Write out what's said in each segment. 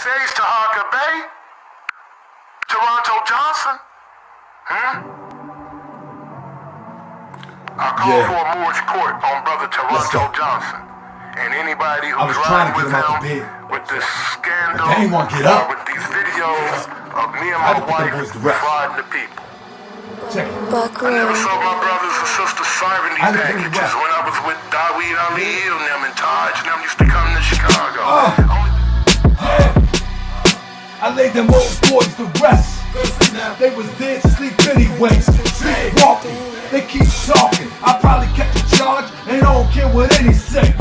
Says Taharka Bey? Toronto Johnson? I called for a Moorish court on Brother Toronto Johnson. And anybody who's riding with him with this scandal or with these videos of me and my wife frauding the people. Check it. I never saw my brothers and sisters serving these packages when I was with Daweed Ali and them and Taj and them used to come to Chicago. I laid them old boys to rest. They was dead to sleep anyway. Sleepwalking, they keep talking. I probably kept a charge and I don't care what any say.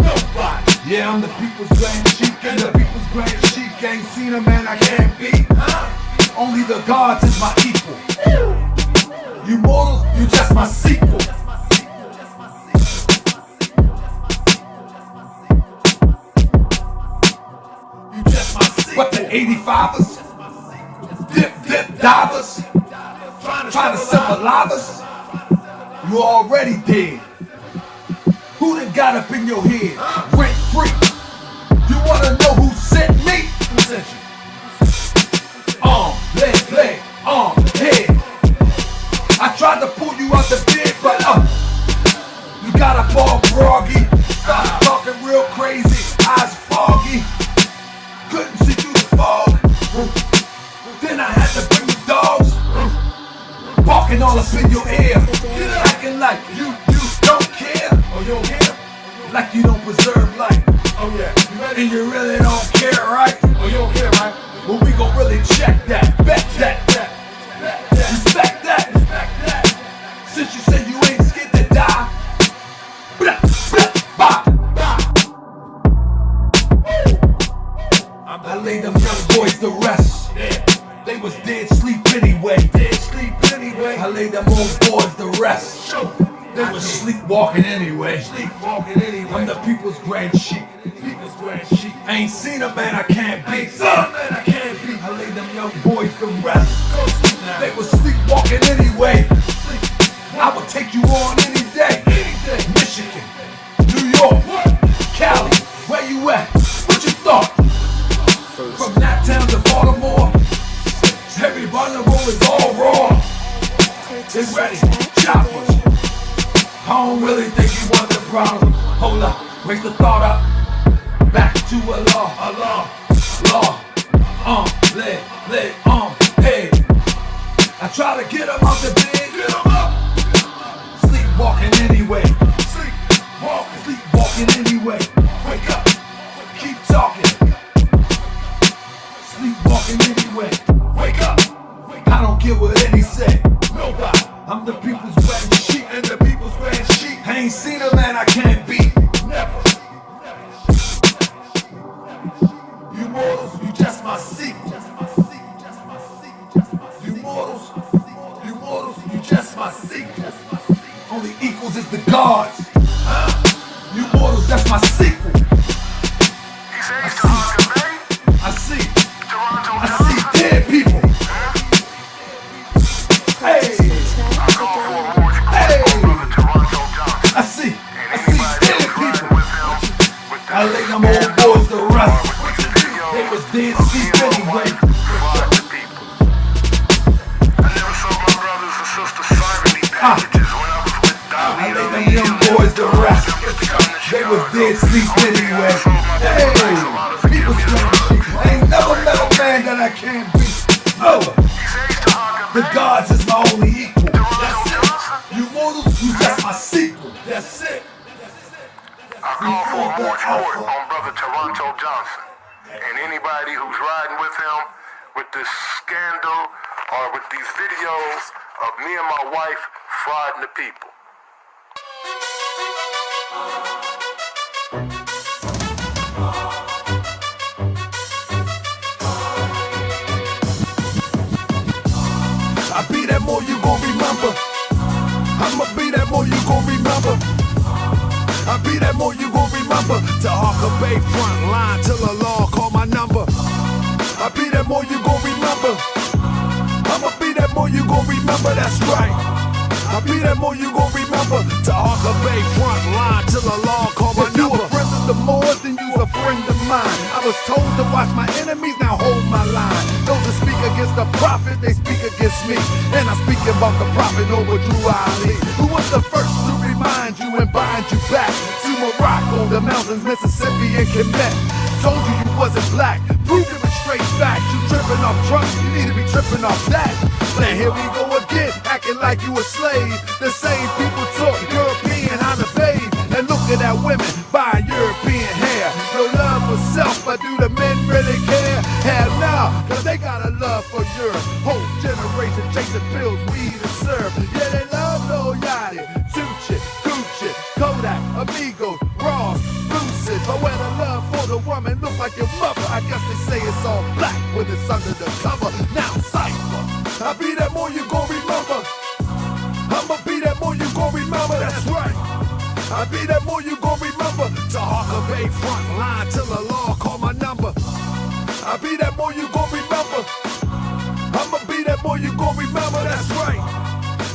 Yeah, I'm the people's grand sheik, and the people's grand sheik ain't seen a man I can't beat. Only the gods is my equal. You mortals, you just my sequel. You just my sequel. What the 85ers? Dip divers? Trying to symbolize us? You already dead. Who done got up in your head? Rent free. You wanna know who sent me? Who sent you? Leg, head. I tried to pull you out the bed, but you got up all groggy. Started talking real crazy, eyes foggy. Couldn't see through the fog. Then I had to bring the dogs, barking all up in your ear, acting like you don't care. Oh, you don't care? Like you don't preserve life. Oh yeah. And you really don't care, right? Oh, you don't care, right? Well, we gon' really check that, bet that, respect that. Since you said you ain't scared to die, I laid them young boys to rest. They was dead sleep anyway. I laid them old boys to rest. They was sleepwalking anyway. I'm the people's grand sheik. I ain't seen a man I can't beat. I laid them young boys to rest. They was sleepwalking anyway. I would take you on any day. Michigan, New York, Cali, where you at? What you thought? From that town to Baltimore, everybody on the road is all raw. They ready, choppers. I don't really think you want the problem. Hold up, wake the thought up. Back to a law, leg, head. I try to get him out the bed, sleepwalking anyway. Sleepwalking anyway. Wake up, keep talking. Sleepwalking anyway. Wake up, I don't care what any say. Nobody. I'm the people's grand sheik, and the people's grand sheik. I ain't seen a man I can't beat. Never. You mortals, you just my sequel. You mortals, you just my sequel. Only equals is the gods. You mortals, that's my sequel. I see dead people. Hey. I see dead people. I lay them old boys to rest. They was dead sleep anyway. I never saw my brothers and sisters serving these packages when I was with Daweed I lay them young boys to rest. They was dead sleep anyway. Hey, people's grand sheik. I ain't never met a man that I can't beat. No, the gods is my only equal. That's it. You mortals, you just my sequel. That's it. I called for a Moorish court on Brother Toronto Johnson. And anybody who's riding with him with this scandal or with these videos of me and my wife frauding the people. I be that more you gon' remember. I'ma be that more you gon' remember. I be that more you gon' remember. Taharka Bey front line till the law call my number. I be that more you gon' remember. I'ma be that more you gon' remember, that's right. I be that more you gon' remember. Taharka Bey front line till the law call my number. If you a friend of the Moors, then you's a friend of mine. mine. I was told to watch my enemies, now hold my line. Those that speak against the prophet, they speak against me. And I'm speaking about the prophet over Drew Ali, who was the first to remind you and bind you back to Morocco, the mountains, Mississippi, and Quebec. Told you you wasn't black, proved it with straight facts. You tripping off trunks, you need to be tripping off that. Now here we go again, acting like you a slave. The same people taught European how to bathe. And looking at women buying European hair. No love for self, but do the men really care? Hell no, cause they got a love for Europe. Whole generation chasing pills, weed and syrup. Yeah, they love Lil Yachty, Tucci, Gucci, Kodak, Amigos, Ross, Lucid. But when the love for the woman look like your mother, I guess they say it's all black when it's under the cover. Now cypher, I be that more you gon' remember. I'ma be that more you gon' remember, that's right. I be that more you gon' remember. Taharka Bey front line till the law call my number. I be that more you gon' remember. I'ma be that more you gon' remember, that's right.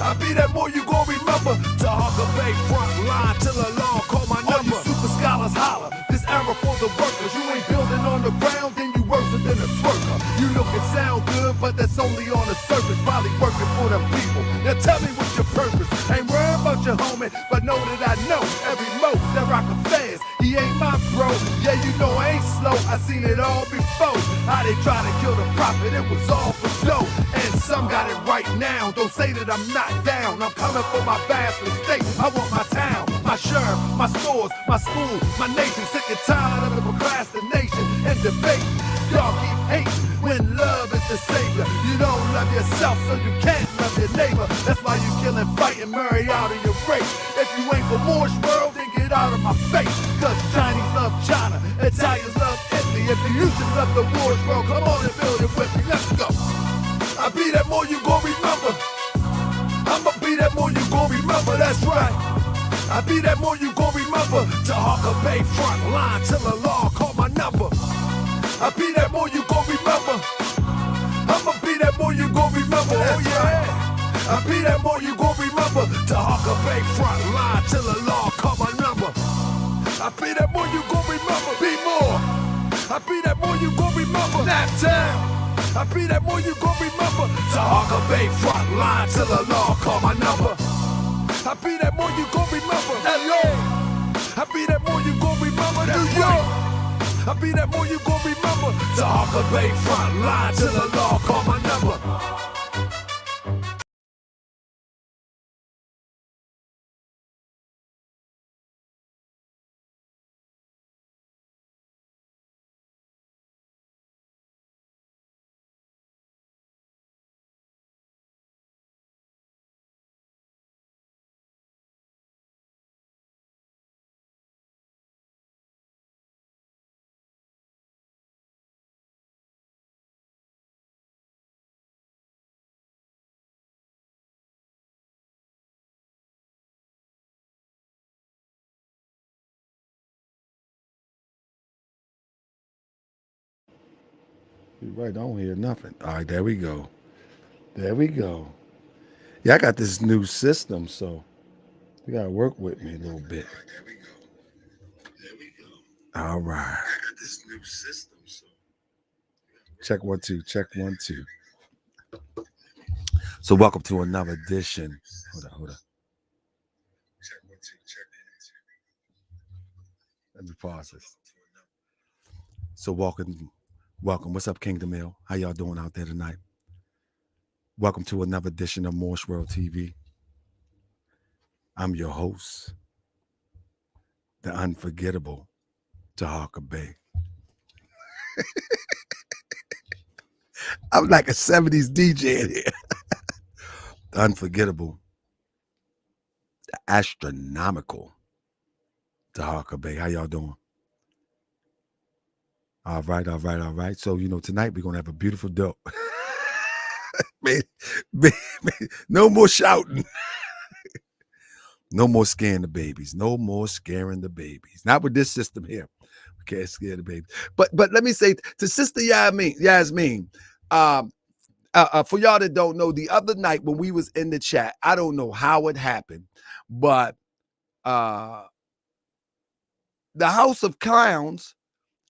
I be that more you gon' remember. Taharka Bey front line till the law call my number. All you super scholars holler, this era for the workers. You ain't building on the ground, then you worse than a twerker. You look and sound good, but that's only on the surface. Probably working for them people. Now tell me what's your purpose. Ain't worried about your homie, but know that I know every mo that rock a fast. He ain't my bro. Yeah, you know I ain't slow. I seen it all before. How they try to kill the prophet, it was all for dough. And some got it right now. Don't say that I'm not down. I'm coming for my vast estate. I want my town, my sheriff, my stores, my school, my nation. Sick and tired of the procrastination and debate. Y'all keep hating when love is the savior. You don't love yourself, so you can't love your neighbor. That's why you killing, fighting, marry out of your race. If you ain't for Moorish world, then get out of my face. Cause Chinese love China, Italians love Italy. If you used to love the Moorish world, come on and build it with me. Let's go. I be that more you gon' remember. I'ma be that more you gon' remember, that's right. I be that more you gon' remember. Taharka Bey front line till the law call my number. I be that more you gon' remember. I'ma be that more you gon' remember, oh yeah. I be that more you gon' remember. Taharka Bey front line till the law call my number. I be that more you gon' remember. Be more. I be that more you gon' remember. Nap Town. I be that more you gon' remember. Taharka Bey front line till the law call my number. I be that more you gon' remember. LA. I be that more you gon' remember. New York. I be that more you gon' remember. Taharka Bey front line till the law call my number. You're right, I don't hear nothing. All right, there we go. There we go. Yeah, I got this new system, so you gotta work with me a little bit. All right. I got this new system, so check 1 2, check 1 2. So welcome to another edition. Hold on. Check 1 2, check 1 2. Let me pause this. So welcome. What's up, Kingdom Hill? How y'all doing out there tonight? Welcome to another edition of Moorish World TV. I'm your host, the unforgettable Taharka Bey. I'm like a 70s DJ in here. The unforgettable, the astronomical Taharka Bey. How y'all doing? All right. So, tonight we're going to have a beautiful dope. man, no more shouting. No more scaring the babies. Not with this system here. We can't scare the babies. But let me say to Sister Yasmin, for y'all that don't know, the other night when we was in the chat, I don't know how it happened, but the House of Clowns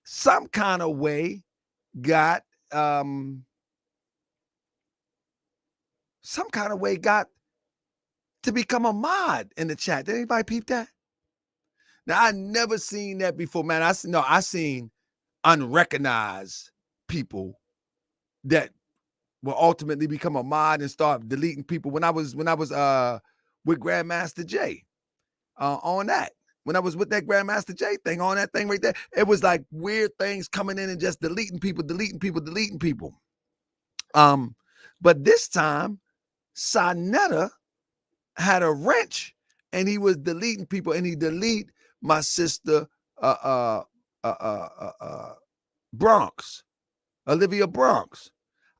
some kind of way got to become a mod in the chat. Did anybody peep that? Now, I never seen that before, man. I seen unrecognized people that will ultimately become a mod and start deleting people. When I was with Grandmaster J on that. When I was with that Grandmaster J thing on that thing right there, it was like weird things coming in and just deleting people. But this time, Sonetta had a wrench and he was deleting people, and he deleted my sister Bronx, Olivia Bronx.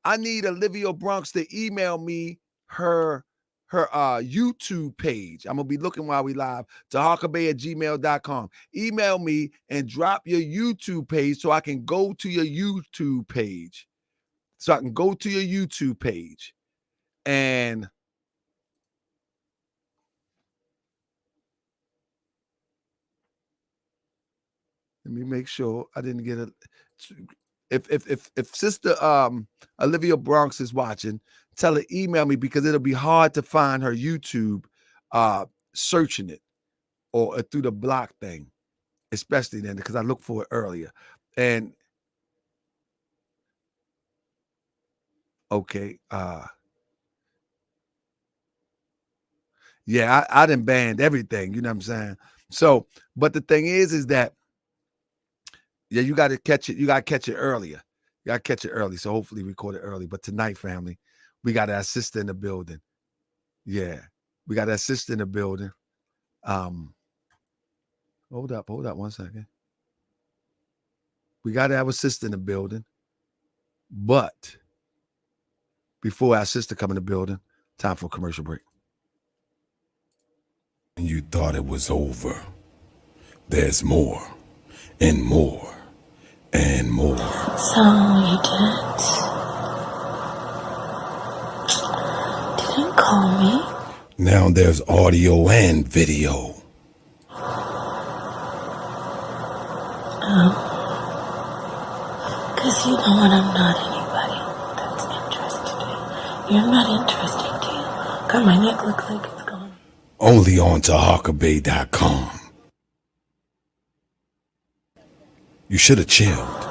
I need Olivia Bronx to email me her YouTube page. I'm gonna be looking while we live. taharkabey@gmail.com. Email me and drop your YouTube page so I can go to your YouTube page. And let me make sure I didn't get it. If Sister Olivia Bronx is watching, tell her email me, because it'll be hard to find her YouTube searching it or through the block thing, especially then, because I looked for it earlier. And okay, yeah, I done banned everything, you know what I'm saying? So, but the thing is that, yeah, you got to catch it. You got to catch it earlier. You got to catch it early. So hopefully record it early. But tonight, family, we got our sister in the building. Yeah, we got our sister in the building. Hold up 1 second. We got our sister in the building. But before our sister come in the building, time for a commercial break. And you thought it was over. There's more and more and more. So you didn't call me? Now there's audio and video. Oh. Because you know what, I'm not anybody that's interested in. You're not interesting to you. God, my neck looks like it's gone. Only on TaharkaBey.com. You should have chilled. I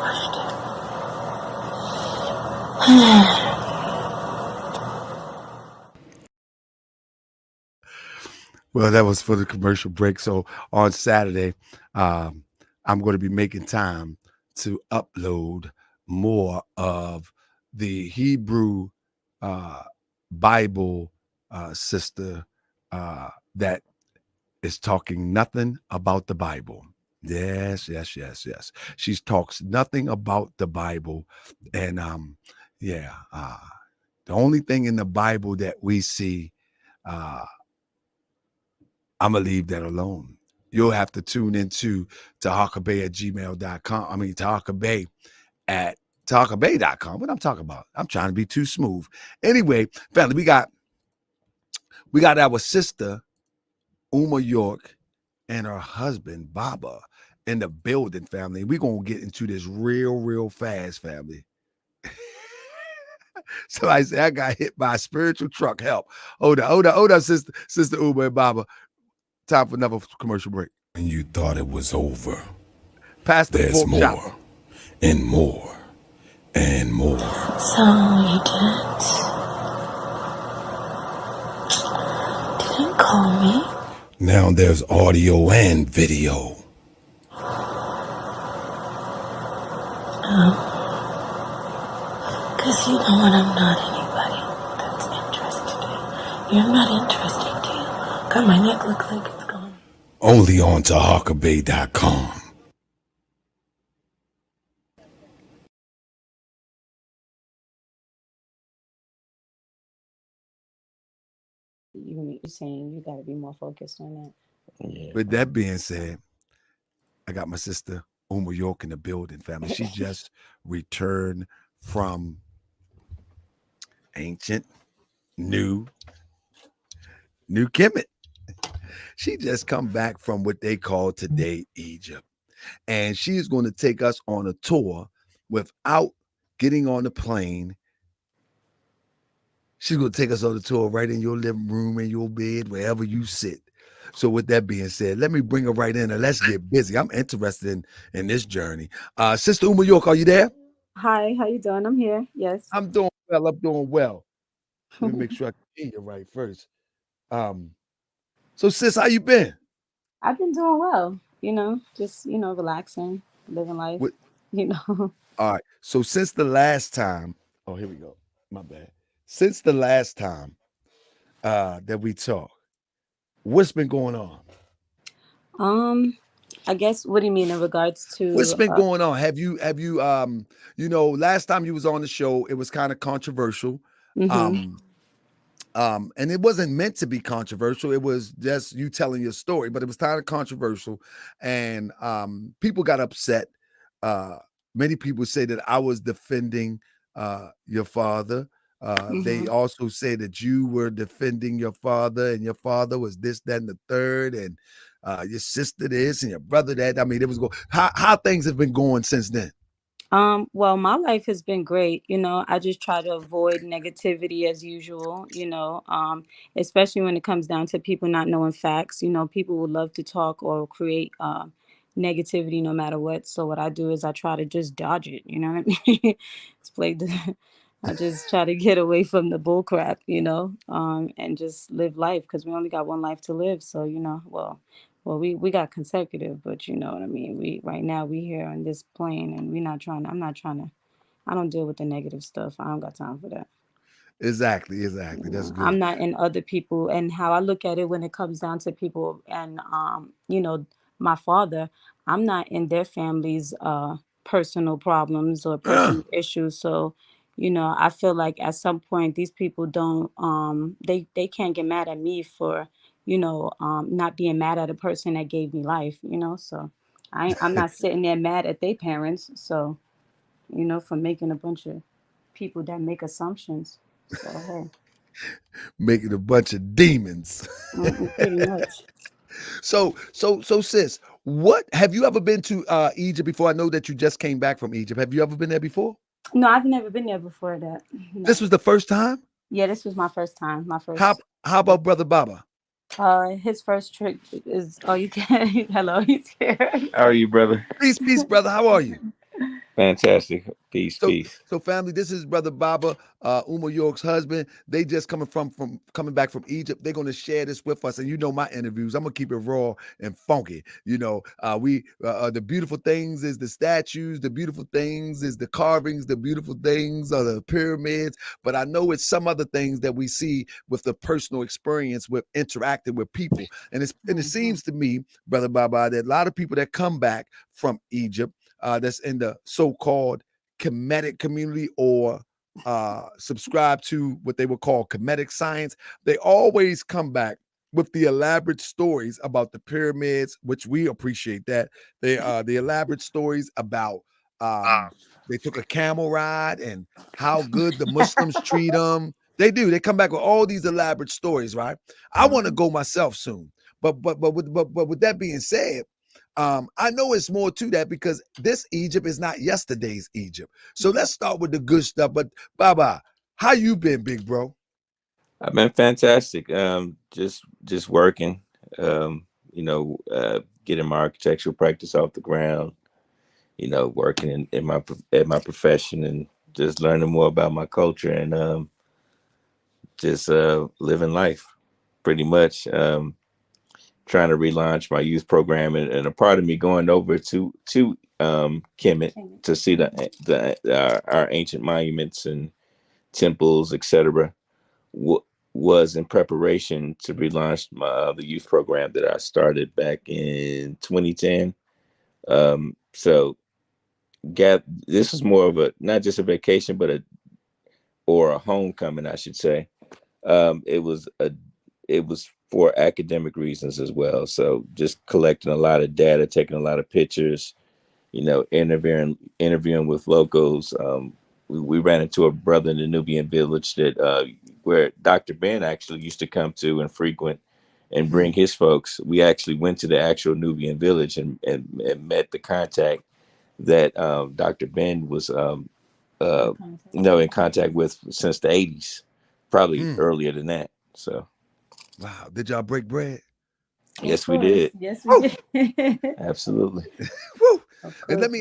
washed it. Well, that was for the commercial break. So on Saturday, I'm going to be making time to upload more of the Hebrew Bible sister that is talking nothing about the Bible. Yes. She talks nothing about the Bible. And the only thing in the Bible that we see, I'm going to leave that alone. You'll have to tune into taharkabey@gmail.com. I mean, taharkabey@taharkabey.com. What I'm talking about? I'm trying to be too smooth. Anyway, family, we got our sister, Uma York, and her husband, Baba, in the building, family. We're going to get into this real fast, family. So I say I got hit by a spiritual truck. Help. Hold up, sister Uma and Baba. Time for another commercial break. And you thought it was over. Pastor There's Pork more Chopper. and more and more. So you didn't call me? Now there's audio and video. Oh. Because you know what, I'm not anybody that's interested in. You're not interesting to you. God, my neck looks like it's gone. Only on TaharkaBey.com. You're saying you got to be more focused on that. Yeah. With that being said, I got my sister Uma York in the building, family. She just returned from ancient New Kemet. She just come back from what they call today Egypt. And she is going to take us on a tour without getting on the plane. She's going to take us on the tour right in your living room, in your bed, wherever you sit. So with that being said, let me bring her right in and let's get busy. I'm interested in this journey. Sister Uma York, are you there? Hi, how you doing? I'm here. Yes. I'm doing well. I'm doing well. Let me make sure I can hear you right first. So sis, how you been? I've been doing well, just, relaxing, living life, What, you know. all right. So since the last time, oh, here we go. My bad. Since the last time that we talked, what's been going on? Um, I guess, what do you mean in regards What's to been going on? Have you last time you was on the show, it was kind of controversial. mhm. Um and it wasn't meant to be controversial. It was just you telling your story, but it was kind of controversial. And people got upset. Uh Many people say that I was defending your father. They Mhm. also say that you were defending your father, and your father was this, that, and the third, and your sister this, and your brother that. I mean, it was go how things have been going since then. Well, my life has been great. I just try to avoid negativity as usual, especially when it comes down to people not knowing facts. People would love to talk or create negativity no matter what. So what I do is I try to just dodge it. You know what I mean? It's I just try to get away from the bull crap, and just live life because we only got one life to live. So, well, we got consecutive, but you know what I mean. We right now we here on this plane, and we're not trying to. I'm not trying to. I don't deal with the negative stuff. I don't got time for that. Exactly. That's I'm good. not in other people, and how I look at it when it comes down to people, and my father. I'm not in their family's personal problems or personal issues. So, I feel like at some point these people don't they can't get mad at me for not being mad at a person that gave me life. So I'm not sitting there mad at their parents. So for making a bunch of people that make assumptions. So hey. Making a bunch of demons. Pretty much. So sis, what have you ever been to Egypt before? I know that you just came back from Egypt. Have you ever been there before? No, I've never been there before that. This No. was the first time? Yeah, this was my first time. My How first. how about Brother Baba? His first trip is. Oh, you can. Hello, he's here. He's How are like, you, brother? Peace, brother. How are you? Fantastic. Peace, So, peace. so family, this is Brother Baba, Uma York's husband. They just coming back from Egypt. They're gonna share this with us, and my interviews. I'm gonna keep it raw and funky. We the beautiful things is the statues, the beautiful things is the carvings, the beautiful things are the pyramids. But I know it's some other things that we see with the personal experience with interacting with people, and it Mhm. seems to me, Brother Baba, that a lot of people that come back from Egypt that's in the so-called Kemetic community or subscribe to what they would call Kemetic science, they always come back with the elaborate stories about the pyramids, which we appreciate that. They the elaborate stories about they took a camel ride and how good the Muslims treat them. They do. They come back with all these elaborate stories, right? I want to Mhm. go myself soon. But with that being said, I know it's more to that because this Egypt is not yesterday's Egypt. So let's start with the good stuff. But Baba, how you been, big bro? I've been fantastic. Just working. Getting my architectural practice off the ground. Working at my profession and just learning more about my culture and just living life. Pretty much trying to relaunch my youth program and a part of me going over to Kemet Can to see our ancient monuments and temples, etc. Was in preparation to relaunch the youth program that I started back in 2010. So, this was more of a not just a vacation, but a homecoming, I should say. It was for academic reasons as well. So, just collecting a lot of data, taking a lot of pictures, interviewing with locals. We ran into a brother in the Nubian village that where Dr. Ben actually used to come to and frequent, and bring his folks. We actually went to the actual Nubian village and met the contact that Dr. Ben was in contact with since the 80s, probably earlier than that. So Wow. Did y'all break bread? yes, we did. Yes, we did. Absolutely. Woo. Of And course let me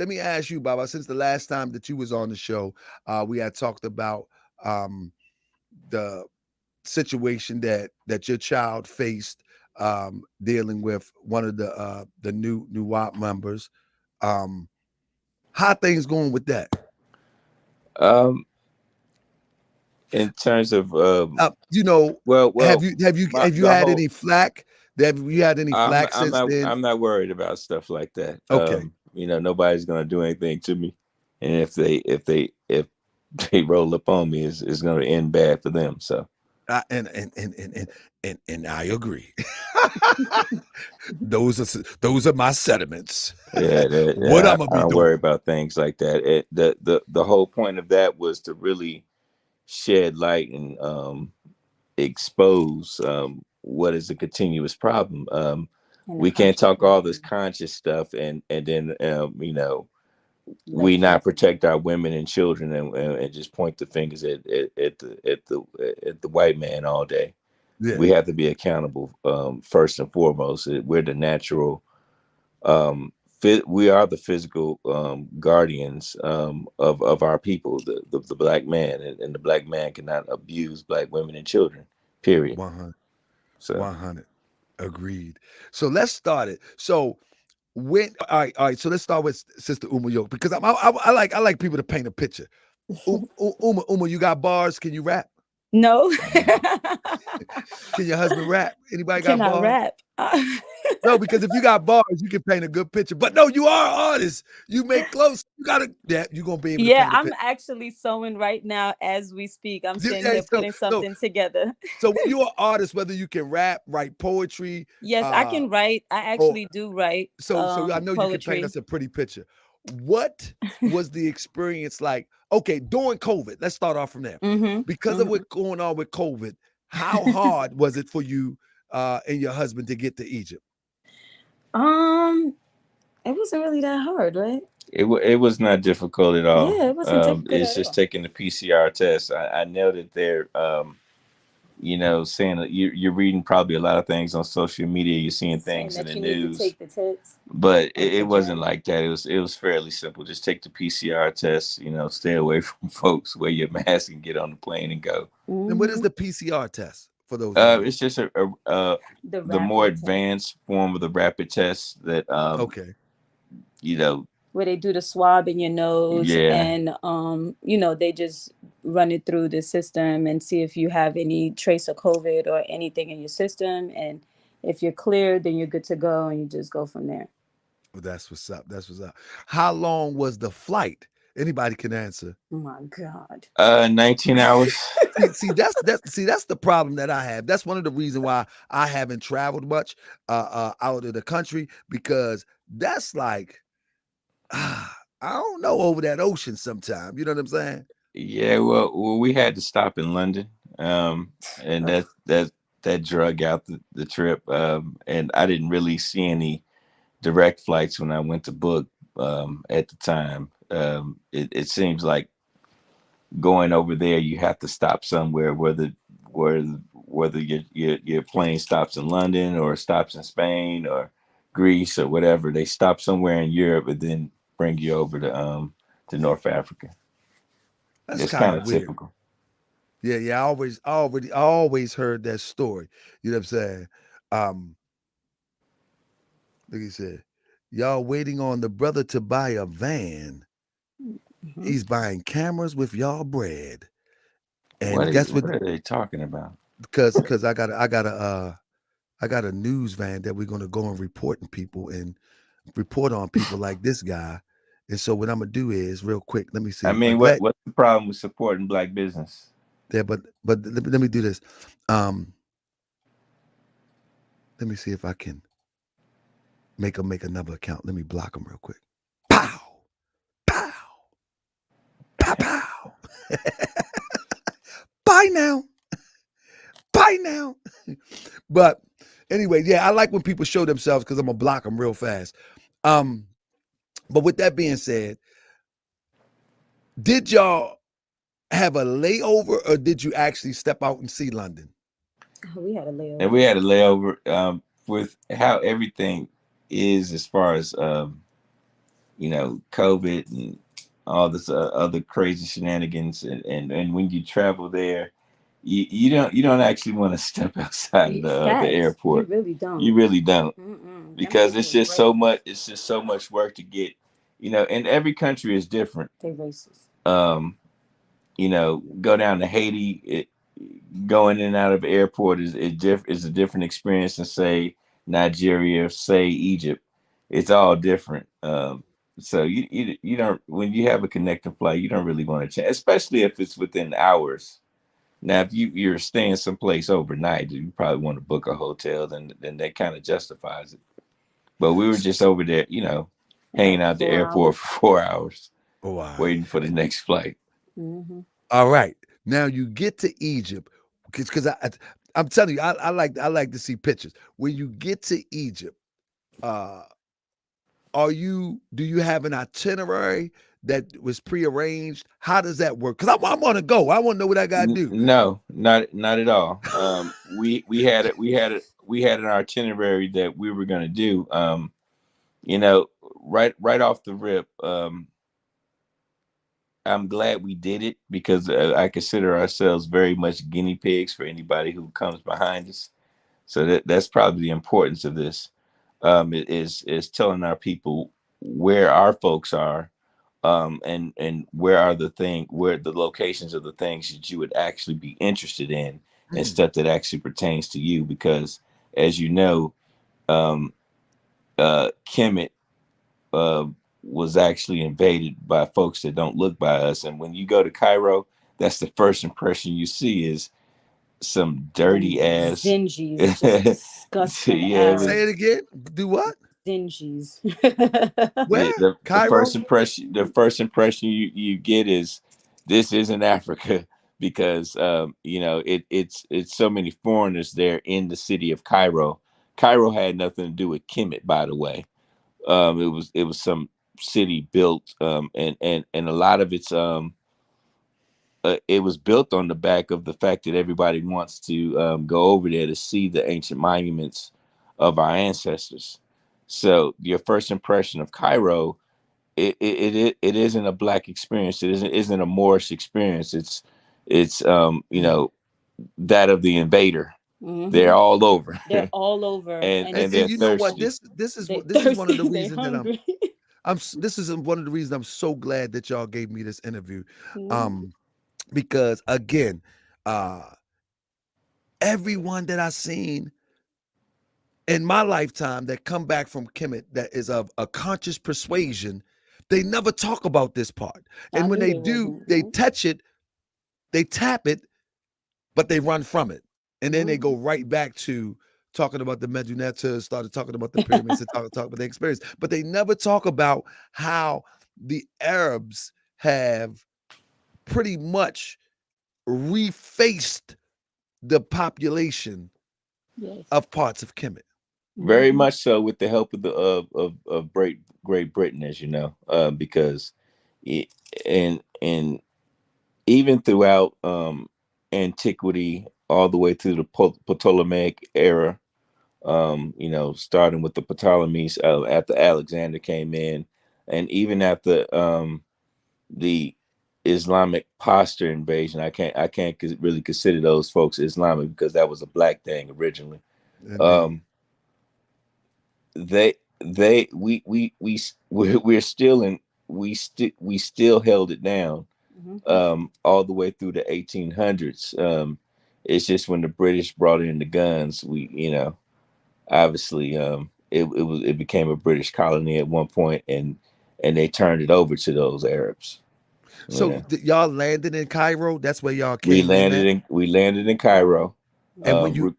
we ask you, Baba, since the last time that you was on the show, we had talked about the situation that your child faced dealing with one of the new WAP members. How things going with that? In terms of Well, have well, you the had whole any flack? Have you had any flack since then? I'm not worried about stuff like that. Okay. Nobody's gonna do anything to me, and if they roll up on me, it's gonna end bad for them. So And I agree. those are my sentiments. What I'm gonna I be don't doing? worry about things like that. The whole point of that was to really shed light and expose what is a continuous problem. We can't talk all this conscious stuff and then we not protect our women and children and just point the fingers at the white man all day. Yeah. We have to be accountable first and foremost. We're the natural we are the physical guardians of our people, the black man, and the black man cannot abuse black women and children, period. 100. So 100. Agreed. So let's start it. So all right. So let's start with Sister Uma Yoke, because I like people to paint a picture. Uma, you got bars? Can you rap? No. Can your husband rap? Anybody got Can I bars? rap? No, because if you got bars, you can paint a good picture. But no, you are an artist. You make clothes. You gotta. Yeah, you're gonna be able to paint a I'm picture. actually sewing right now as we speak. I'm sitting Yeah, here putting something together. So when you're an artist, whether you can rap, write poetry. Yes, I can write. I actually do write. So I know poetry. you can paint us a pretty picture. What was the experience like? Okay, during COVID, let's start off from there. Because of what's going on with COVID, how hard was it for you and your husband to get to Egypt? It wasn't really that hard, right? it was not difficult at all. Yeah, it wasn't difficult It's at just all. taking the PCR test. I nailed it there. Saying that you're reading probably a lot of things on social media. You're seeing things in the news. Need to take the test. But it wasn't like that. It was fairly simple. Just take the PCR test. Stay away from folks. Wear your mask and get on the plane and go. And what is the PCR test for those? It's just the more advanced form of the rapid test that okay. Where they do the swab in your nose, Yeah. and they just run it through the system and see if you have any trace of COVID or anything in your system, and if you're clear, then you're good to go, and you just go from there. Well, that's what's up. That's what's up. How long was the flight? Anybody can answer. Oh my God. 19 hours. see, that's the problem that I have. That's one of the reasons why I haven't traveled much out of the country, because that's like, I don't know, over that ocean sometime. You know what I'm saying? Yeah, well, we had to stop in London, and that drug out the trip. And I didn't really see any direct flights when I went to book at the time. It seems like going over there, you have to stop somewhere, whether your plane stops in London or stops in Spain or Greece or whatever. They stop somewhere in Europe and then bring you over to North Africa. That's kind of weird. typical. Yeah. I always heard that story. You know what I'm saying? Like he said, y'all waiting on the brother to buy a van. He's buying cameras with y'all bread. And What guess are they talking about? Because I got a news van that we're gonna go and report on people like this guy. And so what I'm gonna do is, real quick, let me see. I mean, what's the problem with supporting Black business? Yeah, but let me do this. Let me see if I can make another account. Let me block him real quick. Pow, pow, pow, pow. Bye now. But anyway, yeah, I like when people show themselves because I'm gonna block them real fast. But with that being said, did y'all have a layover or did you actually step out and see London? We had a layover. And we had a layover with how everything is as far as COVID and all this other crazy shenanigans, and when you travel there, you don't actually want to step outside of the airport. You really don't. You really don't, because Them it's people just so racist. much. It's just so much work to get. And every country is different. They racist. Go down to Haiti. Going in and out of the airport is a different experience than say Nigeria, say Egypt. It's all different. So you don't, when you have a connecting flight, you don't really want to change, especially if it's within hours. Now, if you're staying someplace overnight, you probably want to book a hotel. Then that kind of justifies it. But we were just over there, hanging out at the airport for 4 hours, Wow. waiting for the next flight. All right. Now you get to Egypt because I'm telling you, I like to see pictures. When you get to Egypt, do you have an itinerary that was prearranged? How does that work? Because I want to go. I want to know what I got to do. No, not at all. We had an itinerary that we were going to do. Right off the rip. I'm glad we did it because I consider ourselves very much guinea pigs for anybody who comes behind us. So that's probably the importance of this. It is telling our people where our folks are, and where the locations of the things that you would actually be interested in, and stuff that actually pertains to you. Because as you know, Kemet was actually invaded by folks that don't look by us. And when you go to Cairo, that's the first impression you see is some dirty ass Zingies, just disgusting. Yeah, Say it again. Do what? Zingies. Where? the Cairo? first impression you get is this isn't Africa, because it's so many foreigners there in the city of Cairo. Cairo had nothing to do with Kemet, by the way. It was some city built, and a lot of it's it was built on the back of the fact that everybody wants to go over there to see the ancient monuments of our ancestors. So your first impression of Cairo, it isn't a black experience. It isn't a Moorish experience. It's that of the invader. They're all over. They're all over, and And they're you know what? thirsty. This is They one of the thirsty, they reasons that hungry. this is one of the reasons I'm so glad that y'all gave me this interview. Because again, everyone that I've seen in my lifetime that come back from Kemet that is of a conscious persuasion, they never talk about this part. And when they do, they touch it, they tap it, but they run from it. And then they go right back to talking about the Medunetta, started talking about the pyramids, and talk about the experience. But they never talk about how the Arabs have pretty much refaced the population of parts of Kemet. Very much so, with the help of the of Great Britain, as you know, because and even throughout antiquity, all the way through the Ptolemaic era, starting with the Ptolemies after Alexander came in, and even after the Islamic posture invasion. I can't really consider those folks Islamic because that was a black thing originally. We're still in, we still held it down all the way through the 1800s. It's just when the British brought in the guns, obviously it became a British colony at one point, and they turned it over to those Arabs. So y'all landed in Cairo. That's where y'all We came landed in. we landed in Cairo. And when you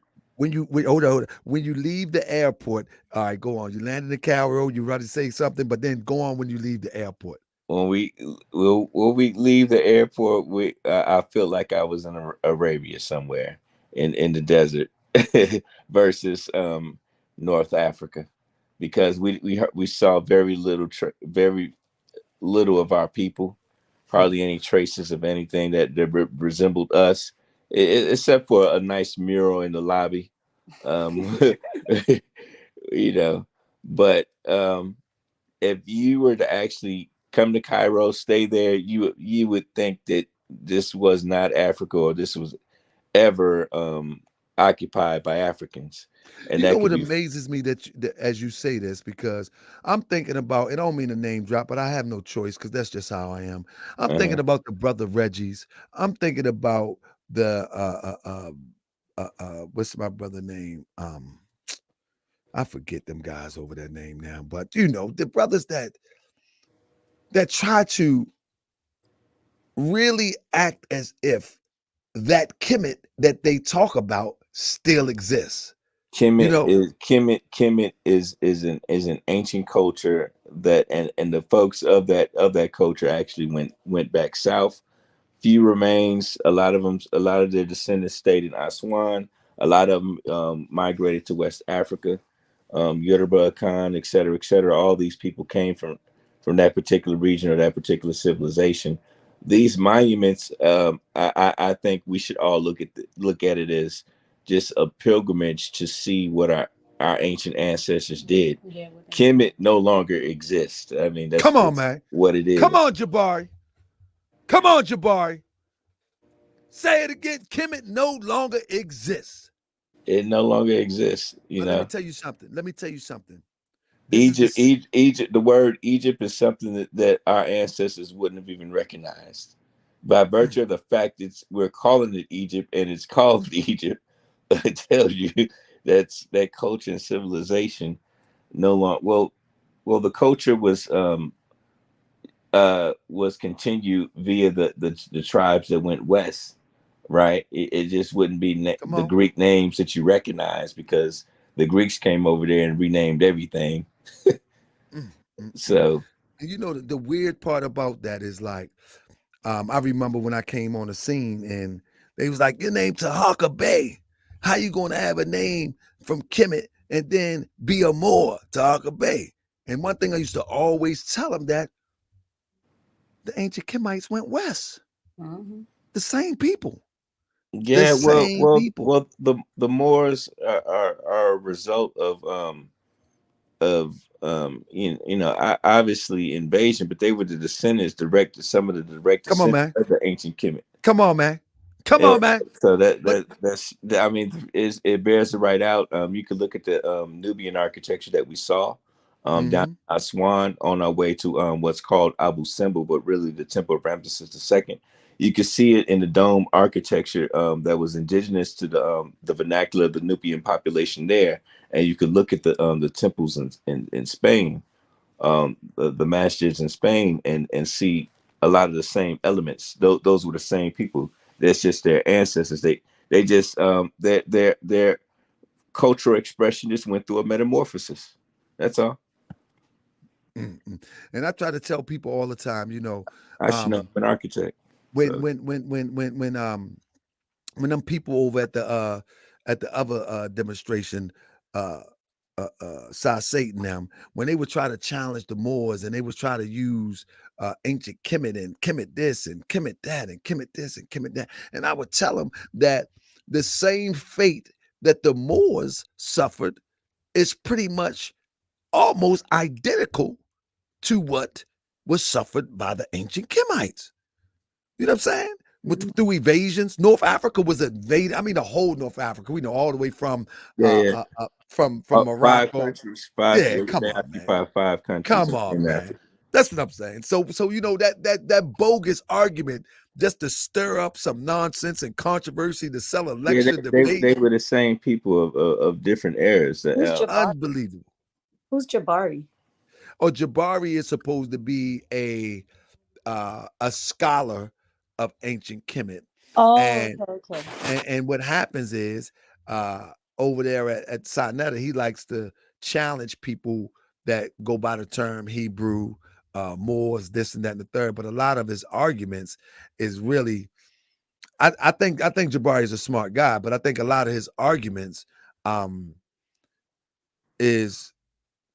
hold on, when you leave the airport, all right, go on. You landed in Cairo. You ready to say something, but then go on when you leave the airport. When we leave the airport, I feel like I was in Arabia somewhere in the desert. versus North Africa, because we saw very little of our people, hardly any traces of anything that resembled us, except for a nice mural in the lobby. Um, you know, but if you were to actually come to Cairo, stay there, you would think that this was not Africa, or this was ever occupied by Africans, and You know that could what be. amazes me that as you say this, because I'm thinking about, I don't mean to name drop, but I have no choice because that's just how I am. I'm thinking Uh-huh. about the brother Reggie's. I'm thinking about the what's my brother name? I forget them guys over their name now, but you know, the brothers that try to really act as if that Kemet that they talk about still exists. You know, Kemet is an ancient culture that, and the folks of that culture actually went back south. Few remains. A lot of their descendants stayed in Aswan. A lot of them migrated to West Africa, Yoruba, Khan, et cetera, et cetera. All these people came from that particular region or that particular civilization. These monuments, I think we should all look at it as just a pilgrimage to see what our ancient ancestors did. Yeah. Kemet no longer exists. I mean, that's come on, just man. what it Come is. on, Jabari. Come on, Jabari. Say it again. Kemet no longer exists. It no longer exists. You But let me know, tell you something. Let me tell you something. This is Egypt, the Egypt. The word Egypt is something that our ancestors wouldn't have even recognized. By mm, virtue of the fact that we're calling it Egypt and it's called Egypt, it tells you that culture and civilization no longer. Well, the culture was continued via the tribes that went west, right? It just wouldn't be come the on. Greek names that you recognize, because the Greeks came over there and renamed everything. Mm, mm, mm. So And you know the weird part about that is like, I remember when I came on the scene and they was like, "Your name Taharka Bey. How you gonna have a name from Kemet and then be a Moor, Taharka Bey?" And one thing I used to always tell them that the ancient Kemites went west. Mm-hmm. The same people. The yeah, same people. the Moors are a result of obviously invasion, but they were the descendants, some of the direct Come on, descendants man. of the ancient Kemet. Come on, man. Come Yeah, on, man. so But I mean, it bears the right out. You can look at the Nubian architecture that we saw down mhm. in Aswan on our way to what's called Abu Simbel, but really the Temple of Ramses II. You can see it in the dome architecture that was indigenous to the vernacular of the Nubian population there, and you can look at the temples in Spain, the masjids in Spain, and see a lot of the same elements. Those were the same people. That's just their ancestors. They just their cultural expression just went through a metamorphosis. That's all. Mm-mm. And I try to tell people all the time, you know, I should know. I'm um, an architect. when So when when when when when um when them people over at the other demonstration, uh saw Satan them, when they would try to challenge the Moors and they would try to use ancient Kemet and Kemet this and Kemet that and Kemet this and Kemet that, and I would tell them that the same fate that the Moors suffered is pretty much almost identical to what was suffered by the ancient Kemites. You know what I'm saying? Through evasions, North Africa was invaded. I mean, the whole North Africa. We know all the way yeah, yeah. from Five Morocco. countries. Five. Yeah, They come on, man. occupy five countries Come on, in man. Africa. That's what I'm saying. So you know that bogus argument just to stir up some nonsense and controversy to sell Yeah, election they debate. they were the same people of different eras. Who's Jabari? Unbelievable. Who's Jabari? Oh, Jabari is supposed to be a scholar of ancient Kemet, Oh, and okay, okay. and what happens is uh, over there at Sinetta, he likes to challenge people that go by the term Hebrew, Moors, this and that and the third. But a lot of his arguments is really I think Jabari is a smart guy, but I think a lot of his arguments is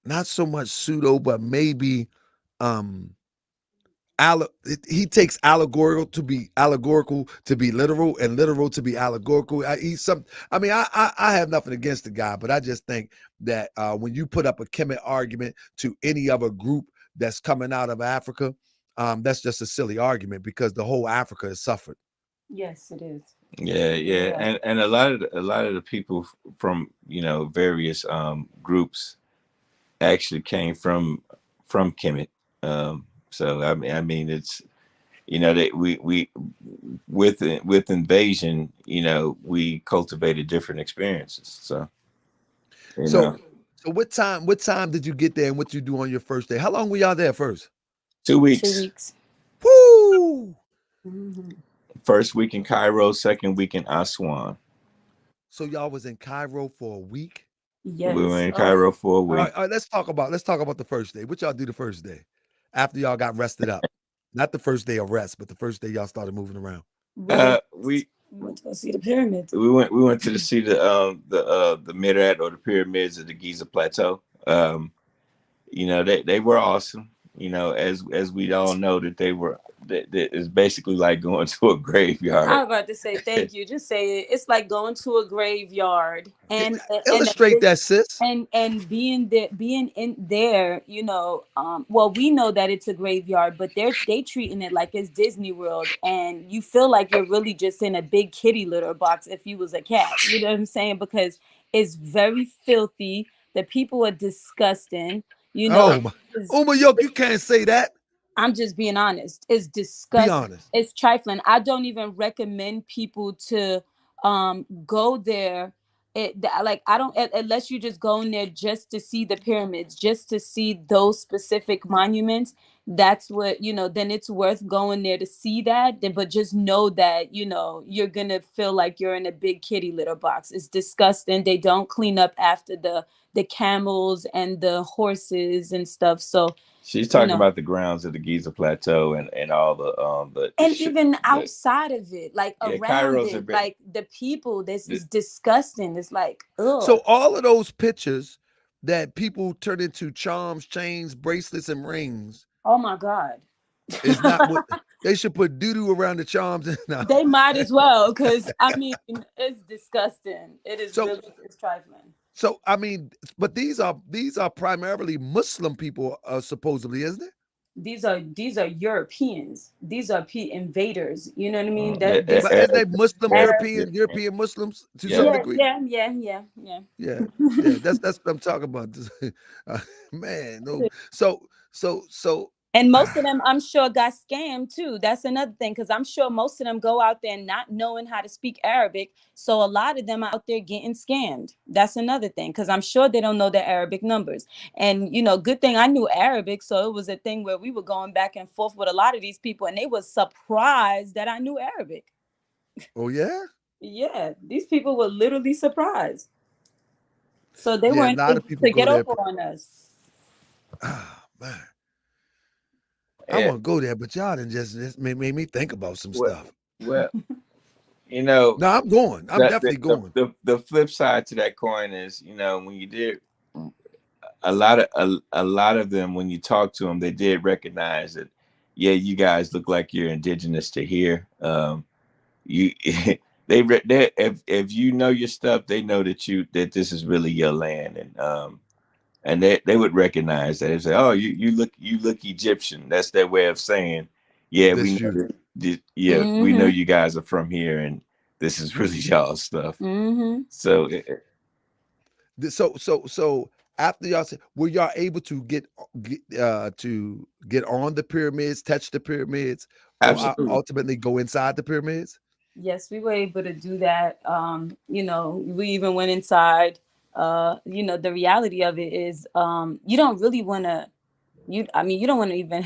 not so much pseudo, but maybe he takes allegorical to be literal, and literal to be allegorical. I have nothing against the guy, but I just think that when you put up a Kemet argument to any other group that's coming out of Africa, that's just a silly argument because the whole Africa has suffered. Yes, it is. Yeah. And a lot of the people from various groups actually came from Kemet. So I mean it's that we with invasion, we cultivated different experiences. So So what time did you get there and what you do on your first day? How long were y'all there first? 2 weeks. 2 weeks. Woo! First week in Cairo, second week in Aswan. So y'all was in Cairo for a week? Yes. We were in Cairo for a week. All right, let's talk about the first day. What y'all do the first day after y'all got rested up? Not the first day of rest, but the first day y'all started moving around. We went to go see the pyramids. We went to see the Mirat, or the pyramids of the Giza Plateau. They were awesome. As we all know that they were. That is basically like going to a graveyard. I was about to say thank you. Just say it. It's like going to a graveyard and illustrate that, sis. And being in there, well, we know that it's a graveyard, but they treating it like it's Disney World, and you feel like you're really just in a big kitty litter box if you was a cat. You know what I'm saying? Because it's very filthy. The people are disgusting. Yoke, you can't say that. I'm just being honest. It's disgusting. Be honest. It's trifling. I don't even recommend people to go there. I don't, unless you just go in there just to see the pyramids, just to see those specific monuments. That's what, then it's worth going there to see that. But just know that, you're gonna feel like you're in a big kitty litter box. It's disgusting. They don't clean up after the camels and the horses and stuff. So she's talking about the grounds of the Giza Plateau and all the even outside of it, like around Cairo's it, like the people. This is disgusting. It's like, ugh. So all of those pictures that people turn into charms, chains, bracelets, and rings. Oh my God! Is not what they should put doo-doo around the charms. They might as well, because it's disgusting. It is really, it's trifling. So but these are primarily Muslim people, supposedly, isn't it? These are Europeans. These are invaders. You know what I mean? But isn't they Muslim, European Muslims to some degree? Yeah. That's what I'm talking about. Man, no. So. And most of them, I'm sure, got scammed too. That's another thing, because I'm sure most of them go out there not knowing how to speak Arabic. So a lot of them are out there getting scammed. That's another thing, because I'm sure they don't know their Arabic numbers. And, good thing I knew Arabic. So it was a thing where we were going back and forth with a lot of these people, and they were surprised that I knew Arabic. Oh, yeah? Yeah, these people were literally surprised. So they weren't able to get over on us. Oh, man. I want to go there, but y'all didn't just made me think about some stuff. Well, no, I'm going. I'm definitely going. The flip side to that coin is, when you did a lot of them, when you talk to them, they did recognize that, yeah, you guys look like you're indigenous to here. If you know your stuff, they know that this is really your land, and they would recognize that and say, "Oh, you look Egyptian." That's their way of saying, "Yeah, we know we know you guys are from here, and this is really y'all's stuff." Mm-hmm. So after y'all were y'all able to get on the pyramids, touch the pyramids, or ultimately go inside the pyramids? Yes, we were able to do that. We even went inside. The reality of it is, you don't really want to, you don't want to even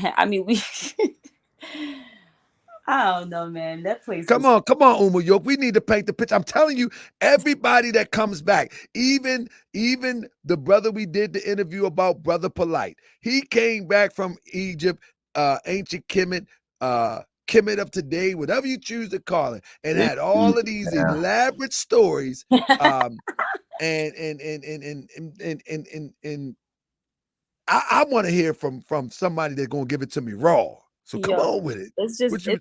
I don't know, man. That place. Come on, Uma York. We need to paint the picture. I'm telling you, everybody that comes back, even the brother we did the interview about, Brother Polight, he came back from Egypt, ancient Kemet, Kemet of today, whatever you choose to call it, and It- had all of these yeah. elaborate stories. And I want to hear from somebody that's gonna give it to me raw. So come Yo, on with it. it's just What you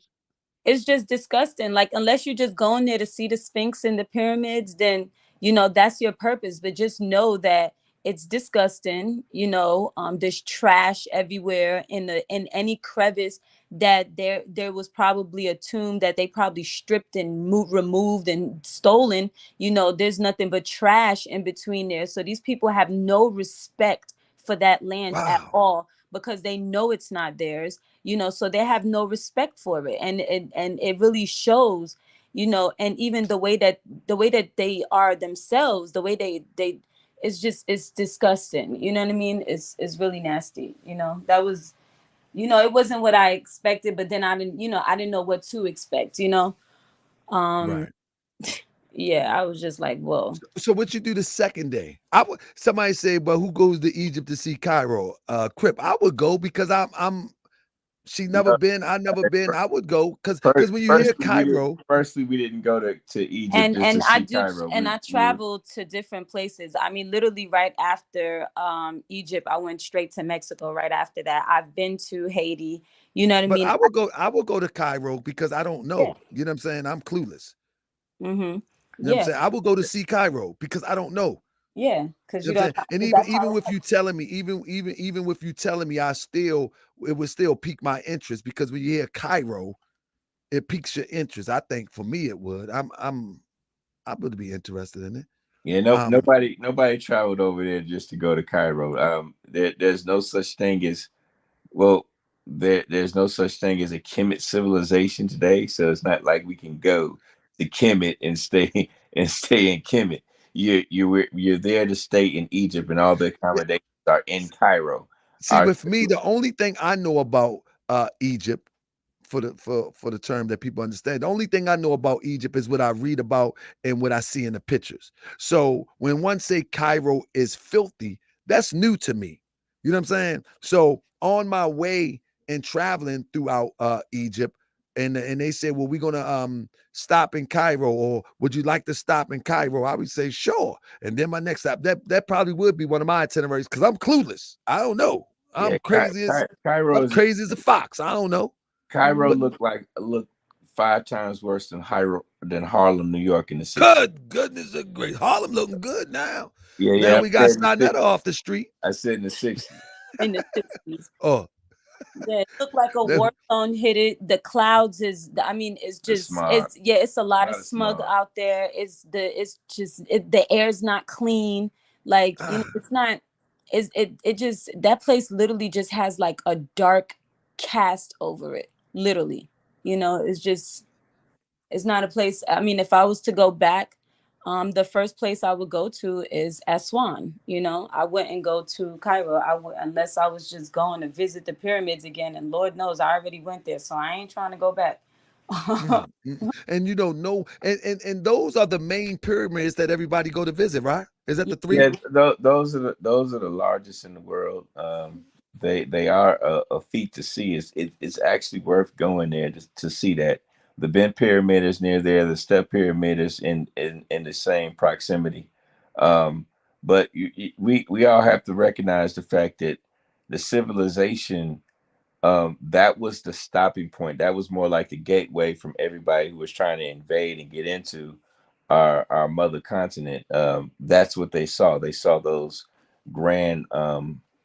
it's just disgusting. Like, unless you're just going there to see the Sphinx and the pyramids, then that's your purpose. But just know that it's disgusting. There's trash everywhere in any crevice. That there was probably a tomb that they probably stripped and removed and stolen. There's nothing but trash in between there. So these people have no respect for that land at wow. all, because they know it's not theirs. So they have no respect for it, and it really shows. And even the way that they are themselves, the way they it's disgusting. You know what I mean? It's really nasty. That was, it wasn't what I expected, but then I didn't know what to expect. um Right. yeah, I was just like, whoa. So what you do the second day? Somebody say, well, who goes to Egypt to see Cairo? Crip, I would go because I'm she never No, been, I never been. I would go because when you hear firstly, Cairo, we didn't go to Egypt and just to and I see do, Cairo. and I We traveled to different places. I mean, literally right after Egypt, I went straight to Mexico. Right after that, I've been to Haiti. You know what I but mean? I will go to Cairo because I don't Yeah. know. You know what I'm saying? I'm clueless. Mm-hmm. You know what I'm Yeah. saying? I will go to see Cairo because I don't know. Yeah. Because You you know what don't I'm saying? And know. even That's even how. with you telling me, even with you telling me, it would still pique my interest because when you hear Cairo, it piques your interest. I think for me it would. I would be interested in it. Yeah, no, Um, nobody traveled over there just to go to Cairo. There's no such thing as well. There's no such thing as a Kemet civilization today. So it's not like we can go to Kemet and stay in Kemet. You're there to stay in Egypt, and all the yeah, accommodations are in Cairo. see, Our with me, the only thing I know about Egypt for the term that people understand. The only thing I know about Egypt is what I read about and what I see in the pictures. So when one say Cairo is filthy, that's new to me. You know what I'm saying? So on my way and traveling throughout Egypt, and they said, well, we're gonna stop in Cairo, or would you like to stop in Cairo? I would say sure. And then my next stop, that probably would be one of my itineraries because I'm clueless. I don't know. Yeah, I'm crazy as Cairo I'm is crazy as a fox. I don't know. Cairo But Mhm. look 5 times worse than Harlem, New York in the '60s. good goodness of grace. Harlem looking good now. Yeah, Now yeah. we got Snotnetta off the street. I said in the '60s. In the 60s. Oh, Yeah, it looked like a that, war zone hit it. The clouds I mean, it's The just, smog, it's a a lot of lot of smug smog. out there. The air's not clean. Like, ah, it's not, it just, that place literally just has like a dark cast over it. Literally. It's not a place. I mean, if I was to go back, the first place I would go to is Aswan. I wouldn't go to Cairo. I would, unless I was just going to visit the pyramids again. And Lord knows I already went there, so I ain't trying to go back. and you don't know, and those are the main pyramids that everybody go to visit, right? Is that the three? Yeah, those are the largest in the world. They are a feat to see. It's actually worth going there to see that. The Ben Pyramid is near there. The Step Pyramid is in the same proximity. Um, but we all have to recognize the fact that the civilization, that was the stopping point. That was more like the gateway from everybody who was trying to invade and get into our mother continent. That's what they saw. They saw those grand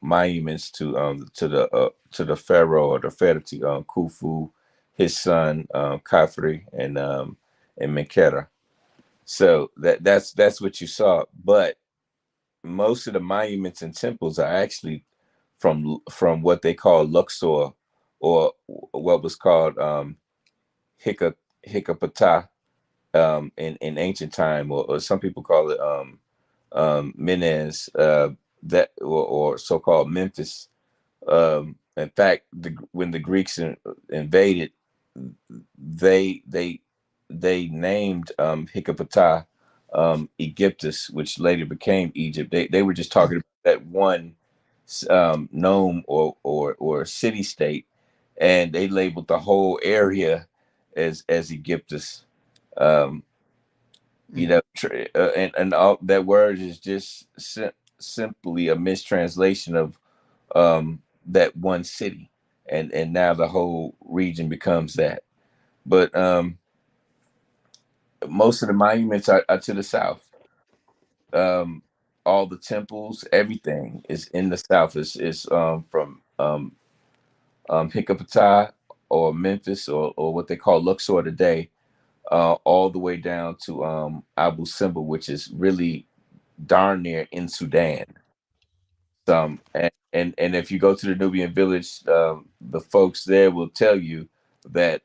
monuments to the pharaoh or the Fereti, Khufu, his son Khafre, and Menkaure. So that's what you saw. But most of the monuments and temples are actually from what they call Luxor, or what was called Hika Hikapata in ancient time, or some people call it Menes, that or so-called Memphis. In fact, when the Greeks invaded, they they they named Hikapata Egyptus, which later became Egypt. They were just talking about that one nome or city state, and they labeled the whole area as Egyptus. Um, you know, and all that word is just simply a mistranslation of that one city, and now the whole region becomes that. But most of the monuments are to the south. Um, all the temples, everything is in the south. Is from Hickapata or Memphis or what they call Luxor today, all the way down to Abu Simbel, which is really darn near in Sudan. And if you go to the Nubian village, the folks there will tell you that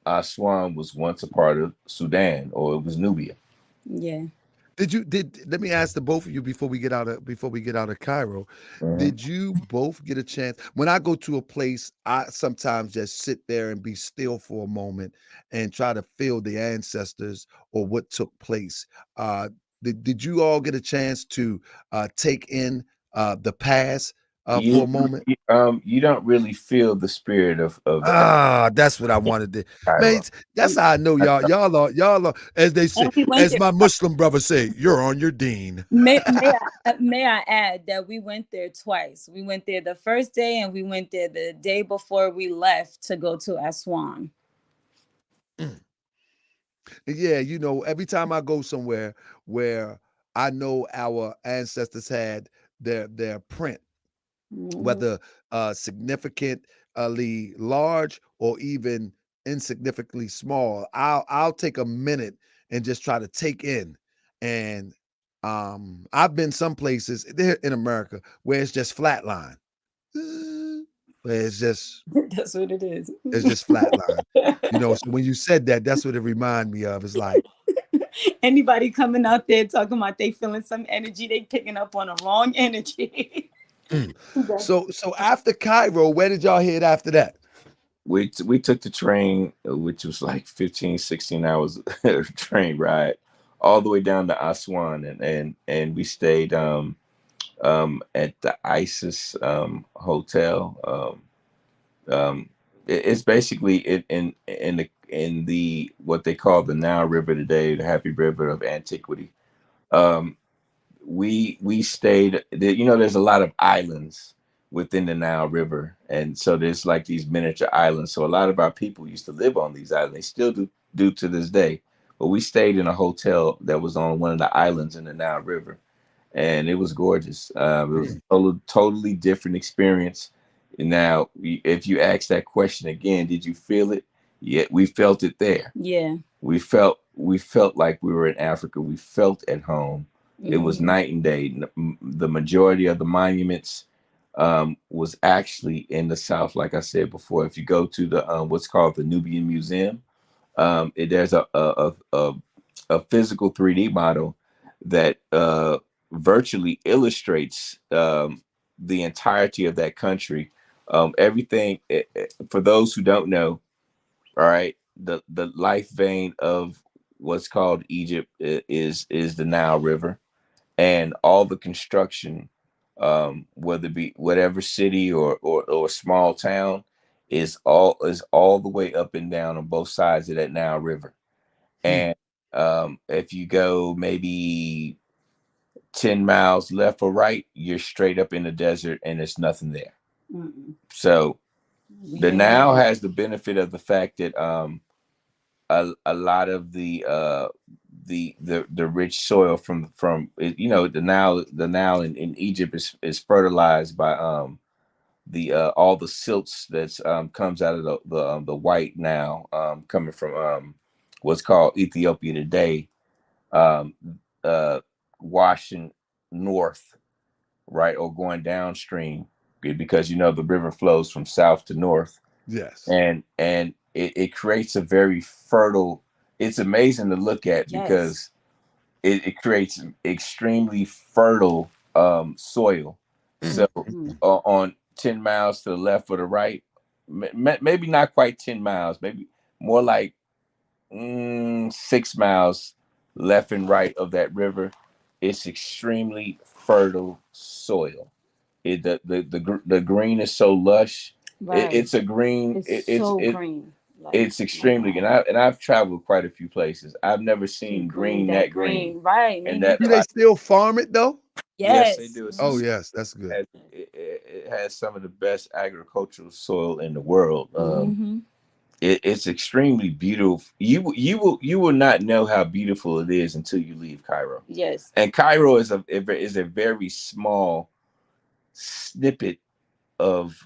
Aswan was once a part of Sudan, or it was Nubia. Yeah. Let me ask the both of you before we get out of Cairo. Mhm. Did you both get a chance? When I go to a place, I sometimes just sit there and be still for a moment and try to feel the ancestors or what took place. Did you all get a chance to take in the past for You, a moment? you don't really feel the spirit of the That's what I wanted to, man. Cairo. That's how I know y'all. Y'all are, as they say, And we went as there. my Muslim brother say, you're on your deen. May I add that we went there twice. We went there the first day, and we went there the day before we left to go to Aswan. Yeah, every time I go somewhere where I know our ancestors had their print, Mhm. whether significantly large or even insignificantly small, I'll take a minute and just try to take in. And I've been some places there in America where it's just flatline. Where That's what it is. it's just flatline. So when you said that, that's what it reminded me of. It's like, Anybody coming out there talking about they feeling some energy, they picking up on the wrong energy. mm. So after Cairo, where did y'all head after that? We took the train, which was like 15, 16 hours train ride, all the way down to Aswan, and we stayed at the ISIS hotel. It's basically in the what they call the Nile River today, the Happy River of antiquity. Um, we stayed there. There's a lot of islands within the Nile River, and so there's like these miniature islands. So a lot of our people used to live on these islands. They still do to this day. But we stayed in a hotel that was on one of the islands in the Nile River, and it was gorgeous. It was a totally different experience. Now, if you ask that question again, did you feel it? Yeah, we felt it there. Yeah. We felt like we were in Africa. We felt at home. It was night and day. The majority of the monuments was actually in the South. Like I said before, if you go to the what's called the Nubian Museum, there's a physical 3D model that virtually illustrates the entirety of that country. Everything, for those who don't know, all right, the life vein of what's called Egypt is the Nile River, and all the construction, whether it be whatever city or small town, is all the way up and down on both sides of that Nile River. And if you go maybe 10 miles left or right, you're straight up in the desert and there's nothing there. So the Nile has the benefit of the fact that a lot of the rich soil from the Nile in Egypt is fertilized by the all the silts that's comes out of the white Nile, coming from what's called Ethiopia today, um, washing north, right, or going downstream, because the river flows from south to north, Yes. and it creates a very fertile. It's amazing to look at because it creates extremely fertile soil. So on 10 miles to the left or the right, maybe not quite 10 miles, maybe more like 6 miles left and right of that river, it's extremely fertile soil. The green is so lush. Right. It's a green. It's so green. Like, It's oh my extremely, God. and I've traveled quite a few places. I've never See seen green, green that that green, green. Right. Me and that neither. Do they still farm it though? yes, they Yes. do. Oh Mm-hmm. yes, that's good. It has some of the best agricultural soil in the world. Mm-hmm. It's extremely beautiful. You will not know how beautiful it is until you leave Cairo. Yes. And Cairo is a very small snippet of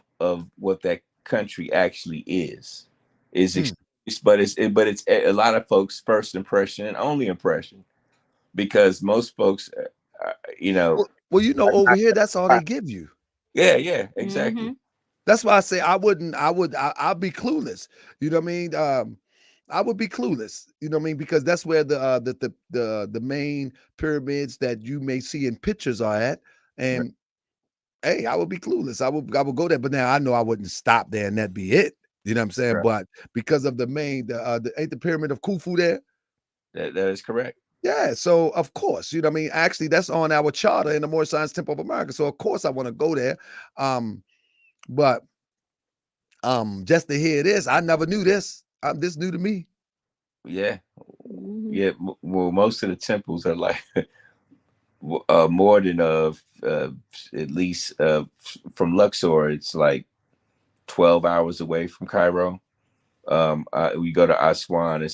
what that country actually is. Is Hmm. but it's a lot of folks' first impression and only impression, because most folks, you know, Well, you know, are over not here, that's all that. they give you. Yeah, exactly. Mm-hmm. That's why I say I wouldn't. I'll be clueless. You know what I mean? I would be clueless. You know what I mean? Because that's where the main pyramids that you may see in pictures are at. Right, And hey, I would be clueless. I would go there, but now I know I wouldn't stop there and that'd be it. You know what I'm saying? right. But because of the ain't the pyramid of Khufu there? That is correct. Yeah, so of course, you know what I mean? Actually, that's on our charter in the Moorish Science Temple of America. So of course I want to go there. But just to hear this, I never knew this. This new to me. Yeah, Mm-hmm. yeah. Well, most of the temples are like more than at least from Luxor. It's like 12 hours away from Cairo. We go to Aswan.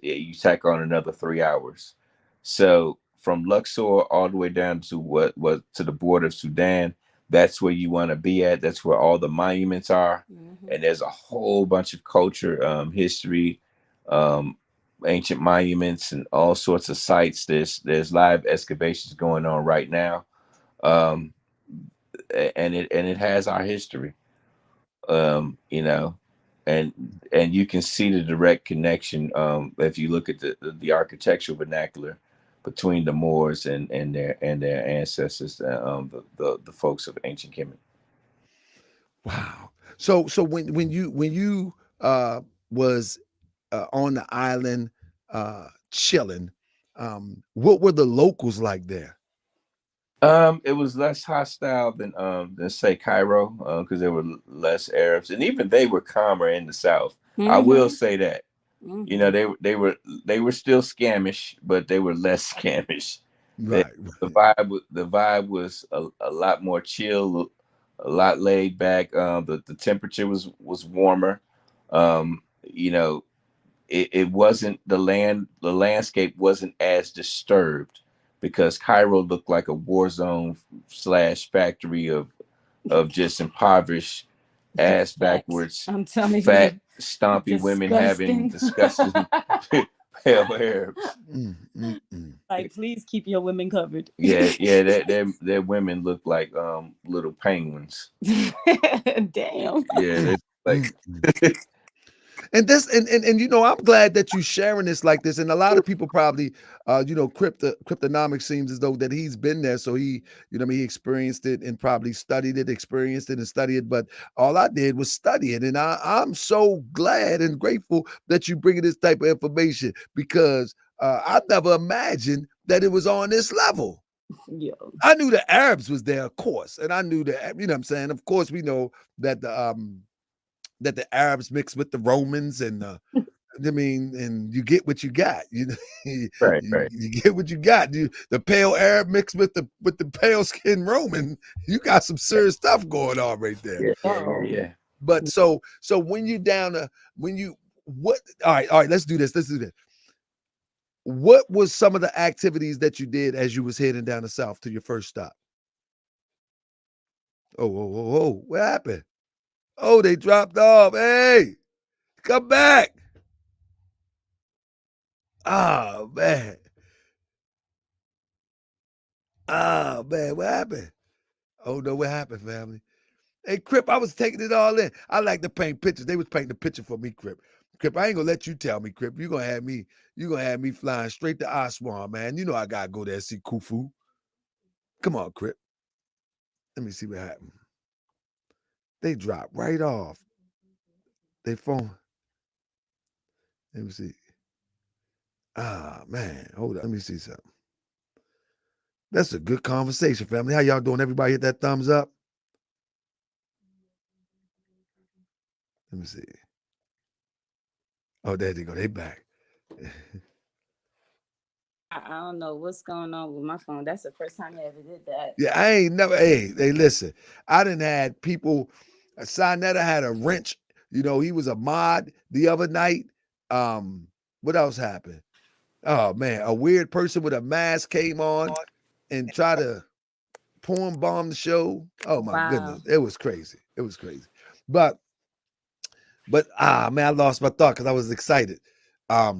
You tack on another 3 hours. So from Luxor all the way down to what to the border of Sudan. That's where you want to be at. That's where all the monuments are, Mm-hmm. and there's a whole bunch of culture, history, um, ancient monuments, and all sorts of sites. There's live excavations going on right now, um, and it has our history, you know, and you can see the direct connection, if you look at the architectural vernacular between the Moors and their ancestors, the folks of ancient Kemet. Wow. So when you was on the island chilling, what were the locals like there? It was less hostile than say Cairo, because there were less Arabs, and even they were calmer in the south. I will Mm-hmm. say that. You know, Mm-hmm. they were still scamish, but they were less scamish. They, Right. the vibe was a lot more chill, a lot laid back. The temperature was warmer. You know, it wasn't the landscape wasn't as disturbed, because Cairo looked like a war zone slash factory of just impoverished, ass Facts. backwards, I'm telling fat, you. stompy women having Disgusting. disgusting pale Arabs. Mm, mm, mm. Like, please keep your women covered. Yeah, their women look like little penguins. Damn. Yeah, they Mm, like mm, mm. And this and you know, I'm glad that you sharing this like this. And a lot of people probably you know, cryptonomics seems as though that he's been there. So he, you know, what I mean, he experienced it and probably studied it, experienced it and studied it. But all I did was study it. And I'm so glad and grateful that you bring this type of information, because I never imagined that it was on this level. Yo. I knew the Arabs was there, of course, and I knew that, you know what I'm saying. Of course, we know that the Arabs mixed with the Romans, and I mean, and you get what you got. You know, you, right, right. you get what you got. The pale Arab mixed with the pale skin Roman. You got some serious stuff going on right there. Yeah. But so when you down when you what? All right. Let's do this. Let's do this. What was some of the activities that you did as you was heading down the south to your first stop? Oh, what happened? Oh, they dropped off. Hey, come back. Oh man. Oh man, what happened? Oh no, what happened, family? Hey, Crip, I was taking it all in. I like to paint pictures. They was painting the picture for me, Crip. Crip, I ain't gonna let you tell me, Crip. You gonna have me flying straight to Aswan, man. You know I gotta go there and see Khufu. Come on, Crip. Let me see what happened. They dropped right off. They phone. Let me see. Ah man, hold on. Let me see something. That's a good conversation, family. How y'all doing? Everybody hit that thumbs up. Let me see. Oh, there they go. They back. I don't know what's going on with my phone. That's the first time I ever did that. Yeah, I ain't never. Hey, listen. I didn't had people. Sinetta had a wrench. You know, he was a mod the other night. What else happened? Oh man, a weird person with a mask came on and tried to porn bomb the show. Oh my Wow. goodness, it was crazy. It was crazy. But man, I lost my thought because I was excited. Oh,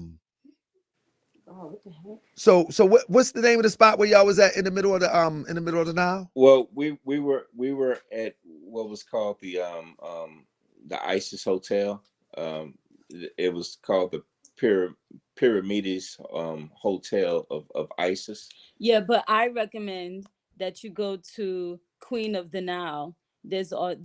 what the heck? So what's the name of the spot where y'all was at in the middle of the Nile? Well, we were at what was called the ISIS hotel. It was called the Pyramides hotel of ISIS. Yeah, but I recommend that you go to Queen of the Nile. There's a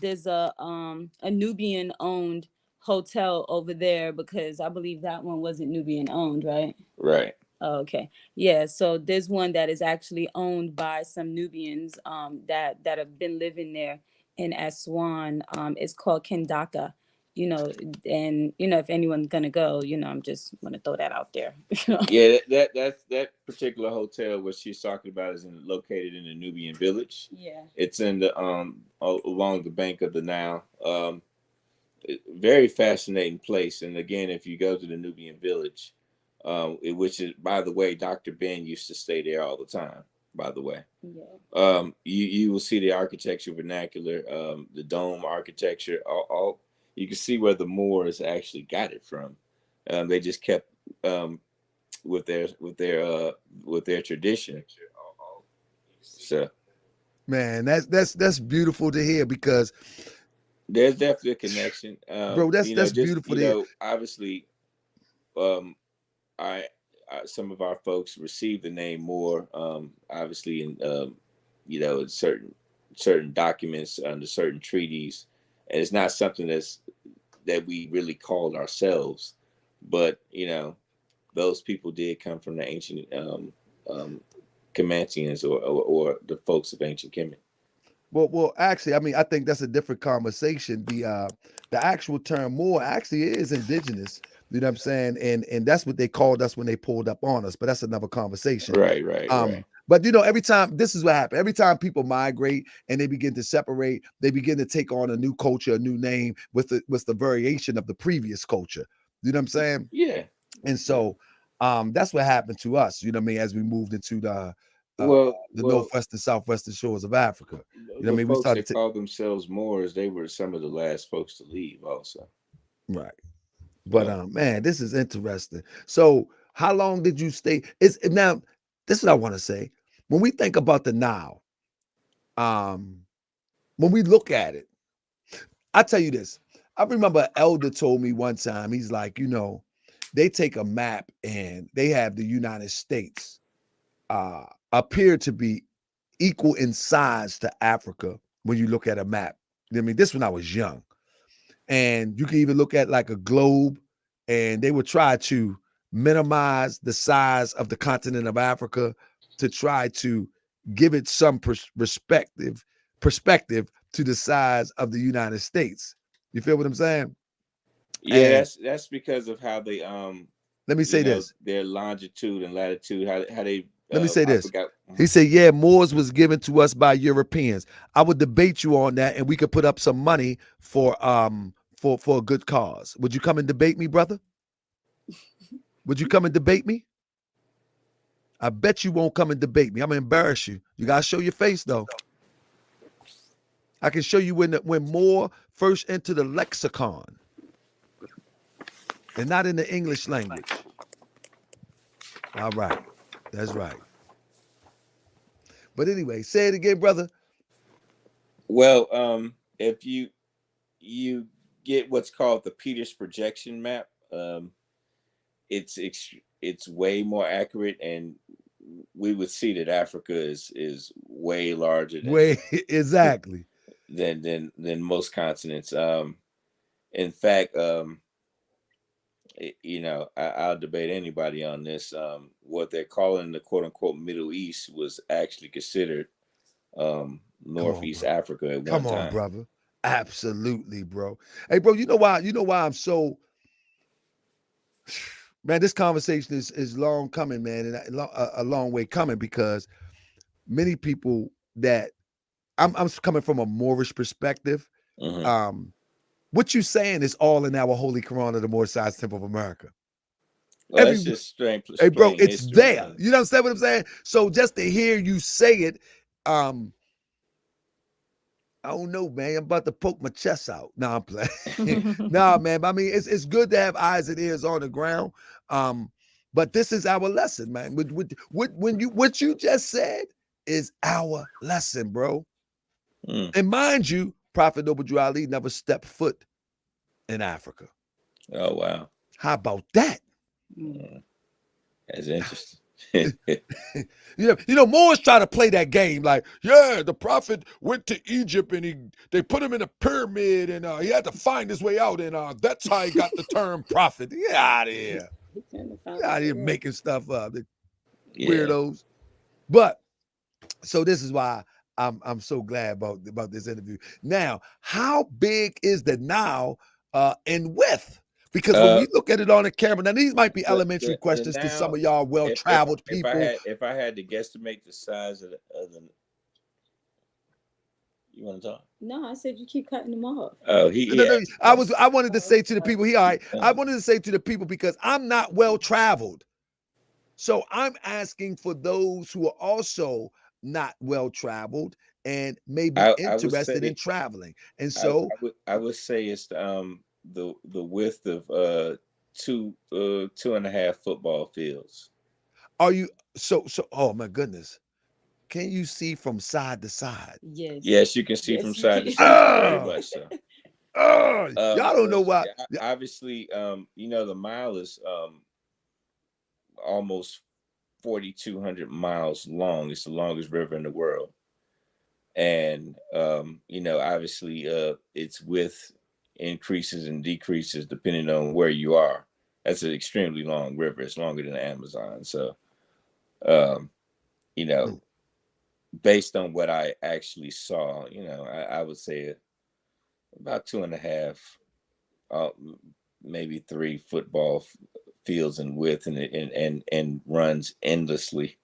Nubian owned hotel over there because I believe that one wasn't Nubian owned, right? Right. Oh, okay. Yeah, so there's one that is actually owned by some Nubians that have been living there in Aswan. It's called Kendaka. You know, and if anyone's gonna go, I'm just gonna throw that out there. Yeah, that particular hotel what she's talking about is located in the Nubian village. Yeah. It's in the along the bank of the Nile. Very fascinating place. And again, if you go to the Nubian village, which is, by the way, Dr. Ben used to stay there all the time, by the way. Yeah. You will see the architecture vernacular, the dome architecture, all you can see where the Moors actually got it from. They just kept with their tradition. So Man, that's beautiful to hear because there's definitely a connection. bro, that's beautiful to hear. Obviously, I some of our folks received the name Moor, obviously in in certain documents under certain treaties, and it's not something that we really called ourselves, but those people did come from the ancient Comanchians or the folks of ancient Kemet. Well, actually, I mean, I think that's a different conversation. The actual term Moor actually is indigenous. You know what I'm saying? And that's what they called us when they pulled up on us. But that's another conversation. Right. But every time this is what happened. Every time people migrate and they begin to separate, they begin to take on a new culture, a new name with the variation of the previous culture. You know what I'm saying? Yeah. And so that's what happened to us. You know what I mean? As we moved into the northwest and southwestern shores of Africa. You know what I mean? We Folks started that called themselves Moors, they were some of the last folks to leave also. right. But man, this is interesting. So how long did you stay? Now, this is what I want to say. When we think about the Nile, when we look at it, I tell you this. I remember an elder told me one time, he's like, they take a map and they have the United States appear to be equal in size to Africa when you look at a map. I mean, this when I was young. And you can even look at like a globe, and they would try to minimize the size of the continent of Africa to try to give it some perspective to the size of the United States. You feel what I'm saying? Yeah, And that's because of how they let me say this. Their longitude and latitude, how they let me say this. Forgot. He said, yeah, Moors was given to us by Europeans. I would debate you on that, and we could put up some money for a good cause. Would you come and debate me, brother? Would you come and debate me? I bet you won't come and debate me. I'm gonna embarrass you. You gotta show your face though. I can show you when Moor first entered the lexicon, and not in the English language. All right, that's right. But anyway, say it again, brother. Well, if you get what's called the Peters projection map, it's way more accurate, and we would see that Africa is way larger than exactly than most continents. In fact, I'll debate anybody on this. What they're calling the quote unquote Middle East was actually considered Northeast Africa at one time. Come on, brother. Absolutely, bro. Hey, bro, you know why? You know why I'm so, man. This conversation is long coming, man, and a long way coming, because many people that I'm coming from a Moorish perspective. Mm-hmm. What you saying is all in our Holy Quran of the Moorish Science Temple of America. Well, Every that's just strange, Hey, bro, plain it's history. there. You understand what I'm saying? So just to hear you say it, I don't know, man. I'm about to poke my chest out. Nah, I'm playing. Nah, man. I mean, it's good to have eyes and ears on the ground. But this is our lesson, man. What you just said is our lesson, bro. Mm. And mind you, Prophet Noble Drew Ali never stepped foot in Africa. Oh, wow. How about that? That's interesting. You know, Moors try to play that game like, yeah, the prophet went to Egypt and they put him in a pyramid and he had to find his way out, and that's how he got the term prophet. Get out of here. Get out of here making stuff up. The Yeah. weirdos. But so this is why I'm so glad about this interview. Now, how big is the Nile in width? Because when we look at it on the camera, now these might be elementary questions to some of y'all well-traveled people. If I had to guesstimate the size of the you want to talk? No, I said you keep cutting them off. Oh, No. I wanted to say to the people, all right. I wanted to say to the people, because I'm not well-traveled. So I'm asking for those who are also not well-traveled and maybe interested in traveling. And so I would say it's the width of 2.5 football fields. are you so oh my goodness. Can you see from side to side? Yes, you can see from side to side. Very much so. Y'all don't know why. Obviously, you know, the mile is almost 4,200 miles long. It's the longest river in the world. And you know, obviously its width increases and decreases depending on where you are. That's an extremely long river. It's longer than the Amazon. So you know, based on what I actually saw, you know, I would say about 2.5, maybe 3 football fields in width, and runs endlessly.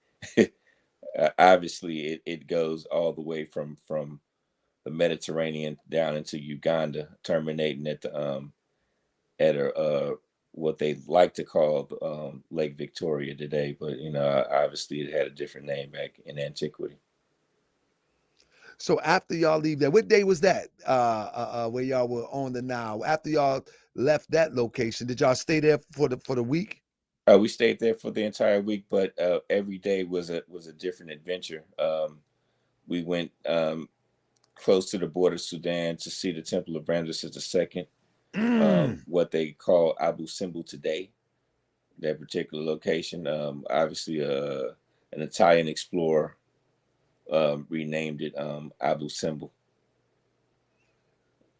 Obviously, it goes all the way from the Mediterranean down into Uganda, terminating at the at a what they like to call Lake Victoria today, but you know, obviously it had a different name back in antiquity. So after y'all leave there, what day was that? Where y'all were on the Nile? After y'all left that location, did y'all stay there for the week? We stayed there for the entire week, but every day was a different adventure. We went close to the border of Sudan to see the Temple of Ramses II, what they call Abu Simbel today, that particular location. Obviously, an Italian explorer renamed it Abu Simbel.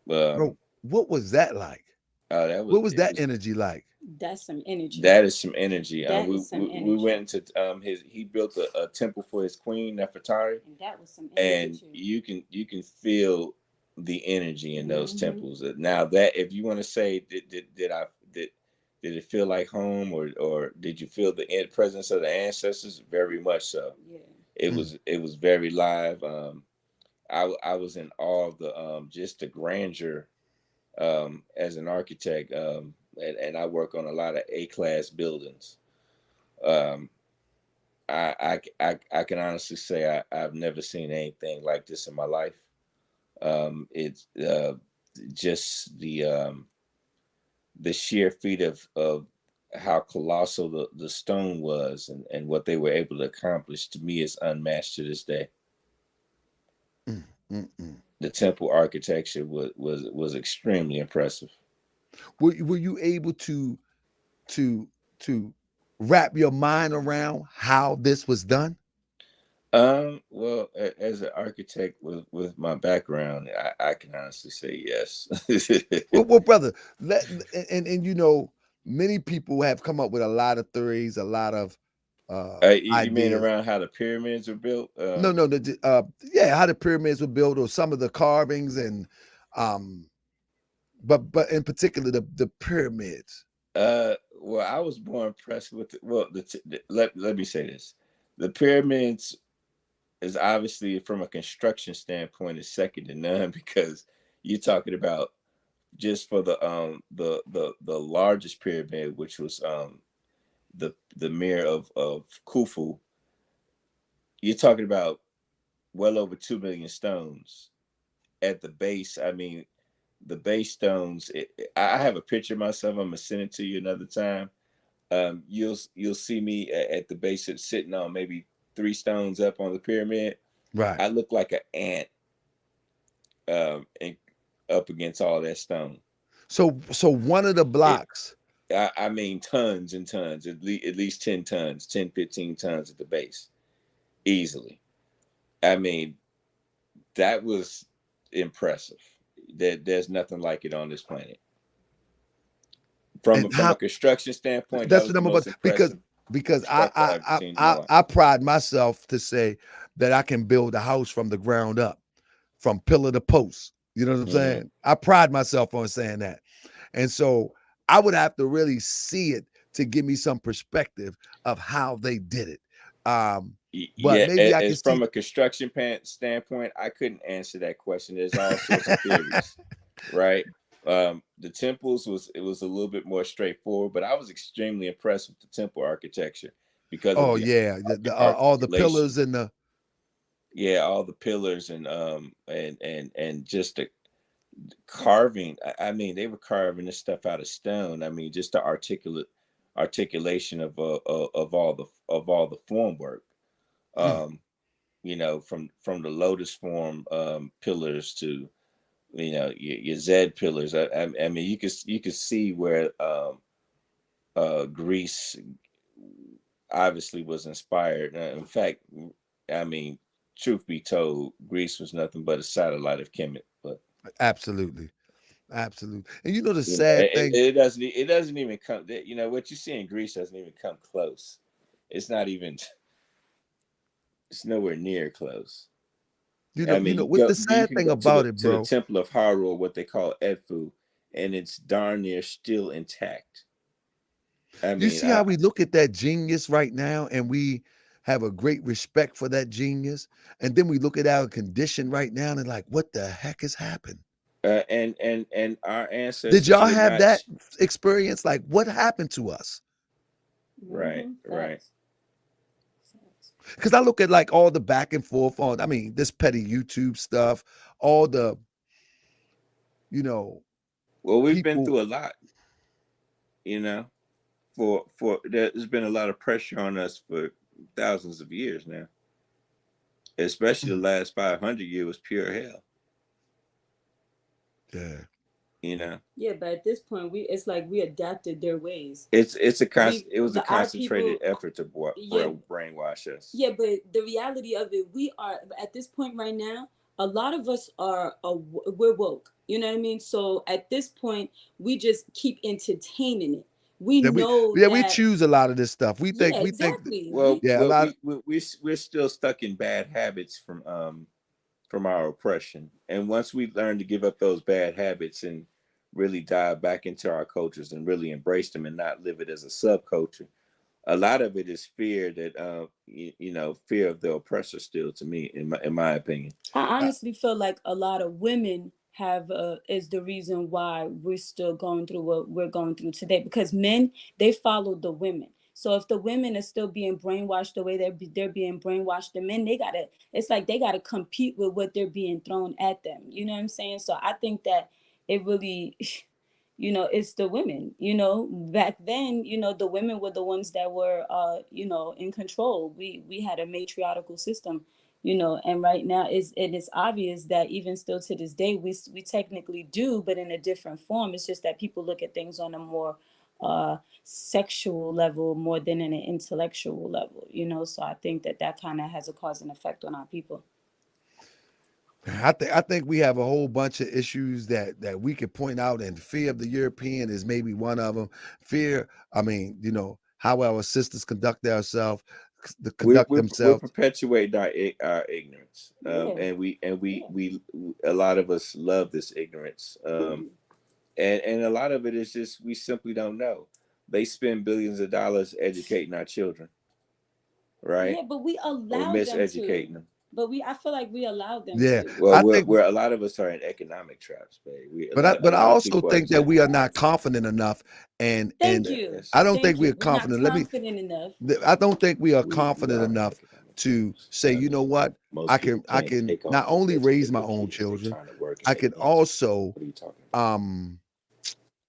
Bro, what was that like? What was that energy like? That's some energy. That is some energy. We went into he built a temple for his queen Nefertari, and that was some energy and too. you can feel the energy in those temples. Now, that if you want to say did it feel like home, or did you feel the presence of the ancestors? Very much so. Yeah. It was very live. I was in awe of the just the grandeur as an architect. And I work on a lot of A-class buildings. I can honestly say I've never seen anything like this in my life. It's just the sheer feat of how colossal the stone was, and what they were able to accomplish, to me, is unmatched to this day. The temple architecture was extremely impressive. Were you able to wrap your mind around how this was done? Well, as an architect with my background, I can honestly say yes. Well, brother, and you know, many people have come up with a lot of theories, a lot of you mean ideas. around how the pyramids were built? No, yeah, how the pyramids were built, or some of the carvings, and But in particular the pyramids. Well, I was more impressed with let me say this: the pyramids is obviously from a construction standpoint is second to none because you're talking about just for the largest pyramid, which was the mirror of Khufu. You're talking about well over 2 million stones at the base. I mean, the base stones. I have a picture of myself. I'm gonna send it to you another time. You'll see me at the base of sitting on maybe 3 stones up on the pyramid. Right. I look like an ant, and up against all that stone. So one of the It, blocks. I mean, tons and tons, at least 10 tons, 10, 15 tons at the base, easily. I mean, that was impressive. There's nothing like it on this planet. And From a how construction standpoint, that that's was what the I'm most about because impressive I structure I've ever seen in my life. I pride myself to say that I can build a house from the ground up, from pillar to post. You know what I'm Mm-hmm. saying? I pride myself on saying that. And so I would have to really see it to give me some perspective of how they did it. But Yeah, maybe I can as see. from a construction standpoint, I couldn't answer that question. There's all sorts of theories, right? The temples it was a little bit more straightforward, but I was extremely impressed with the temple architecture because of Oh the yeah, all the articulation. pillars and the Yeah, all the pillars and just the carving. I mean, they were carving this stuff out of stone. I mean, just the articulation of all the form work. Um, you know, from the lotus form pillars to your Z pillars. I mean, you could see where Greece obviously was inspired. In fact, I mean, truth be told, Greece was nothing but a satellite of Kemet. But absolutely, absolutely. And you know the you know, sad thing. it doesn't even come. You know what you see in Greece doesn't even come close. It's not even. It's nowhere near close. I mean, What the you sad can thing go about it, to the bro. Temple of Haru, or what they call Edfu, and it's darn near still intact. I You mean, see how we look at that genius right now and we have a great respect for that genius. And then we look at our condition right now and like, what the heck has happened? and our Did ancestors y'all were have not that experience? Like, what happened to us? right, right. Facts. Facts. Because I look at like all the back and forth on, this petty YouTube stuff, all the, you know, Well, we've been people. through a lot, you know. For there's been a lot of pressure on us for thousands of years now. Especially the last 500 years was pure hell. Yeah. You know, Yeah, but at this point, it's like we adapted their ways. it was a Our concentrated people, effort to yeah, brainwash us. yeah, but the reality of it, we are at this point right now. A lot of us we're woke. You know what I mean? So at this point, we just keep entertaining it. We know We that. choose a lot of this stuff. Yeah, We think, exactly. Well, yeah, a lot. we're still stuck in bad habits from our oppression, and once we learn to give up those bad habits and really dive back into our cultures and really embrace them and not live it as a subculture, a lot of it is fear that fear of the oppressor still, to me, in my opinion. I honestly feel like a lot of women have is the reason why we're still going through what we're going through today, because men, they follow the women. So if the women are still being brainwashed the way they're being brainwashed, the men, it's like they gotta compete with what they're being thrown at them. You know what I'm saying? So I think that it really it's the women. Back then, the women were the ones that were in control. We had a matriarchal system. And right now it is obvious that even still to this day we technically do, but in a different form. It's just that people look at things on a more sexual level more than in an intellectual level. So I think that kind of has a cause and effect on our people. I think we have a whole bunch of issues that we could point out, and fear of the European is maybe one of them. Fear, how our sisters conduct ourselves, conduct we're themselves. perpetuating our ignorance, Yeah. and we a lot of us love this ignorance, and a lot of it is just we simply don't know. They spend billions of dollars educating our children, right? Yeah, but we Or allow them to. miseducating them. But I feel like we allow them Yeah, to. Well, I think, we're a lot of us are in economic traps, babe. but A I lot of also people are think that just we are not confident enough, and Thank you. I don't think Thank we you. are We're not confident. Let me. confident enough. I don't think we are we confident are in enough economic to traps. say, you know what, Most people I can't can take on not and only educate raise my their own kids. They're children, trying to work and I make can ends meet. also What are you talking about?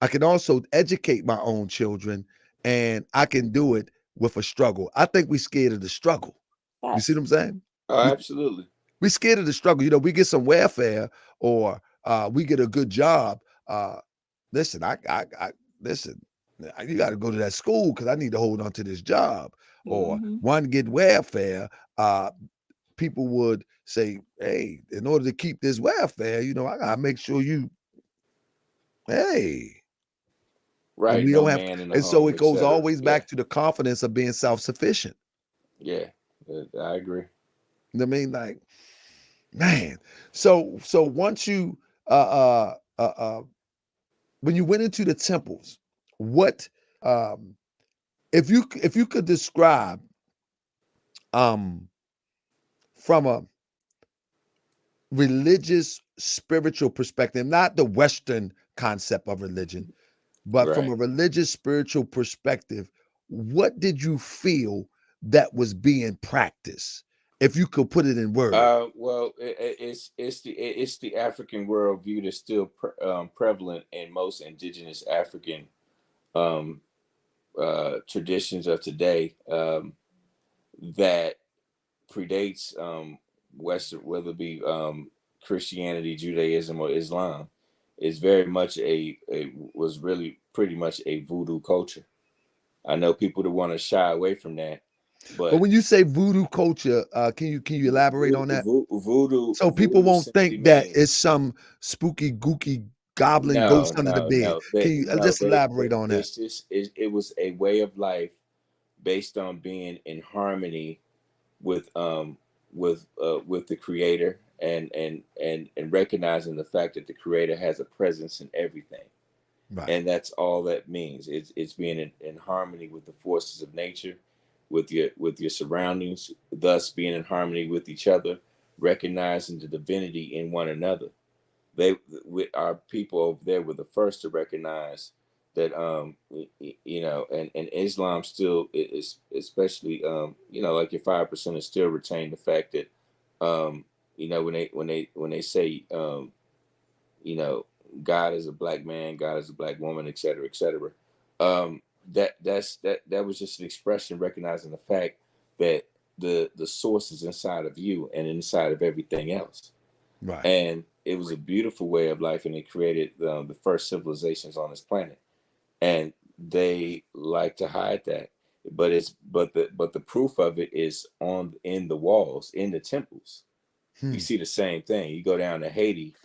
I can also educate my own children, and I can do it with a struggle. I think we scared of the struggle. You see what I'm saying? Oh, We absolutely. we scared of the struggle. You know, we get some welfare or we get a good job. Listen, I listen. You got to go to that school because I need to hold on to this job. Or one get welfare. People would say, "Hey, in order to keep this welfare, you know, I gotta make sure you, hey." And Right. we No don't have, man in the and so home, it goes etc. always Yeah. back to the confidence of being self-sufficient. Yeah. I agree. You know what I mean? Like, man. So once you when you went into the temples, what if you could describe from a religious spiritual perspective, not the Western concept of religion, but from a Right. religious spiritual perspective, what did you feel that was being practiced? If you could put it in words. Well, it's the African worldview that's still prevalent in most indigenous African um, traditions of today, that predates Western, whether it be Christianity, Judaism, or Islam. Is very much was really pretty much a voodoo culture. I know people that want to shy away from that, But but when you say voodoo culture, can you elaborate on that? So people voodoo won't simply think that means it's some spooky, gooky goblin no, ghost under the bed. no. Can you just elaborate on that? It's just it was a way of life based on being in harmony with with the creator, and recognizing the fact that the creator has a presence in everything. Right. And that's all that means. It's being in harmony with the forces of nature, with your surroundings, thus being in harmony with each other, recognizing the divinity in one another. Our people over there were the first to recognize that, and Islam still is, especially, like your 5% is still retain the fact that, when they say, God is a black man, God is a black woman, et cetera, et cetera. That was just an expression recognizing the fact that the source is inside of you and inside of everything else. Right. And it was a beautiful way of life, and it created the first civilizations on this planet. And they like to hide that, but the proof of it is in the walls, in the temples. You see the same thing. You go down to Haiti,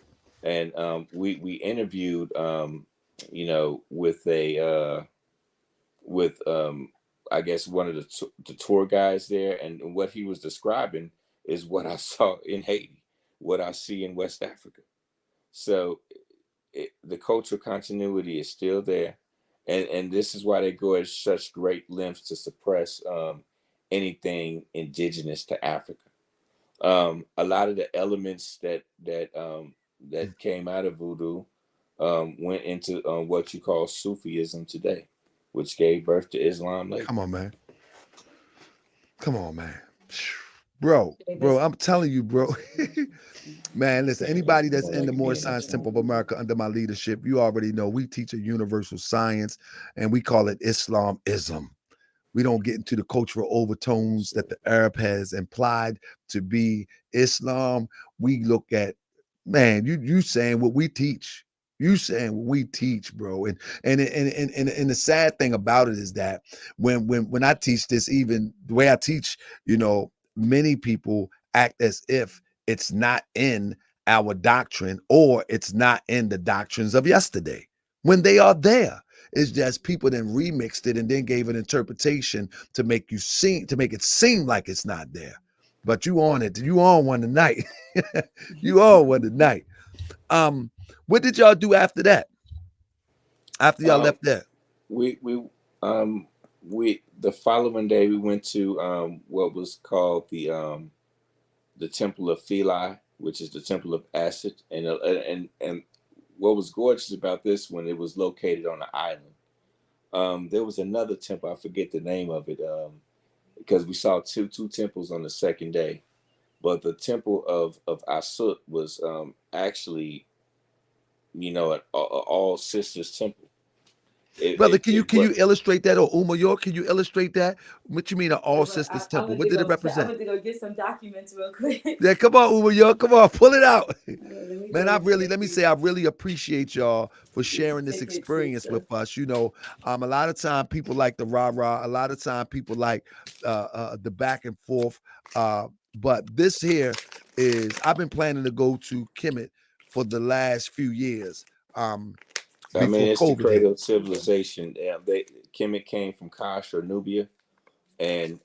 and we interviewed with I guess one of the tour guys there, and what he was describing is what I saw in Haiti, what I see in West Africa. So the cultural continuity is still there, and this is why they go at such great lengths to suppress anything indigenous to Africa. A lot of the elements that came out of voodoo went into what you call Sufism today, which gave birth to Islam later. Come on, man. Come on, man. Bro, I'm telling you, bro. Man, listen, anybody that's in the Moorish Science Temple of America under my leadership, you already know we teach a universal science, and we call it Islamism. We don't get into the cultural overtones that the Arab has implied to be Islam. We look at, man, you saying what we teach. You saying what we teach, bro. And the sad thing about it is that when I teach this, even the way I teach, many people act as if it's not in our doctrine or it's not in the doctrines of yesterday when they are there. It's just people then remixed it and then gave an interpretation to make it seem like it's not there. But you on it. You on one tonight. You on one tonight. What did y'all do after that? After y'all left there? We the following day we went to what was called the Temple of Philae, which is the Temple of Acid, and what was gorgeous about this one, it was located on an island. There was another temple, I forget the name of it, because we saw two temples on the second day, but the Temple of Asut was actually, an all sisters temple. Brother, can you illustrate that, or Uma York? Can you illustrate that? What you mean an all sisters temple? What did it represent? I went to go get some documents real quick. Yeah, come on, Uma York, come on, pull it out. Man, I really appreciate y'all for sharing this experience with us. A lot of time people like the rah-rah, a lot of time people like the back and forth. But this here is, I've been planning to go to Kemet for the last few years. It's the cradle of civilization. Kemet came from Kash or Nubia, and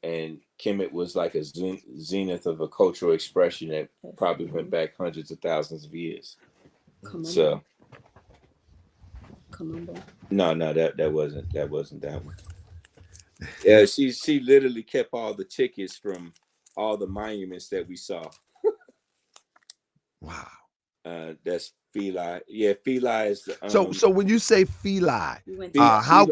Kemet was like a zenith of a cultural expression that probably went back hundreds of thousands of years. So, no, that wasn't that one. Yeah, she literally kept all the tickets from all the monuments that we saw. Wow. That's Philae. Yeah, Philae is the, so when you say Philae, how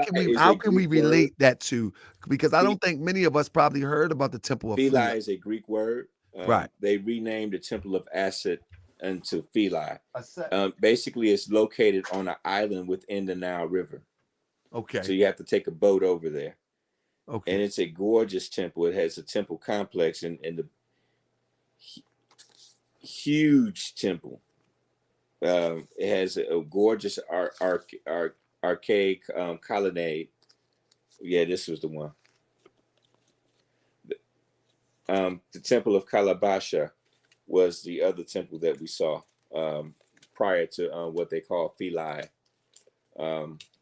can we relate that to? Because I don't think many of us probably heard about the Temple of Philae is a Greek word. Right. They renamed the Temple of Acid into Philae. Basically, it's located on an island within the Nile River. Okay. So you have to take a boat over there. Okay. And it's a gorgeous temple. It has a temple complex and the huge temple. It has a gorgeous archaic colonnade. Yeah, this was the one. The Temple of Calabasha was the other temple that we saw prior to what they call Philae.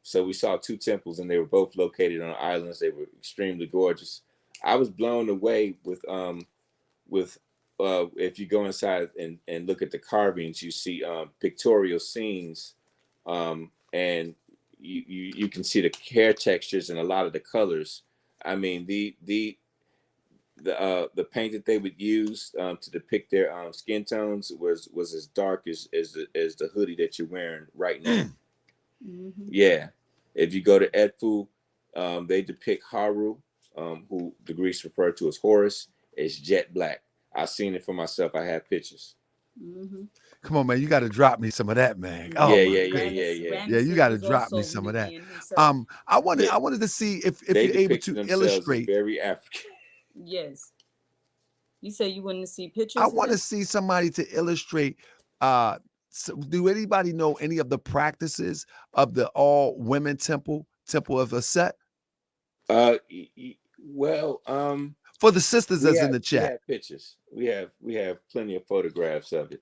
So we saw two temples, and they were both located on islands. They were extremely gorgeous. I was blown away with if you go inside and look at the carvings, you see pictorial scenes, and you can see the hair textures and a lot of the colors. I mean, the paint that they would use to depict their skin tones was as dark as the hoodie that you're wearing right now. Mm-hmm. Yeah, if you go to Edfu, they depict Haru, who the Greeks refer to as Horus, as jet black. I've seen it for myself. I have pictures. Mm-hmm. Come on, man. You got to drop me some of that, man. Oh, yeah. Yeah, you got to drop me some of that. I wanted to see if you're able to illustrate. Very African. Yes. You say you want to see pictures? I want to see somebody to illustrate. So do anybody know any of the practices of the all women temple of Aset? Well, for the sisters that's in the chat, we have pictures. We have plenty of photographs of it.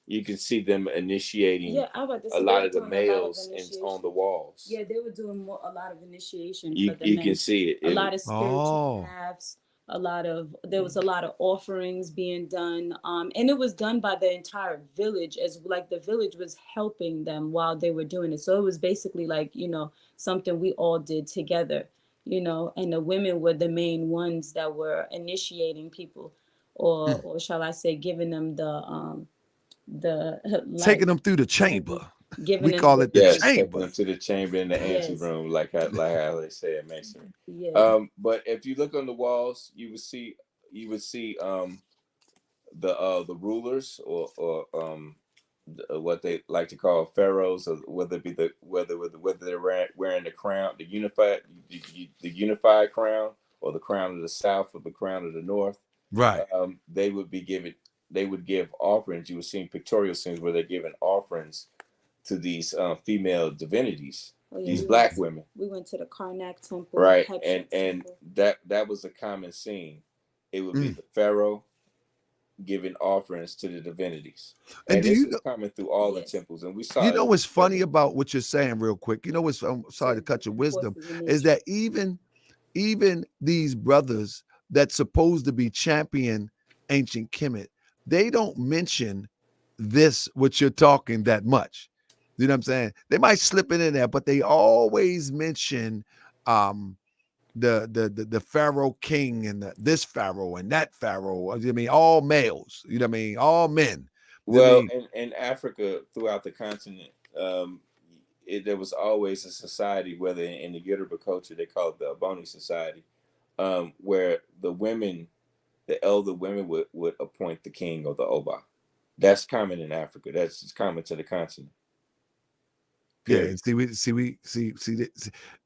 You can see them initiating a lot of the males on the walls. Yeah, they were doing a lot of initiation. You can see it. A lot of spiritual paths. There was a lot of offerings being done, and it was done by the entire village, as like the village was helping them while they were doing it. So it was basically like, something we all did together, and the women were the main ones that were initiating people, or shall I say, giving them taking them through the chamber. We call it the chamber. Taking them to the chamber in the anteroom, like how they say it, Mason. Yes. But if you look on the walls, you would see the rulers or what they like to call pharaohs, or whether they're wearing the crown, the unified crown, or the crown of the south, or the crown of the north. Right. They would give offerings. You were seeing pictorial scenes where they're giving offerings to these female divinities, these black women. We went to the Karnak temple, right? And that was a common scene. It would be the pharaoh, giving offerings to the divinities. And And do this you was know? coming through all the Yes. temples, and we You saw know it. what's funny about what you're saying, real quick? You know what's? I'm sorry to Certain cut your different wisdom. forces in Is nature. that even these brothers that's supposed to be champion ancient Kemet, they don't mention this what you're talking that much. You know what I'm saying? They might slip it in there, but they always mention um the pharaoh king and this pharaoh and that pharaoh. I mean, all males. You know what I mean? All men. I Well, mean, in Africa, throughout the continent, there was always a society, whether in the Yoruba culture, they call it the Aboni Society, where the elder women would appoint the king or the Oba. That's common in Africa. That's just common to the continent. yeah. Period. And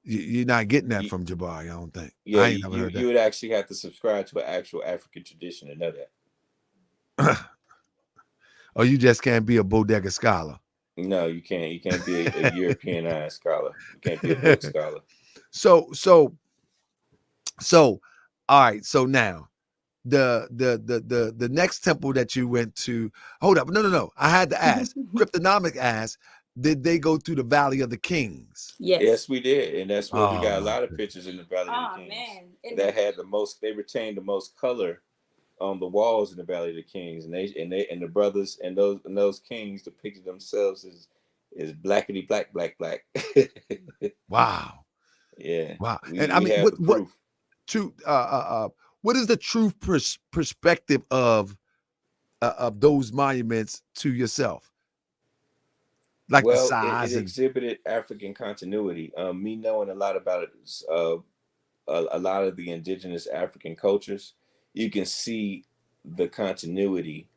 you're not getting that You, from Jabari. I don't think. yeah, I ain't never heard you would actually have to subscribe to an actual African tradition to know that. Or you just can't be a bodega scholar. No, you can't. You can't be a Europeanized scholar. You can't be a book scholar. So, all right. So now the next temple that you went to. Hold up, no. I had to ask. Cryptonomic asked, did they go through the Valley of the Kings? Yes. Yes, we did, and that's where we Oh got a my lot of goodness. pictures in the Valley of Oh the Kings man. that had the most. They retained the most color on the walls in the Valley of the Kings, and the brothers and those kings depicted themselves as blackety black. Wow. Yeah, Wow. And I we mean, have the proof. to what is the true perspective of those monuments to yourself? Like the Well, it size and exhibited African continuity. Me knowing a lot about it, a lot of the indigenous African cultures, you can see the continuity,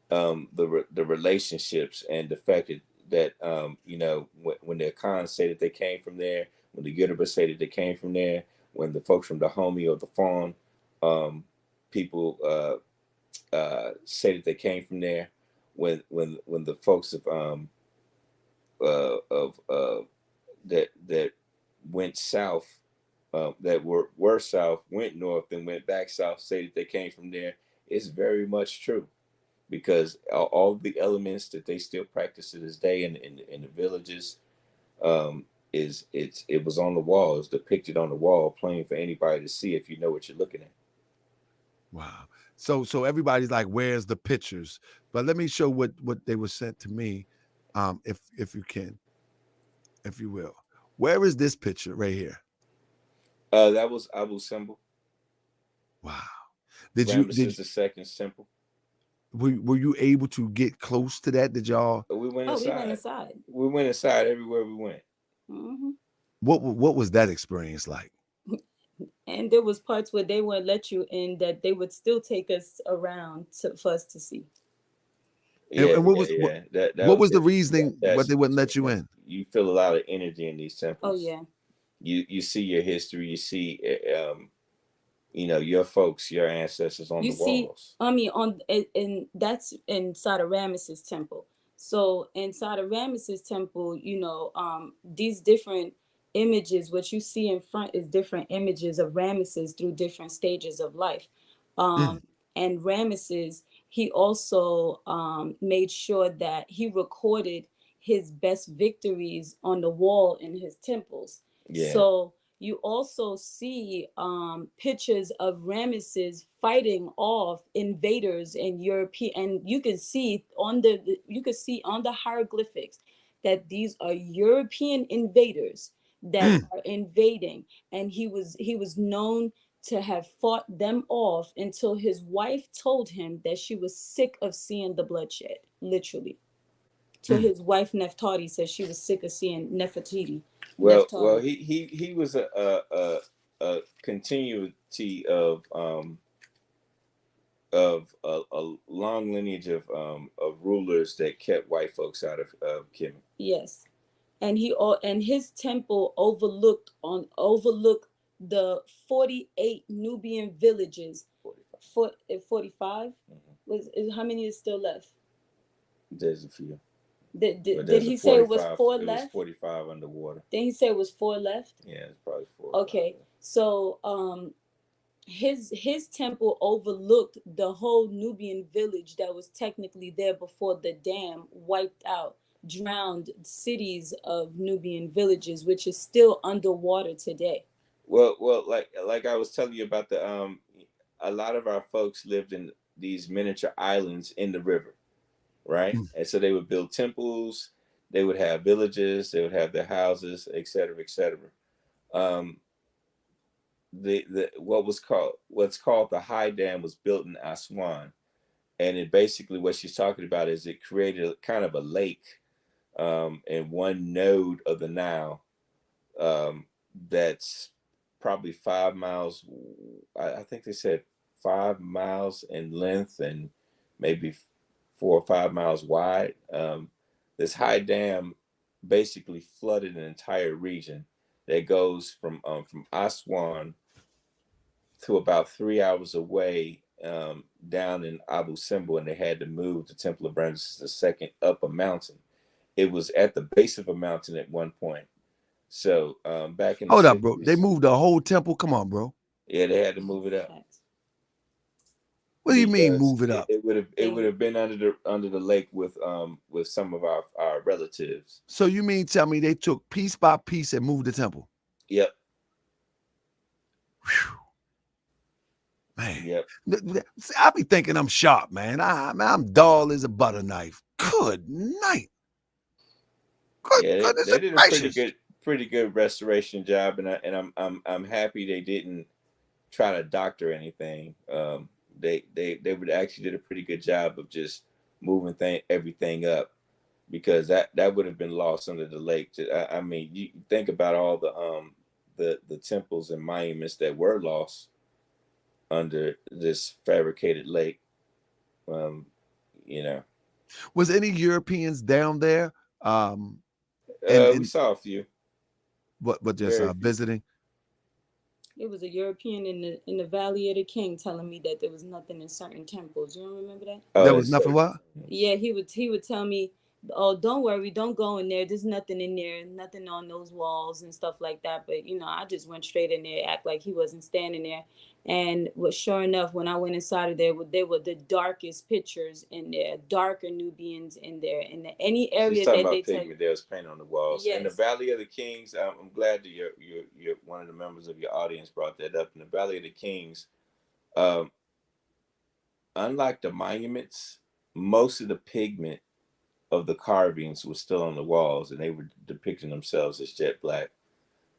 the relationships, and the fact that when the Akan say that they came from there, when the Yoruba say that they came from there, when the folks from the Dahomey or the Fawn people say that they came from there, when the folks of that went south, that were south, went north, and went back south, say that they came from there, it's very much true, because all the elements that they still practice to this day in the villages, it was on the wall, it's depicted on the wall, plain for anybody to see if you know what you're looking at. wow. So everybody's like, where's the pictures? But let me show what they were sent to me, if you can, if you will. Where is this picture right here? That was Abu's symbol. Wow. Ramesses the second's temple. Were you able to get close to that? Did y'all? We went Oh, inside. we went inside. We went inside everywhere we went. Mm-hmm. What was that experience like? And there was parts where they wouldn't let you in, that they would still take us around for us to see. Yeah, And what was the reasoning what they wouldn't let you in? You feel a lot of energy in these temples. Oh yeah. You see your history. You see, your folks, your ancestors on You the see, walls. I mean, and that's inside of Ramesses temple. So inside of Ramesses temple, these different images, what you see in front is different images of Ramesses through different stages of life. Mm. And Ramesses, he also made sure that he recorded his best victories on the wall in his temples. Yeah. So you also see pictures of Ramesses fighting off invaders in European, and you can see on the hieroglyphics that these are European invaders that are invading, and he was known to have fought them off until his wife told him that she was sick of seeing the bloodshed, literally. So his wife Nefertari said she was sick of seeing Nefertiti. Well, Nefertari. he was a continuity of a long lineage of rulers that kept white folks out of Kemet. Yes, and his temple overlooked the 48 Nubian villages. 45. How many is still left? There's a few. Did he say it was 4 left? It was 45 underwater. Did he say it was 4 left? Yeah, it's probably 4. Okay, so his temple overlooked the whole Nubian village that was technically there before the dam wiped out, drowned cities of Nubian villages, which is still underwater today. Well, like I was telling you about a lot of our folks lived in these miniature islands in the river, right? Mm. And so they would build temples, they would have villages, they would have their houses, et cetera, et cetera. Um, the what's called the high dam was built in Aswan, and it basically what she's talking about is it created a kind of a lake in one node of the Nile um, that's probably 5 miles. I think they said 5 miles in length and maybe 4 or 5 miles wide. This high dam basically flooded an entire region that goes from Aswan to about 3 hours away down in Abu Simbel, and they had to move the Temple of Ramses II up a mountain. It was at the base of a mountain at one point. So back in the Hold up, bro. They 60s, moved the whole temple. Come on, bro. yeah, they had to move it up What do you mean because move it up? it would have been under the lake with some of our relatives. So you mean tell me they took piece by piece and moved the temple? Yep. Whew. Man, Yep. See, I be thinking I'm sharp, man. I'm dull as a butter knife. Good night. Good Yeah, goodness they did a gracious. pretty good restoration job, and I'm happy they didn't try to doctor anything. They would actually did a pretty good job of just moving everything up, because that would have been lost under the lake. I mean, you think about all the temples and monuments that were lost under this fabricated lake. Um, you know, Was any Europeans down there? And we saw a few, what just very few. visiting? It was a European in the Valley of the King telling me that there was nothing in certain temples. You don't remember that? Oh, There was it's nothing what? Yeah, he would tell me, "Oh, don't worry, don't go in there. There's nothing in there, nothing on those walls and stuff like that." But I just went straight in there, act like he wasn't standing there. And what sure enough, when I went inside of there, they were the darkest pictures in there, darker Nubians in there, in any She's area talking that they about tell pigment. you. There was paint on the walls. In the Yes. Valley of the Kings, I'm glad that you're one of the members of your audience brought that up. In the Valley of the Kings, um, unlike the monuments, most of the pigment of the carvings was still on the walls, and they were depicting themselves as jet black.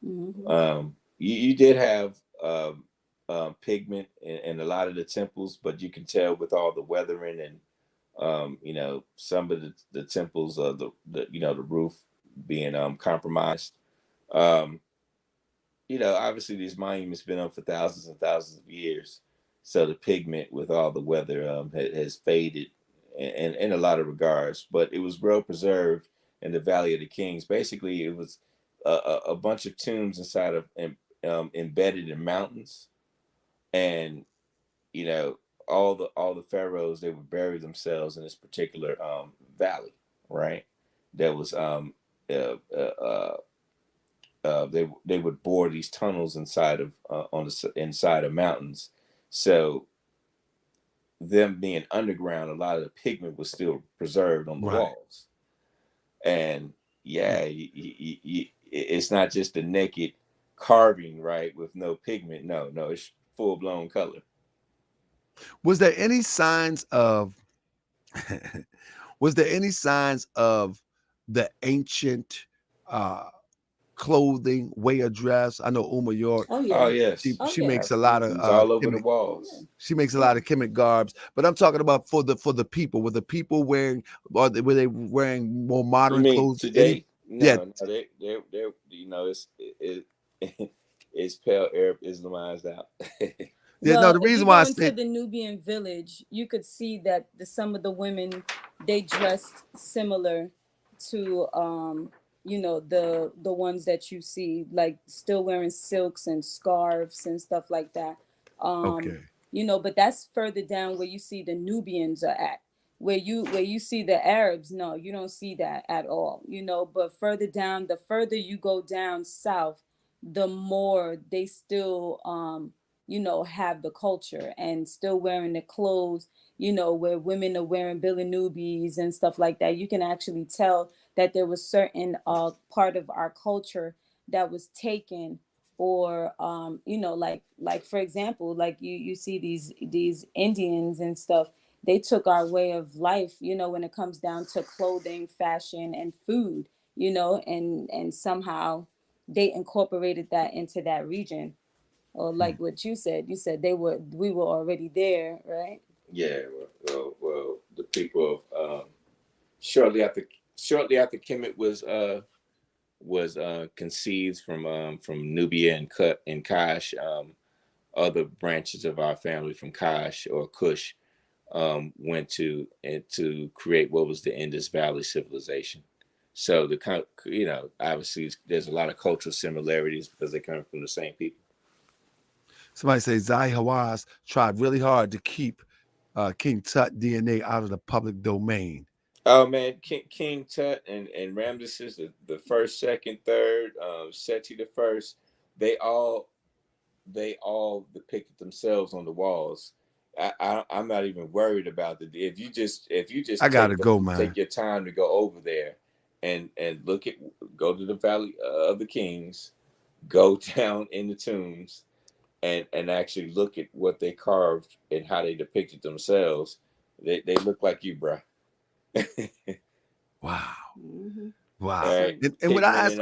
Hmm. You did have pigment in a lot of the temples, but you can tell with all the weathering and some of the temples of the roof being compromised. Um, obviously these monuments been up for thousands and thousands of years, so the pigment with all the weather has faded in a lot of regards, but it was well preserved in the Valley of the Kings. Basically, it was a bunch of tombs inside of embedded in mountains, and you know all the pharaohs, they would bury themselves in this particular valley, right? That was uh, uh, uh, they would bore these tunnels inside of inside of mountains. So them being underground, a lot of the pigment was still preserved on the Right. walls. And yeah, it's not just a naked carving, right, with no pigment. No, it's full blown color. Was there any signs of was there any signs of the ancient clothing, way of dress? I know Uma York, Oh Oh yeah. yes, Oh she yeah. makes a lot absolutely. of It's all over the Kemet, walls. she makes a lot of Kemet garbs, but I'm talking about for the people. Were the people wearing, or were they wearing more You modern mean clothes? Any? today? Yeah, No, they're it's pale Arab Islamized out. yeah. No, Well, the if you reason why I go into said the Nubian village, you could see that some of the women, they dressed similar to the ones that you see, like still wearing silks and scarves and stuff like that. Um, okay. but that's further down where you see the Nubians are at. Where you see the Arabs, no, you don't see that at all. But further down, the further you go down south, the more they still have the culture and still wearing the clothes, where women are wearing Billy Nubies and stuff like that. You can actually tell that there was certain part of our culture that was taken, or like for example, like you see these Indians and stuff. They took our way of life, when it comes down to clothing, fashion, and food, and somehow they incorporated that into that region. Or like what you said we were already there, right? Yeah, well, the people of shortly after Kemet was conceived from Nubia and Kash, other branches of our family from Kash or Kush went to create what was the Indus Valley civilization. So obviously there's a lot of cultural similarities because they come from the same people. Somebody say Zai Hawass tried really hard to keep King Tut DNA out of the public domain. Oh man, King Tut and Ramesses the first, second, third, Seti the first, they all depicted themselves on the walls. I'm not even worried about it. If you just I gotta go, man. Take your time to go over there and go to the Valley of the Kings, go down in the tombs, and actually look at what they carved and how they depicted themselves. They look like you, bro. Wow. Mm-hmm. Wow. Right. And what I ask,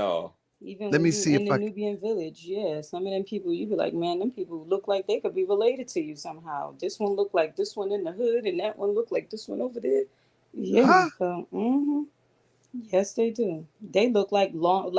even let me see in if the I Nubian village, yeah, some of them people, you be like, man, them people look like they could be related to you somehow. This one look like this one in the hood, and that one look like this one over there. Yeah. huh? So, yes, they do. They look like long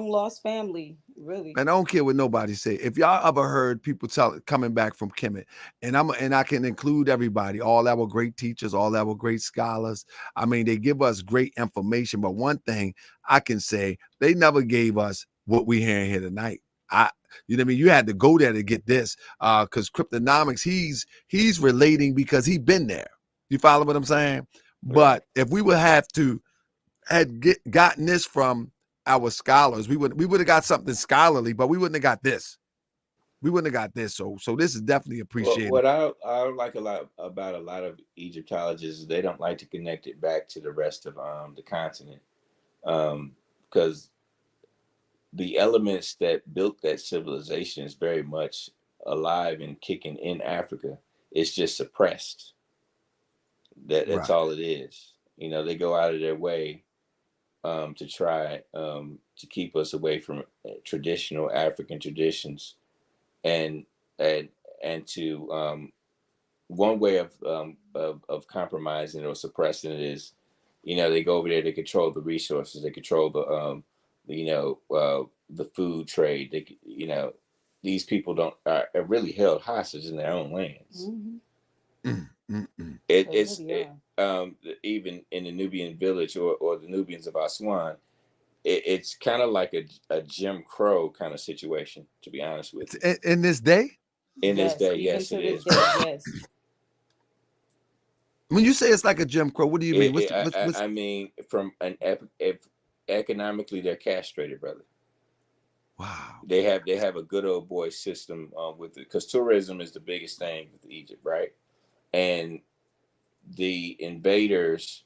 lost family, really. And I don't care what nobody say. If y'all ever heard people coming back from Kemet, and I can include everybody, all our great teachers, all our great scholars. I mean, they give us great information. But one thing I can say, they never gave us what we hearing here tonight. You know what I mean? You had to go there to get this. Because Cryptonomics, he's relating because he been there. You follow what I'm saying? Right. But if we would have to gotten this from our scholars, we would have got something scholarly, but we wouldn't have got this. We wouldn't have got this. So this is definitely appreciated. What I like a lot about a lot of Egyptologists is they don't like to connect it back to the rest of the continent, because the elements that built that civilization is very much alive and kicking in Africa. It's just suppressed. That's all it is. They go out of their way to try to keep us away from traditional African traditions, and to one way of compromising or suppressing it is, they go over there, they control the resources, they control the food trade. These people are really held hostage in their own lands. It's even in the Nubian village or the Nubians of Aswan, it's kind of like a Jim Crow kind of situation, to be honest with you. In this day? In this day, even yes, to it this is. day, yes. When you say it's like a Jim Crow, what do you mean? I mean, from economically, they're castrated, brother. Wow. They have a good old boy system with it, because tourism is the biggest thing with Egypt, right? And the invaders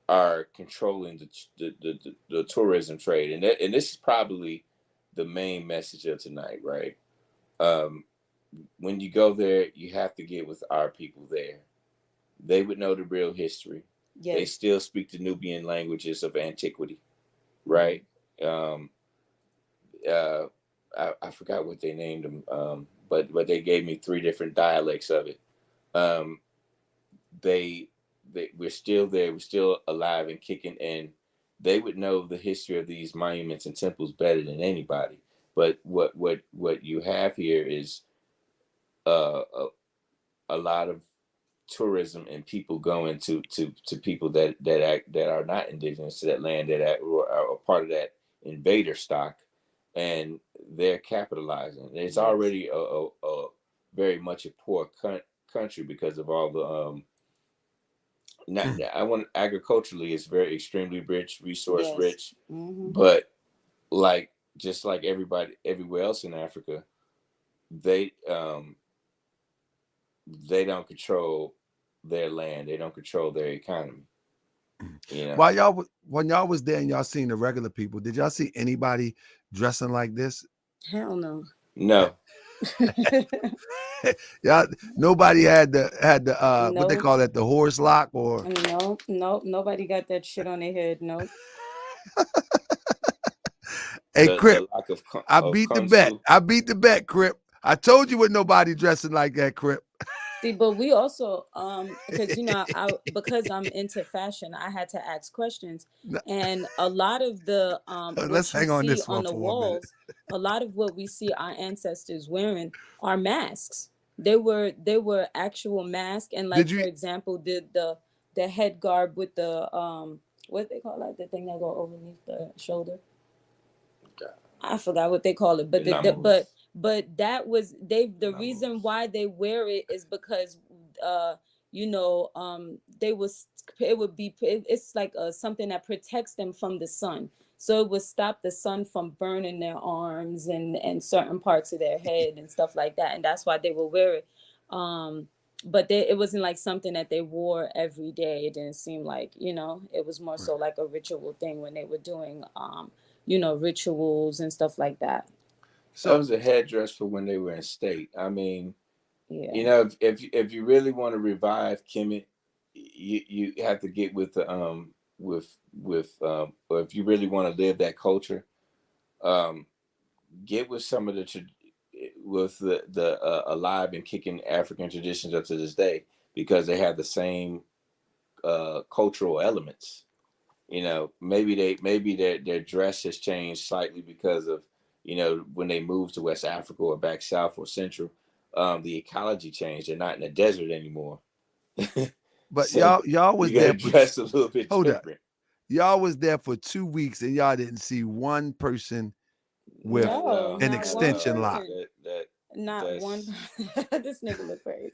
are controlling the tourism trade, and this is probably the main message of tonight, right? When you go there, you have to get with our people there. They would know the real history. Yes. They still speak the Nubian languages of antiquity, right? I forgot what they named them, but they gave me 3 different dialects of it. We're still there. We're still alive and kicking. And they would know the history of these monuments and temples better than anybody. But what you have here is a lot of tourism and people going to people that are not indigenous to that land, that are a part of that invader stock, and they're capitalizing. It's already a very much a poor country because of all the agriculturally, it's very extremely rich, resource rich, but just like everybody everywhere else in Africa, they don't control their land. They don't control their economy. You know, When y'all was there and y'all seen the regular people, did y'all see anybody dressing like this? Hell no. no. Y'all, nobody had the what they No, call it, the horse lock, or no, nobody got that shit on their head. Nope. hey The Crip, lack of I of beat the kung bet. fu. I beat the bet, Crip. I told you with nobody dressing like that, Crip. See, but we also because because I'm into fashion, I had to ask questions. And a lot of the Let's what you hang on see this on one the for a minute. walls, a lot of what we see our ancestors wearing are masks. They were actual masks, and like Did for you? example, the head garb with the what they call that, the thing that go underneath the shoulder. I forgot what they call it, but They're not Moorish. but that was they the Not reason Moorish. why they wear it is because they was it would be it's like something that protects them from the sun, so it would stop the sun from burning their arms and certain parts of their head and stuff like that, and that's why they would wear it. But it wasn't like something that they wore every day. It didn't seem like, it was more so like a ritual thing when they were doing rituals and stuff like that. That So was a headdress for when they were in state. I mean, Yeah. you know, if you really want to revive Kemet, you have to get with the or if you really want to live that culture, um, get with some of with the alive and kicking African traditions up to this day, because they have the same cultural elements. You know, maybe their dress has changed slightly because of, when they moved to West Africa or back south or central, the ecology changed. They're not in the desert anymore. but So y'all was you got to there for dress a little bit hold up. different. Y'all was there for 2 weeks and y'all didn't see one person with Not at No, all. an not Not one at all. extension lock. person. That Not one. that's This nigga look crazy.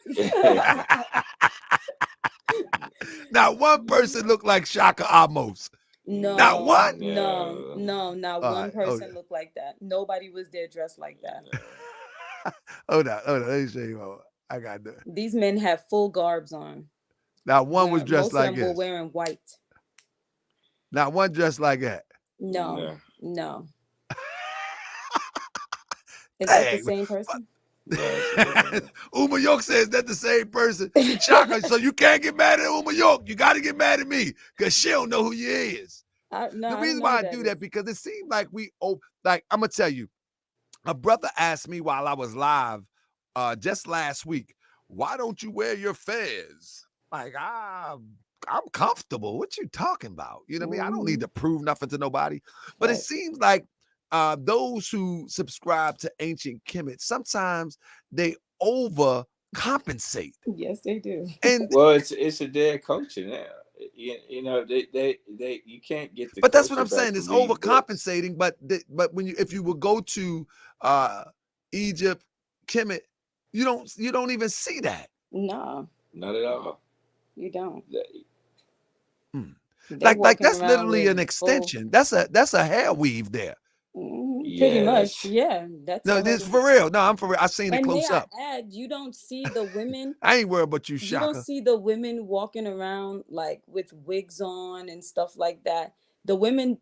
Not one person looked like Shaka Amos. Not No, one. no, no, no, not All one right, hold person looked like that. Nobody was there dressed like that. no. on. Hold on. Let me show you what I got there. These men have full garbs on. Not one was dressed Most of like them were this. wearing white. Not one dressed like that. No, No. no. Is that the Dang. same person? No, it's a different one. Uma York says that the same person. Shaka, so you can't get mad at Uma York. You got to get mad at me because she don't know who you is. No, The I don't reason know who why I that do is. that because it seemed like I'm gonna tell you. A brother asked me while I was live just last week, why don't you wear your fez? Like, I'm comfortable. What you talking about? You know what I mean? I don't need to prove nothing to nobody. But it Right. seems like those who subscribe to ancient Kemet, sometimes they overcompensate. Yes, they do. And Well, it's a dead culture now. They you can't get the but that's what culture I'm back saying. It's from reading books. overcompensating. But if you would go to uh Egypt, Kemet, you don't even see that. No, Not at all. you don't. They- Hmm. They Like walking that's around literally with an full. extension. That's a hair weave there. Pretty Yeah, much, that's yeah. That's No, a this head. for real. No, I'm for real. I seen it And may close I up. add, you don't see the women. I ain't worried about you, You don't Shaka. see the women walking around like with wigs on and stuff like that. The women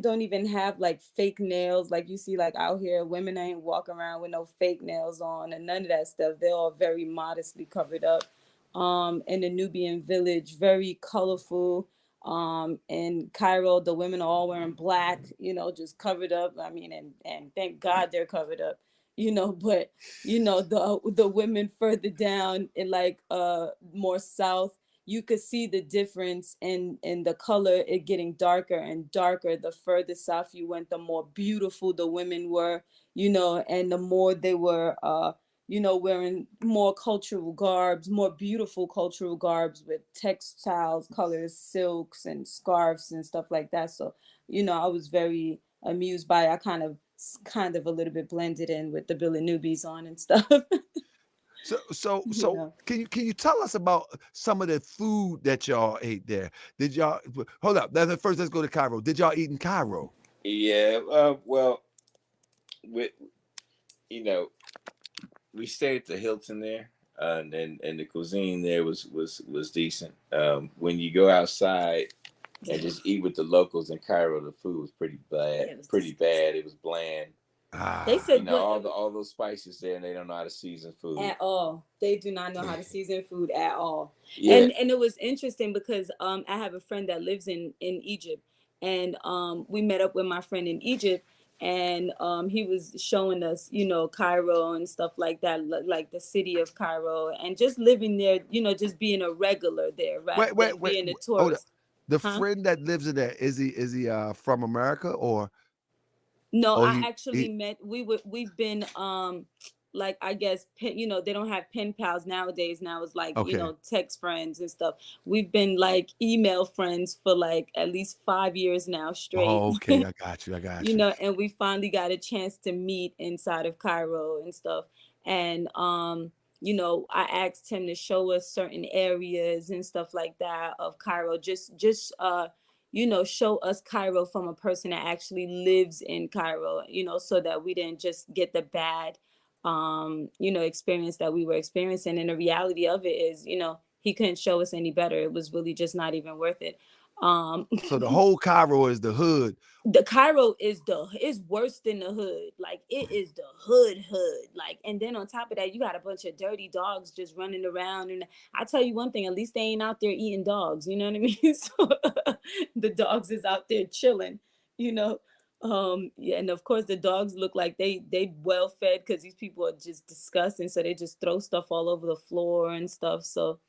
don't even have like fake nails like you see like out here. Women ain't walking around with no fake nails on and none of that stuff. They're all very modestly covered up. In the Nubian village, very colorful. In Cairo, the women are all wearing black, just covered up. I mean, and thank God they're covered up, but the women further down in like more south, you could see the difference in the color, it getting darker and darker. The further south you went, the more beautiful the women were, and the more they were wearing more cultural garbs, more beautiful cultural garbs with textiles, colors, silks and scarves and stuff like that. So I was very amused by it. I kind of a little bit blended in with the Billy Newbies on and stuff. So Yeah. can you tell us about some of the food that y'all ate there? Did y'all hold up? First, let's go to Cairo. Did y'all eat in Cairo? yeah. Well, with we stayed at the Hilton there, and the cuisine there was decent. When you go outside and just eat with the locals in Cairo, the food was pretty bad. It was bland. They said All those spices there, and they don't know how to season food at all. They do not know how to season food at all. Yeah. And it was interesting because I have a friend that lives in Egypt, and we met up with my friend in Egypt, and he was showing us, you know, Cairo and stuff like that, like the city of Cairo, and just living there, you know, just being a regular there, rather than being a tourist. The friend that lives in there, is he from America or? No, I actually met. We've been like, I guess, you know, they don't have pen pals nowadays. Now it's like, you know, text friends and stuff. We've been like email friends for like at least 5 years now straight. Oh, okay, I got you. You know, and we finally got a chance to meet inside of Cairo and stuff. And you know, I asked him to show us certain areas and stuff like that of Cairo. Just you know, show us Cairo from a person that actually lives in Cairo, you know, so that we didn't just get the bad, you know, experience that we were experiencing. And the reality of it is, you know, he couldn't show us any better. It was really just not even worth it. So the whole Cairo is the hood. The Cairo is worse than the hood. Like, it is the hood. Like, and then on top of that, you got a bunch of dirty dogs just running around. And I tell you one thing, at least they ain't out there eating dogs. You know what I mean? So the dogs is out there chilling, you know. Yeah, and of course the dogs look like they well fed, because these people are just disgusting. So they just throw stuff all over the floor and stuff. So,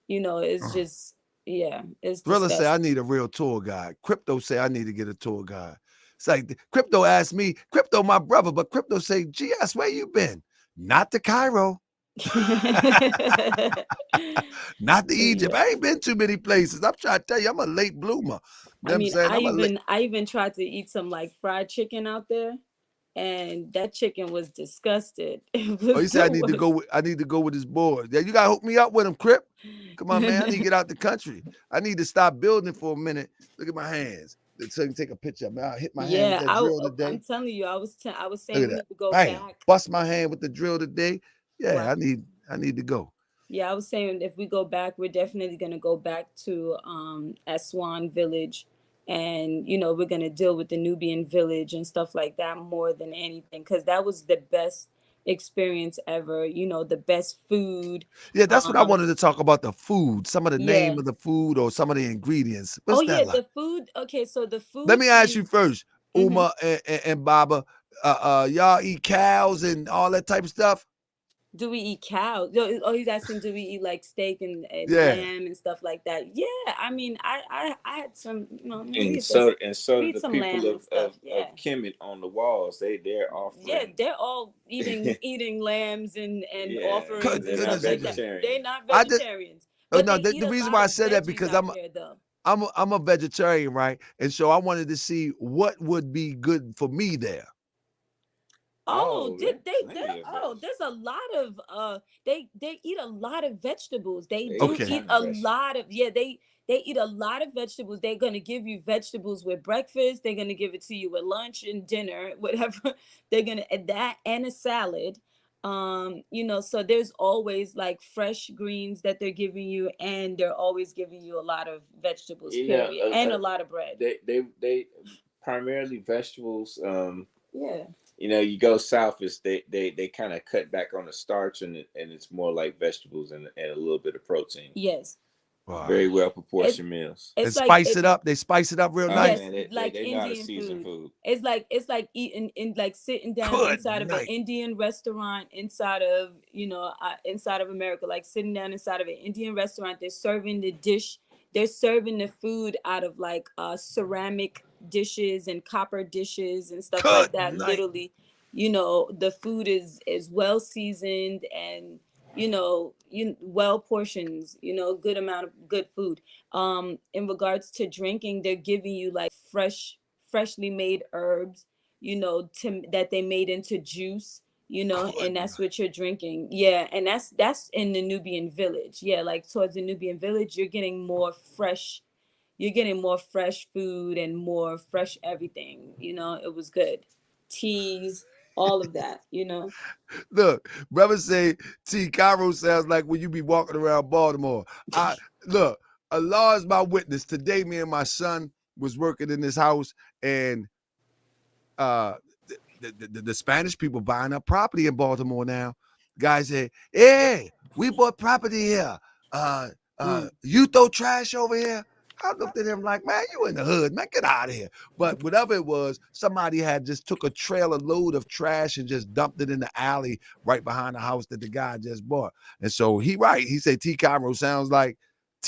you know, it's just. Yeah, it's Thriller say I need a real tour guide. Crypto say I need to get a tour guide. It's like Crypto asked me, Crypto my brother, but Crypto say, GS, where you been? Not to Cairo. Not to Egypt. I ain't been too many places. I'm trying to tell you, I'm a late bloomer. I mean, I even tried to eat some like fried chicken out there, and that chicken was disgusted. He said I need to go with his boys. Yeah, you gotta hook me up with him, Crip. Come on, man. I need to get out the country. I need to stop building for a minute. Look at my hands. So you can take a picture of me. I hit my hand with that drill today. I'm telling you, I was saying we need to go Bam. back. Bust my hand with the drill today. Yeah, wow. I need to go. Yeah, I was saying if we go back, we're definitely gonna go back to Aswan village. And, you know, we're going to deal with the Nubian village and stuff like that more than anything, because that was the best experience ever. You know, the best food. Yeah, that's what I wanted to talk about, the food, some of the name of the food or some of the ingredients. What's that like? The food. Okay, so the food. Let me ask you first, Uma and Baba, y'all eat cows and all that type of stuff? Do we eat cow? Oh, he's asking, do we eat like steak and lamb and stuff like that? Yeah, I mean, I had some, you know. And so the people of Kemet on the walls, they're offering. Yeah, they're all eating lambs and offerings and stuff like that. They're not vegetarians. The reason why I said that because I'm a vegetarian, right? And so I wanted to see what would be good for me there. There's a lot of they eat a lot of vegetables. They eat a lot of they eat a lot of vegetables. They're gonna give you vegetables with breakfast. They're gonna give it to you with lunch and dinner, whatever. They're gonna add that and a salad. You know, so there's always like fresh greens that they're giving you, and they're always giving you a lot of vegetables, period, and a lot of bread. They primarily vegetables. You know, you go south, is they kind of cut back on the starch, and it's more like vegetables and a little bit of protein. Yes. Wow. Very well proportioned meals. They spice it up. They spice it up real nice. Yes, like they Indian food. It's like eating like sitting down inside of an Indian restaurant inside of America, like sitting down inside of an Indian restaurant. They're serving the dish. They're serving the food out of like ceramic dishes and copper dishes and stuff like that. Literally, you know, the food is well seasoned and, you know, well portions, you know, good amount of good food. In regards to drinking, they're giving you like freshly made herbs, you know, that they made into juice, you know, and that's what you're drinking. Yeah, and that's in the Nubian village. Yeah, like towards the Nubian village, you're getting more fresh food and more fresh everything. You know, it was good. Teas. all of that, you know. Look, brother say T Cairo sounds like when you be walking around Baltimore. I look, Allah is my witness. Today, me and my son was working in this house, and uh the Spanish people buying up property in Baltimore now. Guys say, hey, we bought property here. You throw trash over here? I looked at him like, man, you in the hood, man, get out of here. But whatever it was, somebody had just took a trailer load of trash and just dumped it in the alley right behind the house that the guy just bought. And so he said Cairo sounds like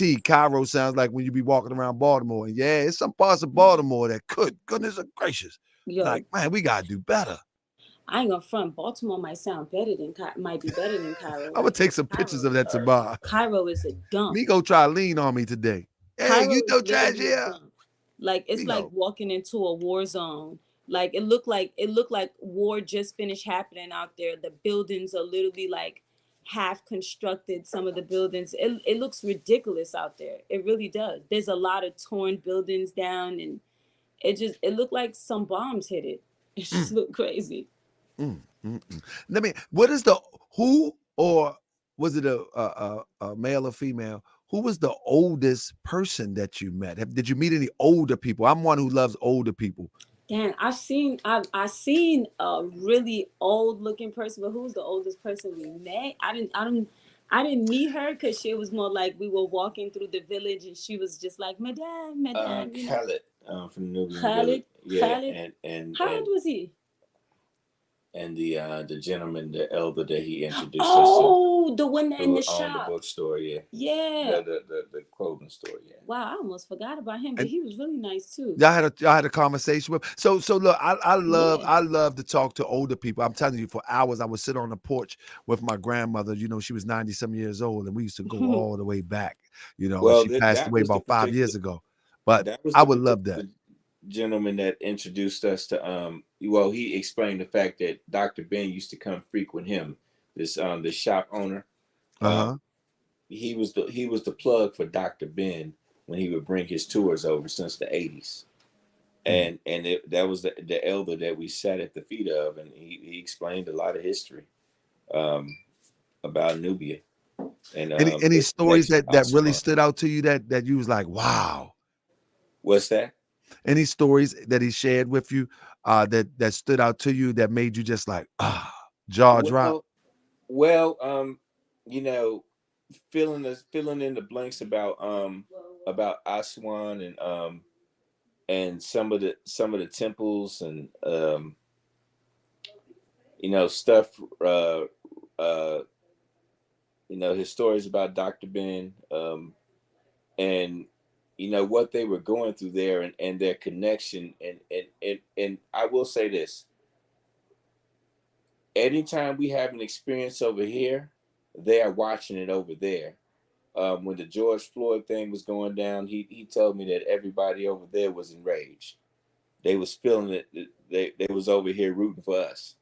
when you be walking around Baltimore. And yeah, it's some parts of Baltimore that goodness gracious. Yo, Like, man, we gotta do better. I ain't gonna front. Baltimore might be better than Cairo. I'm gonna take some pictures of that tomorrow. Cairo is a dump. Me go try to lean on me today. Hey, Cairo you throw is trash literally a here? dump. Like it's like walking into a war zone. Like it looked like war just finished happening out there. The buildings are literally like half constructed. Some of the buildings, it looks ridiculous out there. It really does. There's a lot of torn buildings down, and it looked like some bombs hit it. It just looked crazy. What is who, or was it a male or female? Who was the oldest person that you met? Did you meet any older people? I'm one who loves older people. Dan, I've seen a really old looking person, but who's the oldest person we met? I didn't meet her because she was more like we were walking through the village and she was just like, Madame. Khaled from the Nubian Khaled, yeah, Khaled. and How old was he? And the gentleman, the elder that he introduced us to. Oh, the one that in the owned shop. the bookstore, yeah. Yeah. The clothing store, yeah. Wow, I almost forgot about him, but he was really nice too. Y'all had a conversation with. So look, I love to talk to older people. I'm telling you, for hours I would sit on the porch with my grandmother. You know, she was 90-some years old, and we used to go all the way back. You know, well, she passed away about 5 years ago. But I would love that. Gentleman that introduced us to he explained the fact that Dr. Ben used to come frequent him, this shop owner. He was the plug for Dr. Ben when he would bring his tours over since the 80s. And that was the elder that we sat at the feet of, and he explained a lot of history about Nubia. And any stories that really stood out to you that you was like, wow. What's that? Any stories that he shared with you that stood out to you that made you just like jaw drop? Well, filling in the blanks about Aswan and some of the temples and stuff. His stories about Dr. Ben and what they were going through there and their connection. And I will say this. Anytime we have an experience over here, they are watching it over there. When the George Floyd thing was going down, he told me that everybody over there was enraged. They was feeling it. They was over here rooting for us.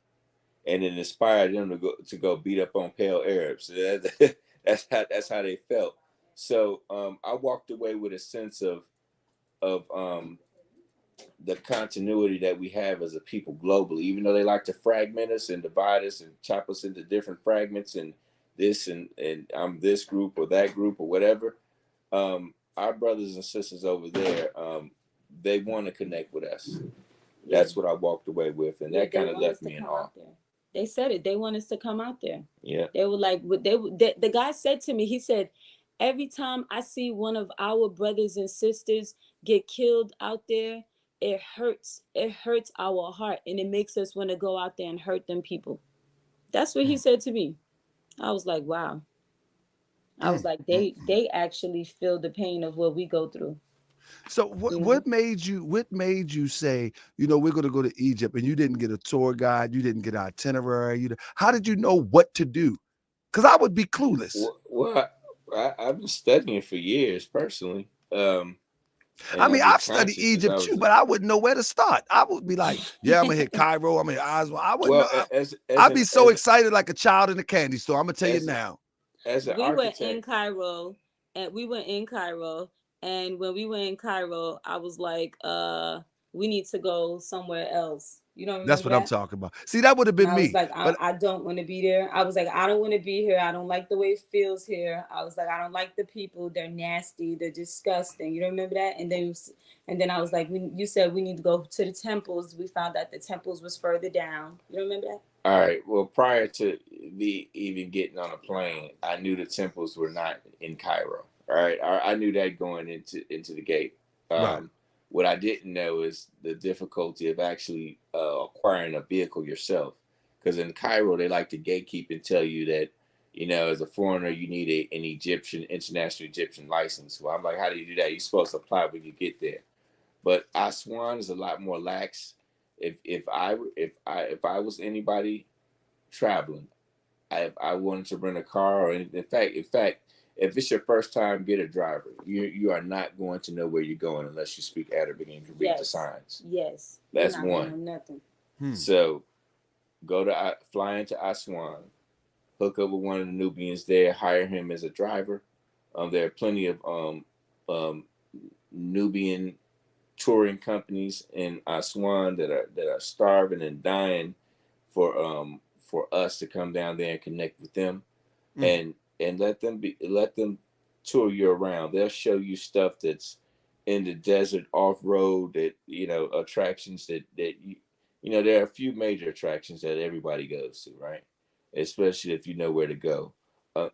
And it inspired them to go beat up on pale Arabs. That's how they felt. So I walked away with a sense of the continuity that we have as a people globally, even though they like to fragment us and divide us and chop us into different fragments and this and I'm this group or that group or whatever. Our brothers and sisters over there, they want to connect with us. That's what I walked away with, and that kind of left me in awe. They said it. They want us to come out there. Yeah. They were like, the guy said to me, he said, every time I see one of our brothers and sisters get killed out there, it hurts. It hurts our heart, and it makes us want to go out there and hurt them people. That's what he said to me. I was like, wow. I was like, they actually feel the pain of what we go through. So what made you say, we're going to go to Egypt, and you didn't get a tour guide, you didn't get an itinerary? How did you know what to do? Because I would be clueless. Well, I've been studying for years personally. I've studied Egypt too, but I wouldn't know where to start. I would be like, yeah, I'm gonna hit Cairo, I'm gonna hit Aswan. I wouldn't know. I'd be so excited like a child in a candy store. I'm gonna tell you now. We were in Cairo, and when we were in Cairo, I was like, we need to go somewhere else. You don't That's remember what I'm that? talking about. See, that would have And been I was me. like, But I don't want to be there. I was like, I don't want to be here. I don't like the way it feels here. I was like, I don't like the people. They're nasty. They're disgusting. You don't remember that? And then I was like, you said we need to go to the temples. We found out the temples was further down. You don't remember that? All right. Well, prior to me even getting on a plane, I knew the temples were not in Cairo. All right. I knew that going into the gate. right. What I didn't know is the difficulty of actually acquiring a vehicle yourself. Because in Cairo, they like to gatekeep and tell you that, as a foreigner, you need an international Egyptian license. Well, I'm like, how do you do that? You're supposed to apply when you get there. But Aswan is a lot more lax. If I was anybody traveling, I wanted to rent a car, or in fact, if it's your first time, get a driver. You are not going to know where you're going unless you speak Arabic and can read the signs. Yes. That's You're not gonna one. know nothing. So fly into Aswan, hook up with one of the Nubians there, hire him as a driver. There are plenty of Nubian touring companies in Aswan that are starving and dying for us to come down there and connect with them, and let them tour you around. They'll show you stuff that's in the desert, off road, that attractions that there are a few major attractions that everybody goes to, right? Especially if you know where to go.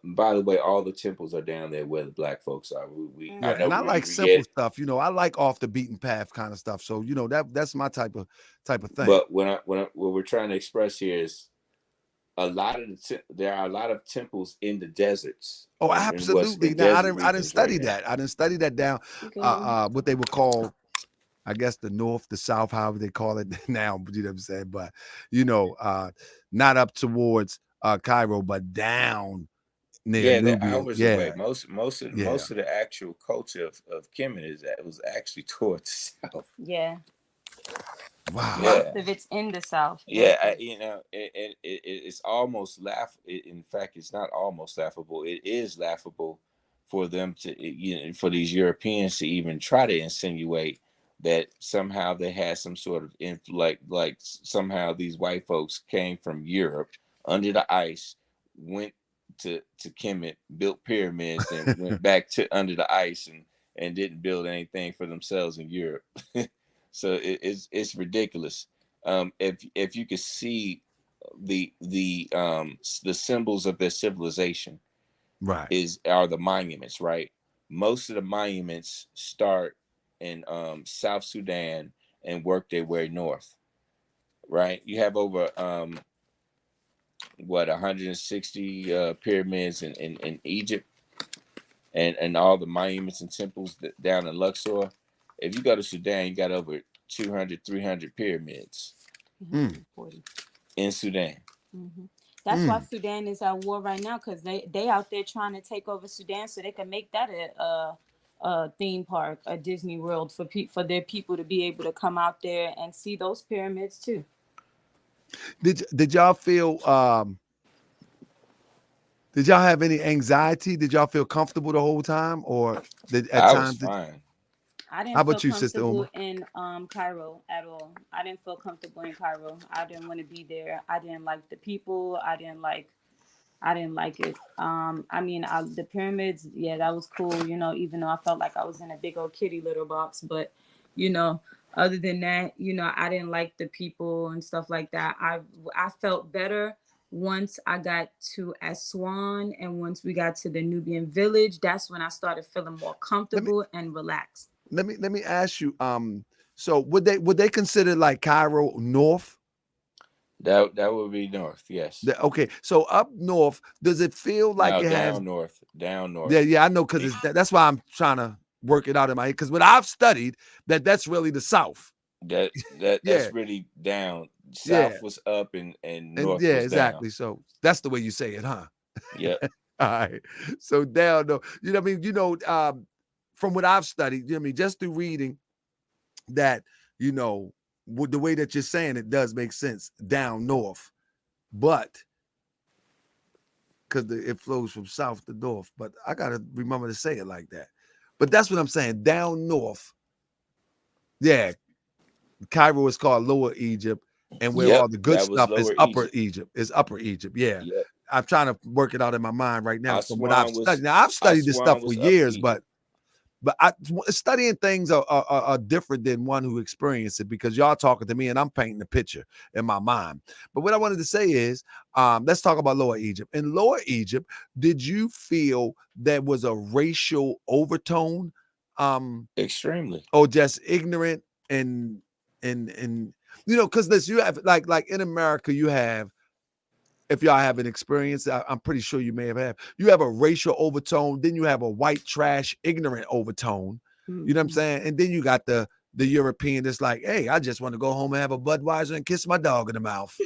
By the way, all the temples are down there where the black folks are. I Yeah, know and I we like simple stuff. I like off the beaten path kind of stuff. So that's my type of thing. But what we're trying to express here is there are a lot of temples in the deserts. Oh, In absolutely. Now desert I didn't regions study right now. that. I didn't study that down. What they would call, I guess, the north, the south, however they call it now. You know what I'm saying? But not up towards Cairo, but down near Yeah, they're Nubian. hours Yeah, away. Most of the actual culture of Kemet was actually towards the south. Yeah. wow. Most of it's in the South. Yeah, it's almost in fact, it's not almost laughable. It is laughable for them to, for these Europeans to even try to insinuate that somehow they had some sort of like somehow these white folks came from Europe under the ice, went to Kemet, built pyramids, and went back to under the ice and didn't build anything for themselves in Europe. So it's ridiculous. If you could see the symbols of their civilization, Right. are the monuments, right? Most of the monuments start in South Sudan and work their way north, right? You have over 160 pyramids in Egypt, and all the monuments and temples down in Luxor. If you go to Sudan, you got over 200, 300 pyramids in Sudan. That's why Sudan is at war right now, because they out there trying to take over Sudan so they can make that a theme park, a Disney World for their people to be able to come out there and see those pyramids too. Did y'all feel did y'all have any anxiety? Did y'all feel comfortable the whole time, or I was fine. I didn't How about feel you, Sister comfortable Uma? in Cairo at all. I didn't feel comfortable in Cairo. I didn't want to be there. I didn't like the people. I didn't like it. The pyramids, yeah, that was cool, even though I felt like I was in a big old kitty litter box. But, other than that, I didn't like the people and stuff like that. I felt better once I got to Aswan, and once we got to the Nubian village. That's when I started feeling more comfortable and relaxed. Let me ask you. So would they consider like Cairo north? That would be north, yes. Okay, so up north, does it feel like No, it has down north? Yeah, I know, because that's why I'm trying to work it out in my head. Because what I've studied, that's really the south. That's really down. South was up and north yeah, was exactly. down. So that's the way you say it, huh? Yeah. All right. So down, no, you know what I mean. From what I've studied, just through reading, that with the way that you're saying it does make sense down north, but because it flows from south to north. But I gotta remember to say it like that. But that's what I'm saying. Down north, yeah. Cairo is called Lower Egypt. and where all Yep, the good that was stuff is Lower Upper Egypt. Egypt. Is Upper Egypt. Yeah. Yep. I'm trying to work it out in my mind right now from what I've Aswan was studied. Now I've studied this stuff Aswan for was Upper years, Egypt. but studying things are different than one who experienced it, because y'all talking to me and I'm painting the picture in my mind. But what I wanted to say is, let's talk about Lower Egypt. In Lower Egypt, did you feel there was a racial overtone, Extremely. or just ignorant and because this, you have like in America, you have, if y'all have an experience, I'm pretty sure you may have had. You have a racial overtone, then you have a white trash, ignorant overtone. You know what I'm saying? And then you got the European that's like, hey, I just want to go home and have a Budweiser and kiss my dog in the mouth.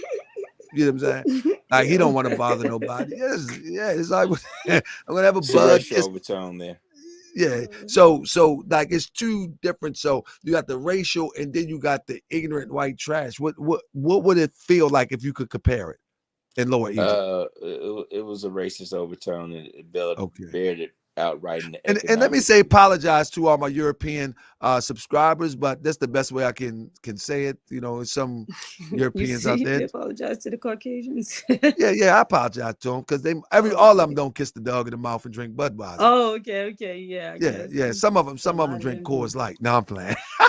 You know what I'm saying? Like he don't want to bother nobody. Yes, yeah, it's like I'm gonna have a It's a bud. racial overtone there. Yeah. So like it's two different. So you got the racial and then you got the ignorant white trash. What would it feel like if you could compare it in Lower Egypt? It was a racist overtone, and it Okay. bared it outright in the And let me say, apologize to all my European subscribers, but that's the best way I can say it. You know, some Europeans out there. Apologize to the Caucasians. Yeah, I apologize to them because they all of them don't kiss the dog in the mouth and drink Budweiser. Oh, okay, yeah. Yeah. Some of them drink Coors Light. No, I'm playing. A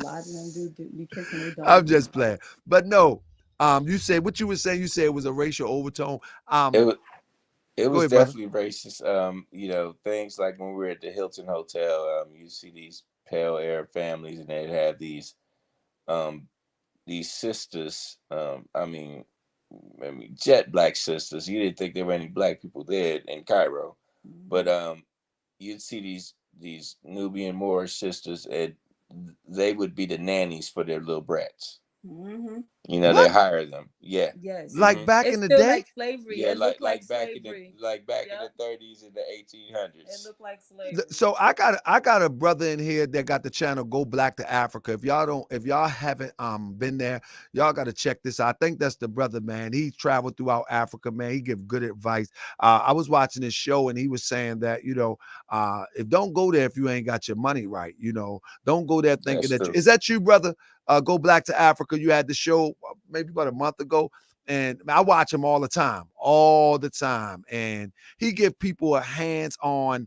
lot of them do be kissing their dog. I'm just playing, but no. You said what you were saying. You said it was a racial overtone. It was ahead, definitely racist. Things like when we were at the Hilton Hotel, you see these pale Arab families, and they'd have these sisters. Jet black sisters. You didn't think there were any black people there in Cairo, but you'd see these Nubian Moorish sisters, and they would be the nannies for their little brats. Mm-hmm. You know, they hire them. Yeah. Yes. Like back in the day. Like slavery. Yeah, it like back slavery. in the 30s and the 1800s. It looked like slavery. So I got a brother in here that got the channel Go Black to Africa. If y'all haven't been there, y'all got to check this out. I think that's the brother, man. He traveled throughout Africa, man. He give good advice. I was watching his show and he was saying that, if don't go there if you ain't got your money right. Don't go there thinking is that you, brother? Go Black to Africa. You had the show maybe about a month ago, and I watch him all the time, and he give people a hands-on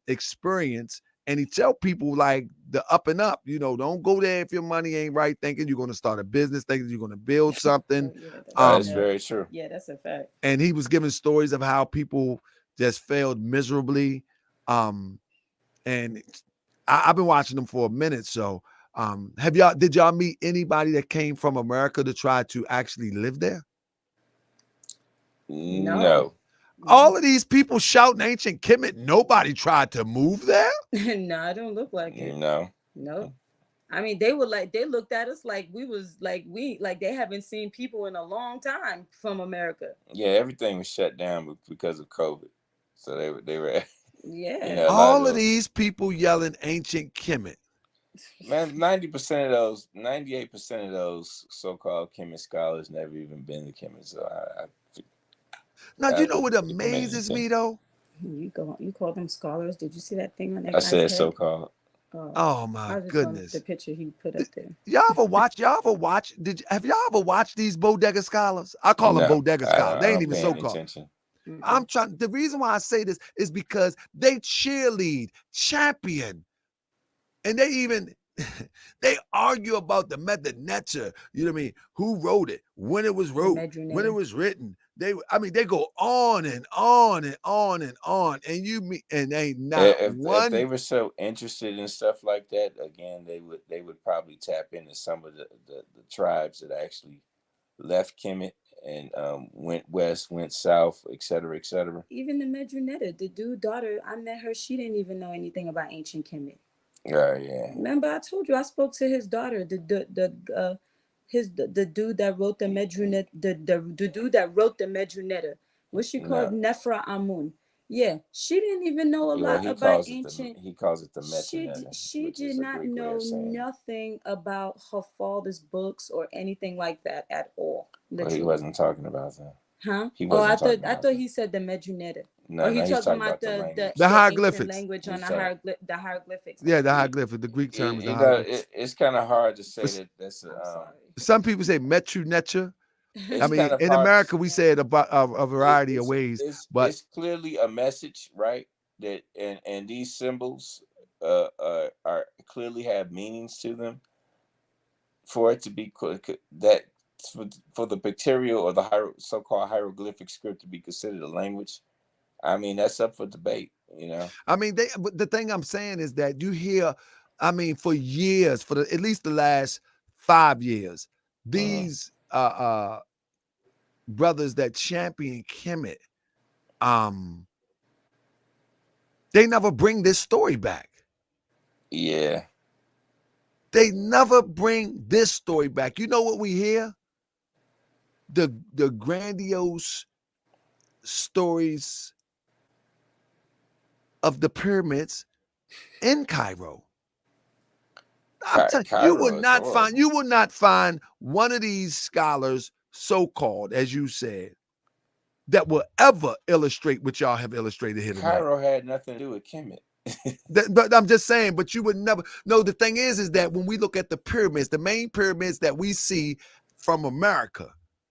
experience, and he tell people like the up and up. Don't go there if your money ain't right, thinking you're going to start a business, thinking you're going to build something. That's very true. Yeah, that's a fact. And he was giving stories of how people just failed miserably, and I've been watching them for a minute, so. Did y'all meet anybody that came from America to try to actually live there? No. All of these people shouting ancient Kemet, nobody tried to move there? No, I don't look like it. No. I mean, they looked at us like they haven't seen people in a long time from America. Yeah, everything was shut down because of COVID. So they were yeah. All of these people yelling ancient Kemet. Man, 98% of those so-called Kemet scholars never even been to Kemet. So now, you know what amazes me though? You call them scholars? Did you see that thing on that? I said so-called. Oh my goodness! The picture he put up there. Y'all ever watch? Have y'all ever watched these bodega scholars? I call them bodega scholars. They ain't even so-called. I'm trying. The reason why I say this is because they cheerlead, champion. And they argue about the metadata, you know what I mean? Who wrote it, when it was written, when it was written. They go on and on and on and on. And ain't not one. If they were so interested in stuff like that, again, they would probably tap into some of the tribes that actually left Kemet and went west, went south, et cetera, et cetera. Even the Medjugorje, the dude daughter, I met her. She didn't even know anything about ancient Kemet. Yeah. Remember, I told you I spoke to his daughter, the dude that wrote the Medjugorje, the dude that wrote the Medjugorje. What's she called? Nefra Amun. Yeah, she didn't even know a lot about ancient. He calls it the Medjugorje. She did not know nothing about her father's books or anything like that at all. Well, he wasn't talking about that. Huh? I thought he said the Medjugorje. No, he's talking about the hieroglyphics. Language on the hieroglyphics. Yeah, the hieroglyphics. The Greek term is the hieroglyphics. It's kind of hard to say that that's Some people say Metru Necha. I It's mean, kind of in hard. America, we say it about a variety of ways, but It's clearly a message, right? That and these symbols are clearly have meanings to them. For it to be that for the pictorial or the so-called hieroglyphic script to be considered a language, I mean that's up for debate. I mean, but the thing I'm saying is that you hear, I mean, for years, for at least the last 5 years, these brothers that champion Kemet, they never bring this story back. Yeah. They never bring this story back. You know what we hear? The grandiose stories of the pyramids in Cairo. I'm telling you, you Cairo will is not horrible. find one of these scholars, so-called, as you said, that will ever illustrate what y'all have illustrated here tonight. Cairo had nothing to do with Kemet. But I'm just saying, but you would never. No, the thing is that when we look at the pyramids, the main pyramids that we see from America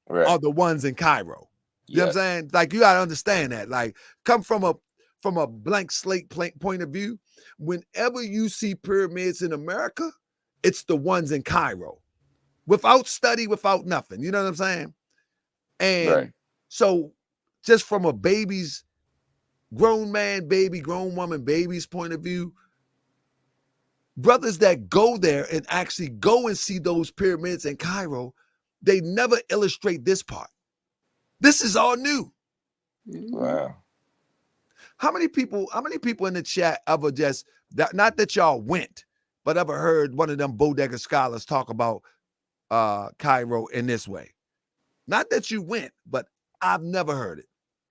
are the ones in Cairo. You know what I'm saying? Like, you gotta understand that. Like, come from a blank slate point of view. Whenever you see pyramids in America, it's the ones in Cairo. Without study, without nothing. You know what I'm saying? And so just from a grown man, baby, grown woman, baby's point of view, brothers that go there and actually go and see those pyramids in Cairo, they never illustrate this part. This is all new. Wow. How many people in the chat ever just, not that y'all went, but ever heard one of them bodega scholars talk about Cairo in this way? Not that you went, but I've never heard it.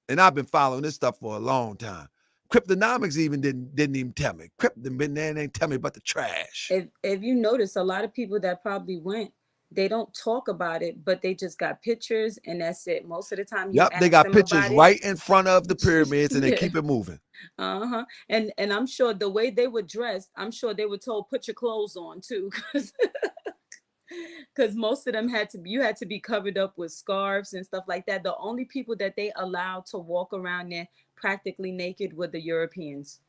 And I've been following this stuff for a long time. Cryptonomics even didn't even tell me. Crypto been there and ain't tell me about the trash. If you notice, a lot of people that probably went, they don't talk about it, but they just got pictures and that's it. Most of the time, they got pictures right in front of the pyramids and they keep it moving. And I'm sure the way they were dressed, I'm sure they were told put your clothes on too, because most of them you had to be covered up with scarves and stuff like that. The only people that they allowed to walk around there practically naked were the Europeans,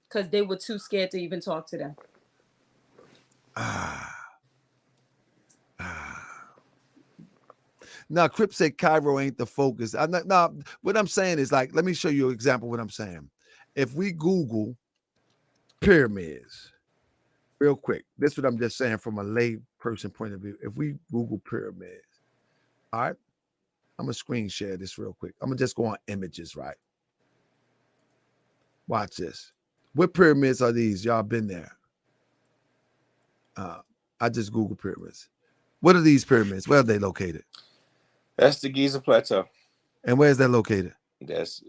because they were too scared to even talk to them. Now, Crip said Cairo ain't the focus. What I'm saying is, like, let me show you an example of what I'm saying. If we Google pyramids, real quick, this is what I'm just saying from a lay person point of view. If we Google pyramids, all right, I'm going to screen share this real quick. I'm going to just go on images, right? Watch this. What pyramids are these? Y'all been there. I just Google pyramids. What are these pyramids? Where are they located? That's the Giza Plateau. And where's that located? That's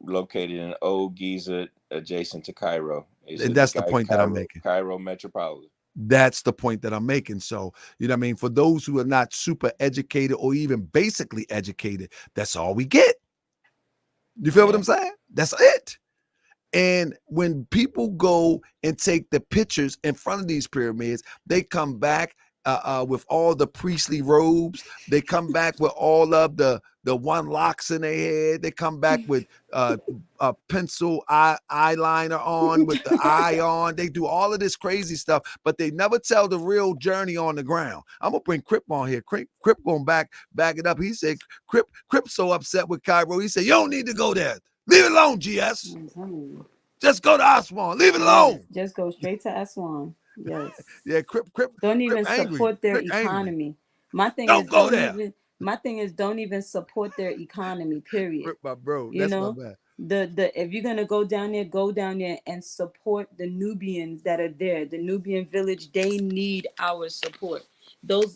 located in Old Giza, adjacent to Cairo. And that's the point that I'm making. Cairo metropolitan. That's the point that I'm making. So, you know what I mean? For those who are not super educated or even basically educated, that's all we get. You feel what I'm saying? That's it. And when people go and take the pictures in front of these pyramids, they come back with all the priestly robes. They come back with all of the one locks in their head. They come back with a pencil eyeliner on, with the eye on. They do all of this crazy stuff, but they never tell the real journey on the ground. I'm gonna bring Crip on here. Crip going back it up. He said Crip so upset with Cairo. He said, you don't need to go there. Leave it alone, GS. Just go to Aswan. Leave it alone. Just go straight to Aswan. Yes. Yeah, Crip. Don't even support their economy. My thing is don't even support their economy. Period. Crip, my bro. You know, if you're gonna go down there and support the Nubians that are there. The Nubian village, they need our support.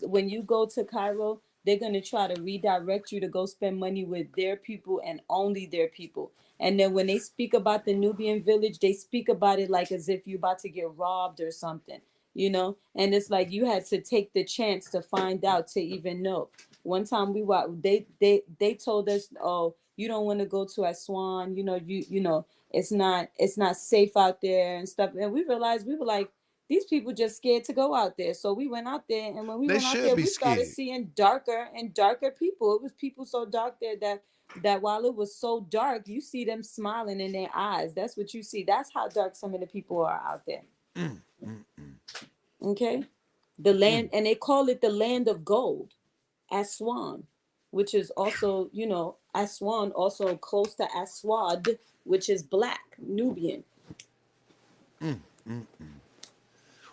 When you go to Cairo, they're gonna try to redirect you to go spend money with their people and only their people. And then when they speak about the Nubian village, they speak about it like as if you're about to get robbed or something, you know? And it's like you had to take the chance to find out, to even know. One time they told us, oh, you don't want to go to Aswan, you know, it's not safe out there and stuff. And we realized, we were like, these people just scared to go out there. So we went out there, and when we They went out should there, be we started scared. seeing darker and darker people. It was people so dark there that while it was so dark, you see them smiling in their eyes. That's what you see. That's how dark some of the people are out there. Okay, the land, and they call it the land of gold, Aswan, which is also, Aswan, also close to Aswad, which is black, Nubian.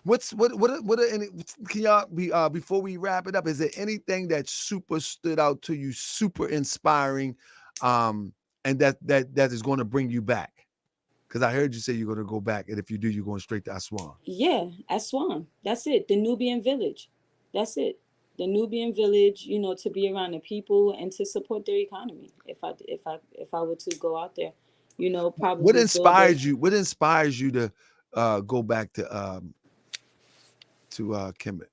What are any, can y'all be before we wrap it up, is there anything that super stood out to you, super inspiring, and that is going to bring you back? Because I heard you say you're going to go back, and if you do, you're going straight to Aswan. Yeah, Aswan. That's it. The Nubian village. That's it. The Nubian village, to be around the people and to support their economy. If I were to go out there, What probably build inspires you? What inspires you to go back to Kemet?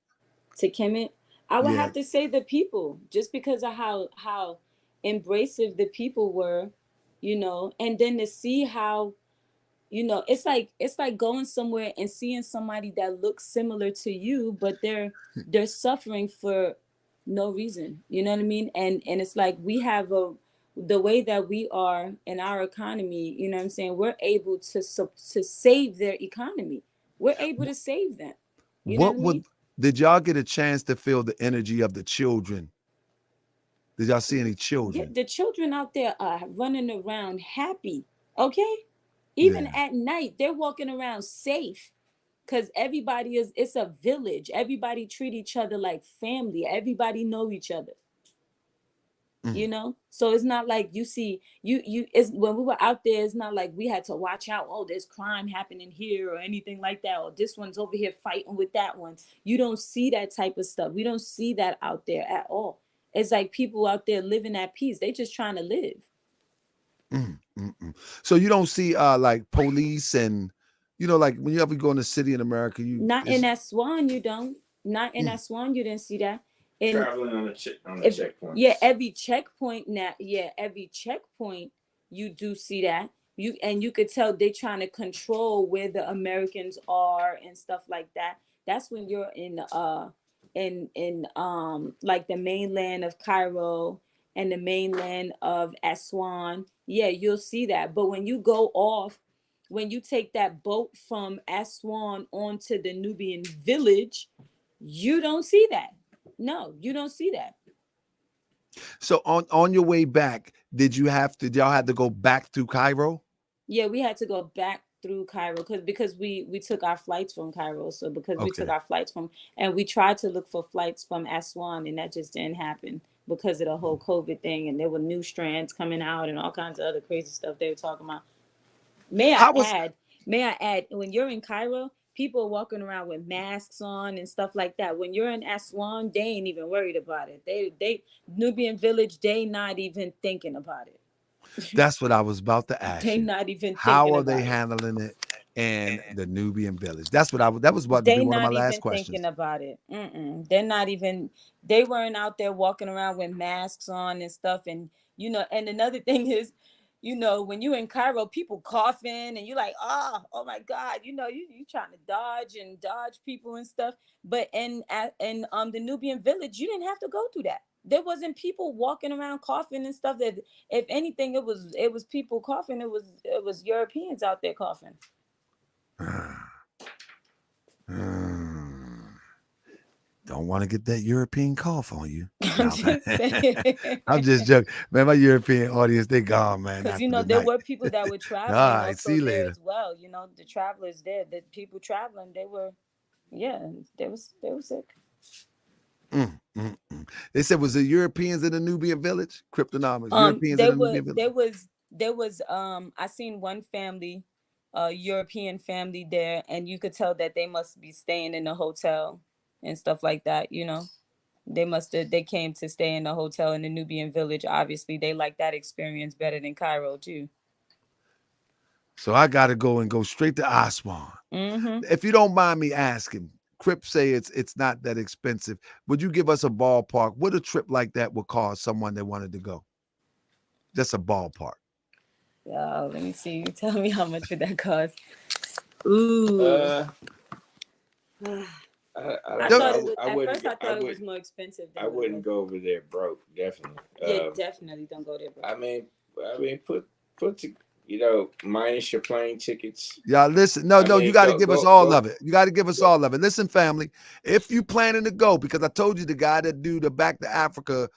to Kemet. I would Yeah. have to say the people, just because of how embracive the people were, and then to see how, it's like going somewhere and seeing somebody that looks similar to you, but they're suffering for no reason. You know what I mean? And it's like we have the way that we are in our economy. You know what I'm saying? We're able to save their economy. We're able to save them. You know what I mean? Did y'all get a chance to feel the energy of the children? Did y'all see any Yeah, children? the children out there are running around happy. Okay, even Yeah. at night they're walking around safe. Because it's a village. Everybody treat each other like family. Everybody know each other. So it's not like you see it's when we were out there, it's not like we had to watch out, oh, there's crime happening here or anything like that, or this one's over here fighting with that one. You don't see that type of stuff. We don't see that out there at all. It's like people out there living at peace. They just trying to live. So you don't see like police and like when you ever go in a city in America, Not in Aswan, you don't. Not in Aswan, you didn't see that. Traveling on the checkpoint. Yeah, every checkpoint now. Yeah, every checkpoint you do see that. You could tell they trying to control where the Americans are and stuff like that. That's when you're in like the mainland of Cairo and the mainland of Aswan. Yeah, you'll see that. But when you go off, when you take that boat from Aswan onto the Nubian village, you don't see that. No, you don't see that. So on your way back, did y'all have to go back through Cairo? Yeah, we had to go back through Cairo because we took our flights from Cairo. So because we took our flights from, and we tried to look for flights from Aswan, and that just didn't happen because of the whole COVID thing, and there were new strands coming out and all kinds of other crazy stuff they were talking about. May I add, when you're in Cairo, people are walking around with masks on and stuff like that. When you're in Aswan, they ain't even worried about it. They Nubian village, they not even thinking about it. That's what I was about to ask They you. not even How thinking are about they it. handling it in the Nubian village? That was about to be They one of my not last even questions. thinking about it. They're not even. They weren't out there walking around with masks on and stuff. And and another thing is, when you're in Cairo, people coughing and you're like, oh my God, you trying to dodge people and stuff. But in the Nubian village, you didn't have to go through that. There wasn't people walking around coughing and stuff. That if anything, it was people coughing. It was Europeans out there coughing. Don't want to get that European cough on you. I'm just saying. I'm just joking. Man, my European audience, they gone, man. Because after the there night. were people that were traveling All right, also see you there later. as well. The travelers there, the people traveling, they were sick. They said, was the Europeans in the Nubian village? Cryptonomics. Europeans in the Nubian village. There was I seen one family, a European family there, and you could tell that they must be staying in a hotel and stuff like that. They came to stay in a hotel in the Nubian village. Obviously, they like that experience better than Cairo too. So I got to go straight to Aswan. If you don't mind me asking, Crips say it's not that expensive. Would you give us a ballpark? What a trip like that would cost someone that wanted to go? Just a ballpark. Let me see. Tell me how much would that cost? Ooh. I thought it was at first. I thought it was more expensive. Than I wouldn't go over there broke. Definitely. Yeah, definitely don't go there broke. I mean, put minus your plane tickets. Y'all listen. No, you got to give us all of it. You got to give us all of it. Listen, family, if you planning to go, because I told you the guy that do the Back to Africa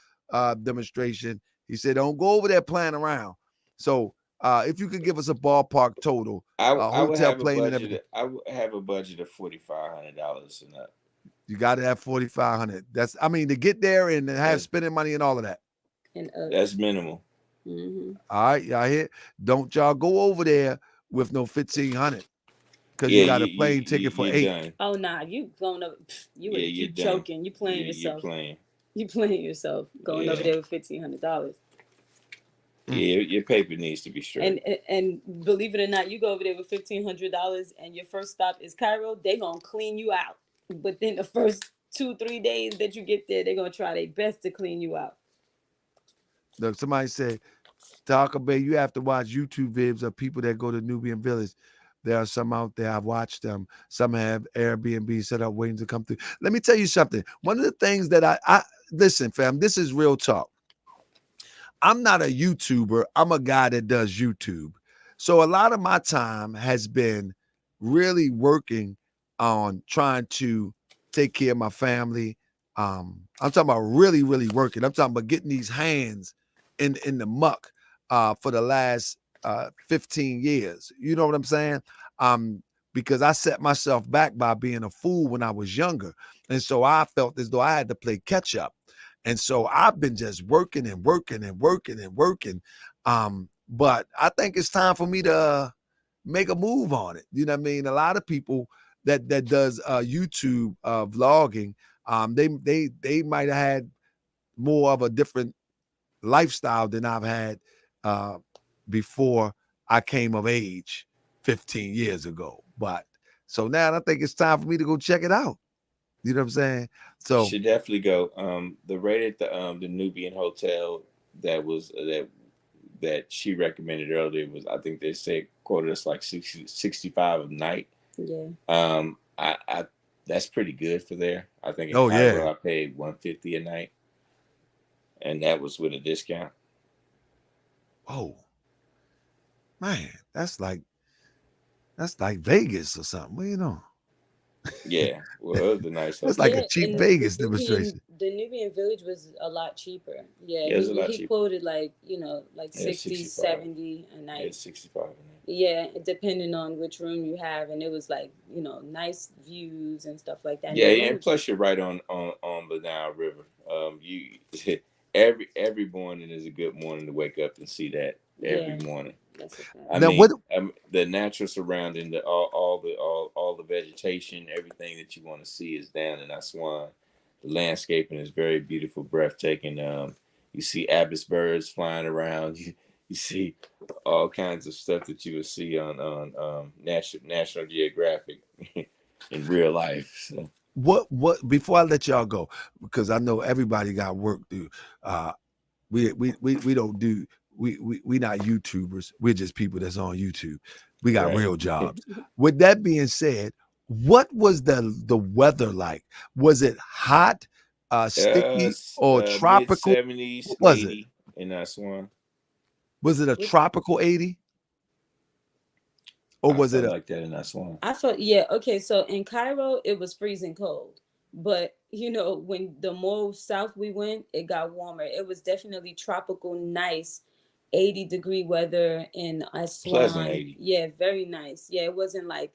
demonstration, he said don't go over there playing around. So if you could give us a ballpark total, hotel, plane, and everything. I would have a budget of $4,500 and up. You got to have $4,500. That's, I mean, to get there and have spending money and all of that. And that's minimal. Mm-hmm. All right, y'all hear? Don't y'all go over there with no $1,500 because you got a plane ticket for $8. Done. Oh nah, you going up? You joking? You playing yourself? You playing yourself? Going over there with $1,500. Yeah, your paper needs to be straight. And believe it or not, you go over there with $1,500, and your first stop is Cairo. They gonna clean you out. Within the first 2-3 days that you get there, they're gonna try their best to clean you out. Look, somebody said, Taharka Bey, you have to watch YouTube videos of people that go to Nubian Village. There are some out there. I've watched them. Some have Airbnb set up waiting to come through. Let me tell you something. One of the things that I listen, fam, this is real talk. I'm not a YouTuber. I'm a guy that does YouTube. So a lot of my time has been really working on trying to take care of my family. I'm talking about really, really working. I'm talking about getting these hands in the muck for the last 15 years. You know what I'm saying? Because I set myself back by being a fool when I was younger. And so I felt as though I had to play catch up. And so I've been just working and working and working and working. But I think it's time for me to make a move on it. You know what I mean? A lot of people that does YouTube vlogging, they might have had more of a different lifestyle than I've had before I came of age 15 years ago. But so now I think it's time for me to go check it out. You know what I'm saying? So you should definitely go. The rate at the Nubian hotel that she recommended earlier was, I think they said quoted us like 65 a night. Yeah. I that's pretty good for there. I think in Cairo, I paid $150 a night, and that was with a discount. Oh man, that's like Vegas or something. Well, you know. Yeah, well, it was a nice. It's like a cheap Vegas demonstration. The Nubian Village was a lot cheaper. Yeah, it was a lot cheaper. He quoted like 60, 70 a night. Yeah, 65 a night. Yeah, depending on which room you have, and it was like nice views and stuff like that. Yeah, and plus you're right on the Nile River. Every morning is a good morning to wake up and see that every morning. The natural surrounding, all the vegetation, everything that you want to see is down in Aswan. The landscaping is very beautiful, breathtaking. You see Abbas birds flying around. You see all kinds of stuff that you would see on National Geographic in real life. So. What before I let y'all go, because I know everybody got work to do. We don't do. We not YouTubers. We're just people that's on YouTube. We got real jobs. With that being said, what was the weather like? Was it hot, sticky, or tropical? Mid-70s, what was it in Aswan? Was it a tropical 80? Or was it like that in Aswan? I thought, okay. So in Cairo, it was freezing cold. But, when the more south we went, it got warmer. It was definitely tropical, nice. 80-degree weather in Aswan. Pleasant 80. Yeah, very nice. Yeah, it wasn't like,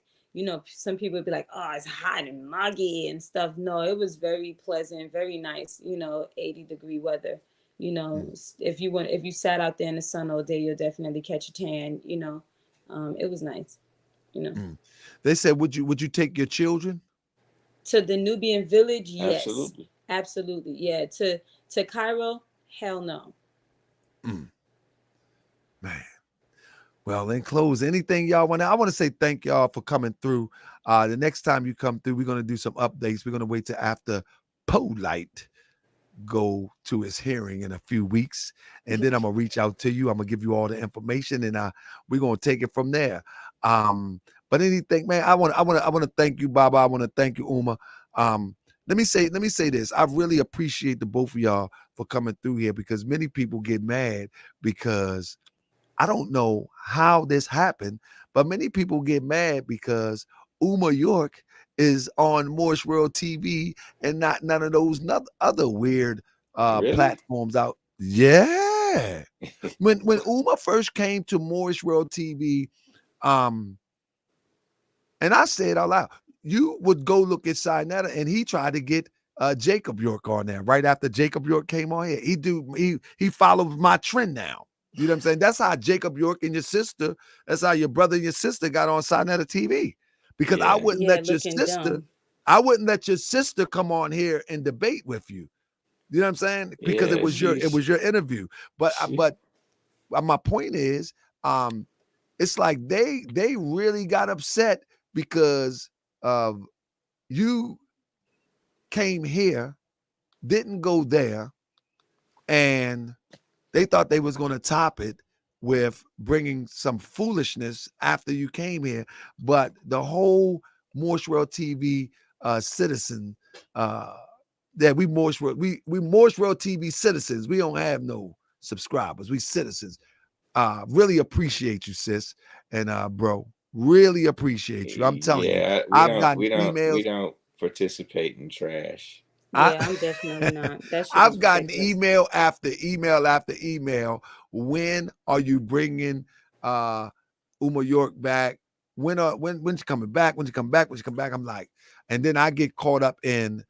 some people would be like, oh, it's hot and muggy and stuff. No, it was very pleasant, very nice, 80-degree weather. If you sat out there in the sun all day, you'll definitely catch a tan, it was nice, They said, would you take your children? To the Nubian Village? Yes. Absolutely. Yeah. To Cairo? Hell no. Man. Well, in close, anything y'all want to, I want to say thank y'all for coming through. The next time you come through, we're going to do some updates. We're going to wait till after Polight go to his hearing in a few weeks. And then I'm going to reach out to you. I'm going to give you all the information and we're going to take it from there. But But anything, man, I want to thank you, Baba. I want to thank you, Uma. Let me say this. I really appreciate the both of y'all for coming through here, because many people get mad because I don't know how this happened, but many people get mad because Uma York is on Moorish World TV and not none of those other weird Really? platforms out. Yeah. When Uma first came to Moorish World TV, and I say it out loud, you would go look at Sinetta, and he tried to get Jacob York on there right after Jacob York came on here. He followed my trend now. You know what I'm saying? That's how Jacob York and your sister, that's how your brother and your sister got on Sinetta TV. Because Yeah. Looking dumb. I wouldn't let your sister come on here and debate with you. You know what I'm saying? Because Yeah, it was your interview. But she my point is, it's like they really got upset because you came here, didn't go there, and they thought they was going to top it with bringing some foolishness after you came here. But the whole Moorish World TV citizen, that we Moorish World TV citizens. We don't have no subscribers. We citizens. Really appreciate you, sis, and bro. Really appreciate you. I'm telling you, yeah, I've gotten we emails. don't participate in trash. I Yeah, I'm definitely not. That shit I've is gotten ridiculous. email after email after email. When are you bringing Uma York back? When's she coming back? When she come back? When she come back? I'm like, and then I get caught up in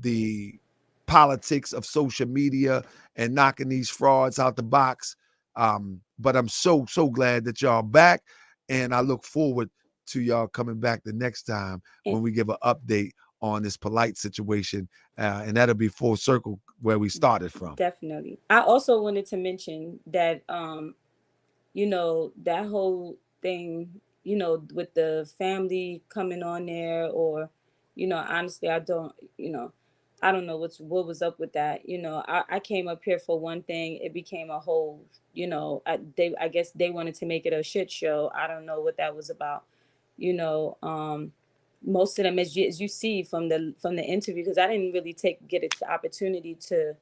the politics of social media and knocking these frauds out the box. But I'm so glad that y'all back, and I look forward to y'all coming back the next time when we give an update on this Polight situation, and that'll be full circle where we started from. Definitely. I also wanted to mention that that whole thing, with the family coming on there, or, honestly, I don't know what was up with that. I came up here for one thing. It became a whole, I guess they wanted to make it a shit show. I don't know what that was about. You know, most of them, as you see from the interview, because I didn't really get the opportunity to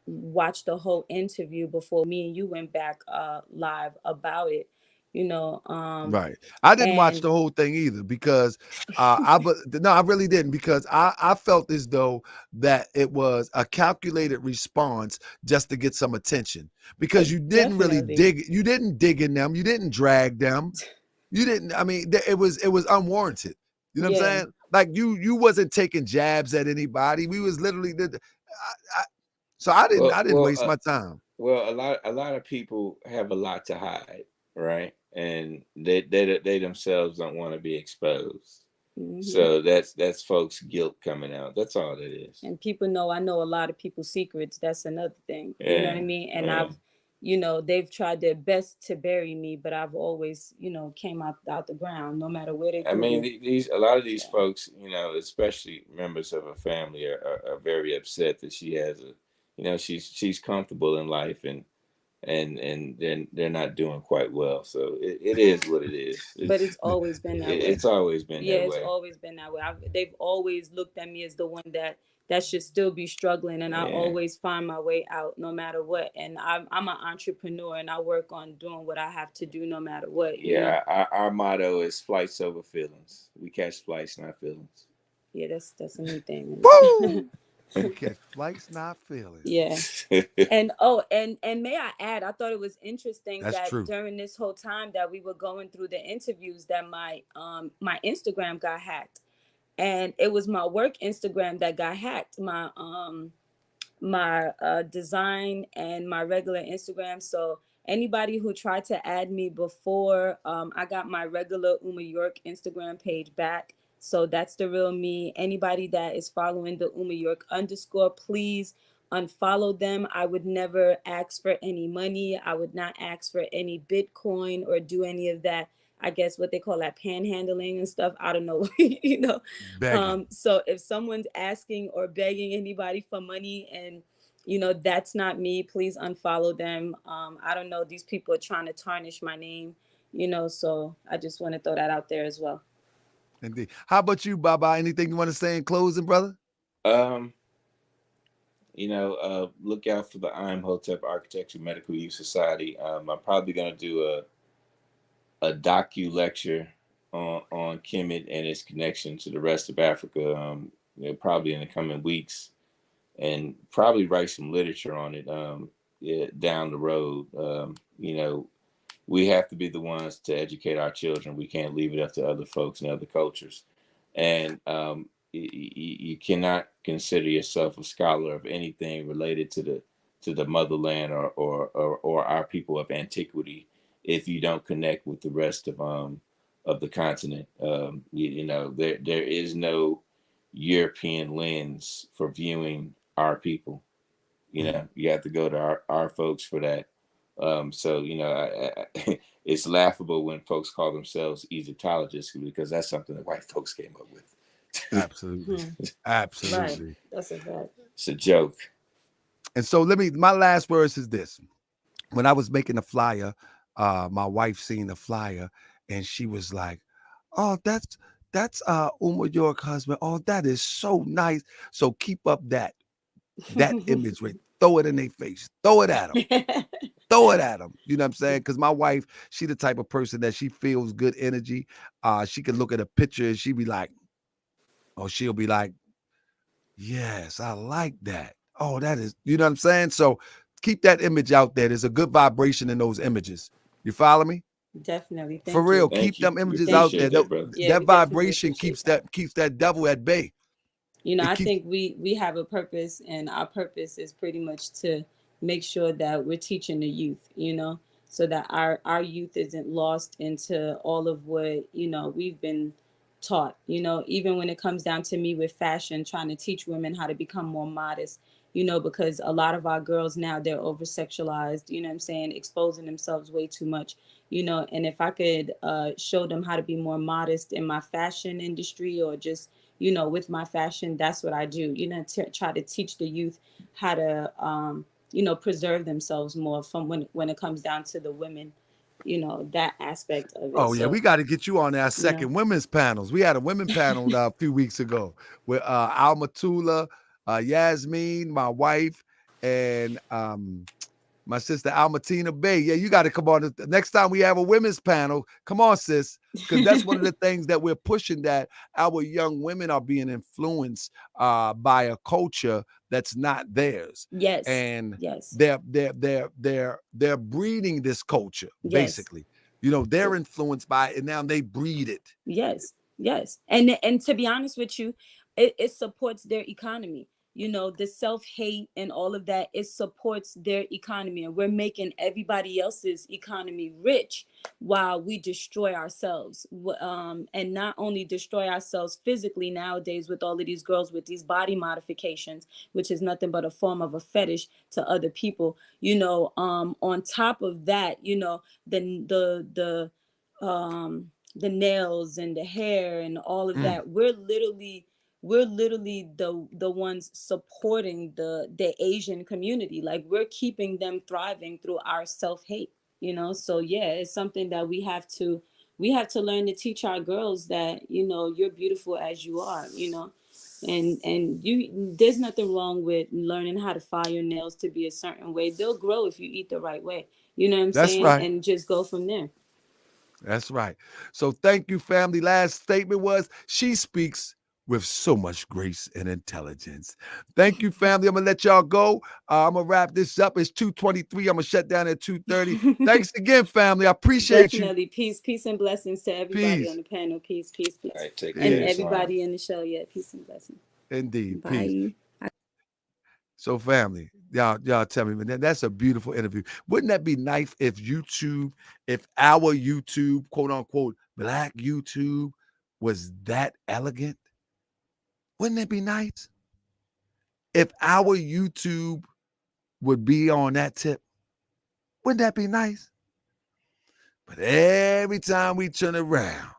watch the whole interview before me and you went back live about it, Right. I didn't watch and the whole thing either because I really didn't, because I felt as though that it was a calculated response just to get some attention, because you didn't really definitely, dig in them, you didn't drag them, you didn't. I mean, it was unwarranted. You know what I'm yeah. saying? Like you wasn't taking jabs at anybody. We was literally so Well, I didn't well, waste my time. well, a lot of people have a lot to hide, right? And they themselves don't want to be exposed. Hmm. So that's folks' guilt coming out. That's all it is. And people know I know a lot of people's secrets. That's another thing. You know what I Yeah, mean? And yeah. they've tried their best to bury me, but I've always, came out the ground, no matter where they I threw mean, me. these a lot of these So folks, especially members of her family, are very upset that she has she's comfortable in life, and they're not doing quite well. So it is what it is. but it's always been that way. It's always been Yeah, that it's way. always been that way. They've always looked at me as the one that should still be struggling, and I Yeah, always find my way out no matter what. And I'm an entrepreneur, and I work on doing what I have to do no matter what. yeah. Our motto is flights over feelings. We catch flights, not feelings. Yeah, that's a new thing. Woo! We catch flights, not feelings. Yeah. And may I add, I thought it was interesting That's that true. during this whole time that we were going through the interviews, that my Instagram got hacked. And it was my work Instagram that got hacked. My design and my regular Instagram. So anybody who tried to add me before, I got my regular Uma York Instagram page back. So that's the real me. Anybody that is following the Uma York underscore, please unfollow them. I would never ask for any money. I would not ask for any Bitcoin or do any of that. I guess what they call that panhandling and stuff. I don't know, Begging. So if someone's asking or begging anybody for money, and that's not me, please unfollow them. I don't know. These people are trying to tarnish my name. So I just want to throw that out there as well. Indeed. How about you, Baba? Anything you want to say in closing, brother? Um, look out for the Imhotep Architecture Medical Youth Society. I'm probably going to do a docu lecture on Kemet and its connection to the rest of Africa. Probably in the coming weeks, and probably write some literature on it. Down the road. We have to be the ones to educate our children. We can't leave it up to other folks and other cultures. And you cannot consider yourself a scholar of anything related to the motherland or our people of antiquity if you don't connect with the rest of the continent. There is no European lens for viewing our people. You have to go to our folks for that. It's laughable when folks call themselves Egyptologists because that's something that white folks came up with. Absolutely. Absolutely. Right. That's a fact. It's a joke. And so my last words is this. When I was making the flyer, my wife seen the flyer and she was like, oh, that's Uma York husband. Oh, that is so nice. So keep up that imagery. Throw it in their face. Throw it at them. Throw it at them. You know what I'm saying? Because my wife, she the type of person that she feels good energy. She can look at a picture and she'll be like, yes, I like that. Oh, that is, you know what I'm saying? So keep that image out there. There's a good vibration in those images. You follow me? Definitely. For real, Thank keep you. them images We out there. appreciate that, brother. Yeah, That vibration keeps that devil at bay. I think we have a purpose, and our purpose is pretty much to make sure that we're teaching the youth, so that our youth isn't lost into all of what, we've been taught, even when it comes down to me with fashion, trying to teach women how to become more modest, because a lot of our girls now, they're over sexualized, what I'm saying, exposing themselves way too much, and if I could show them how to be more modest in my fashion industry or just, with my fashion, that's what I do, try to teach the youth how to, preserve themselves more from when it comes down to the women, that aspect of it. Oh, yeah, we got to get you on our second women's panels. We had a women panel a few weeks ago with Almatula, Yasmin, my wife, and my sister Almatina Bey. Yeah, you got to come on. The next time we have a women's panel, come on, sis, because that's one of the things that we're pushing, that our young women are being influenced by a culture that's not theirs. Yes. And yes. they're breeding this culture, basically. They're influenced by it, and now they breed it. Yes. And to be honest with you, it supports their economy. The self-hate and all of that, it supports their economy, and we're making everybody else's economy rich while we destroy ourselves, and not only destroy ourselves physically nowadays with all of these girls with these body modifications, which is nothing but a form of a fetish to other people, on top of that, the nails and the hair and all of that, we're literally the ones supporting the Asian community. Like, we're keeping them thriving through our self-hate, so yeah, it's something that we have to learn to teach our girls that, you're beautiful as you are, and there's nothing wrong with learning how to file your nails to be a certain way. They'll grow if you eat the right way, you know what I'm saying? Right. And just go from there. That's right. So thank you, family. Last statement was, she speaks with so much grace and intelligence. Thank you, family. I'm going to let y'all go. I'm going to wrap this up. It's 2:23. I'm going to shut down at 2:30. Thanks again, family. I appreciate you. Definitely. Peace and blessings to everybody on the panel. Peace. All right, take care. And everybody in the show. Yeah, peace and blessings. Indeed. Bye. Peace. So, family, y'all tell me, man, that's a beautiful interview. Wouldn't that be nice if our YouTube, quote unquote, Black YouTube, was that elegant? Wouldn't that be nice if our YouTube would be on that tip? Wouldn't that be nice? But every time we turn around,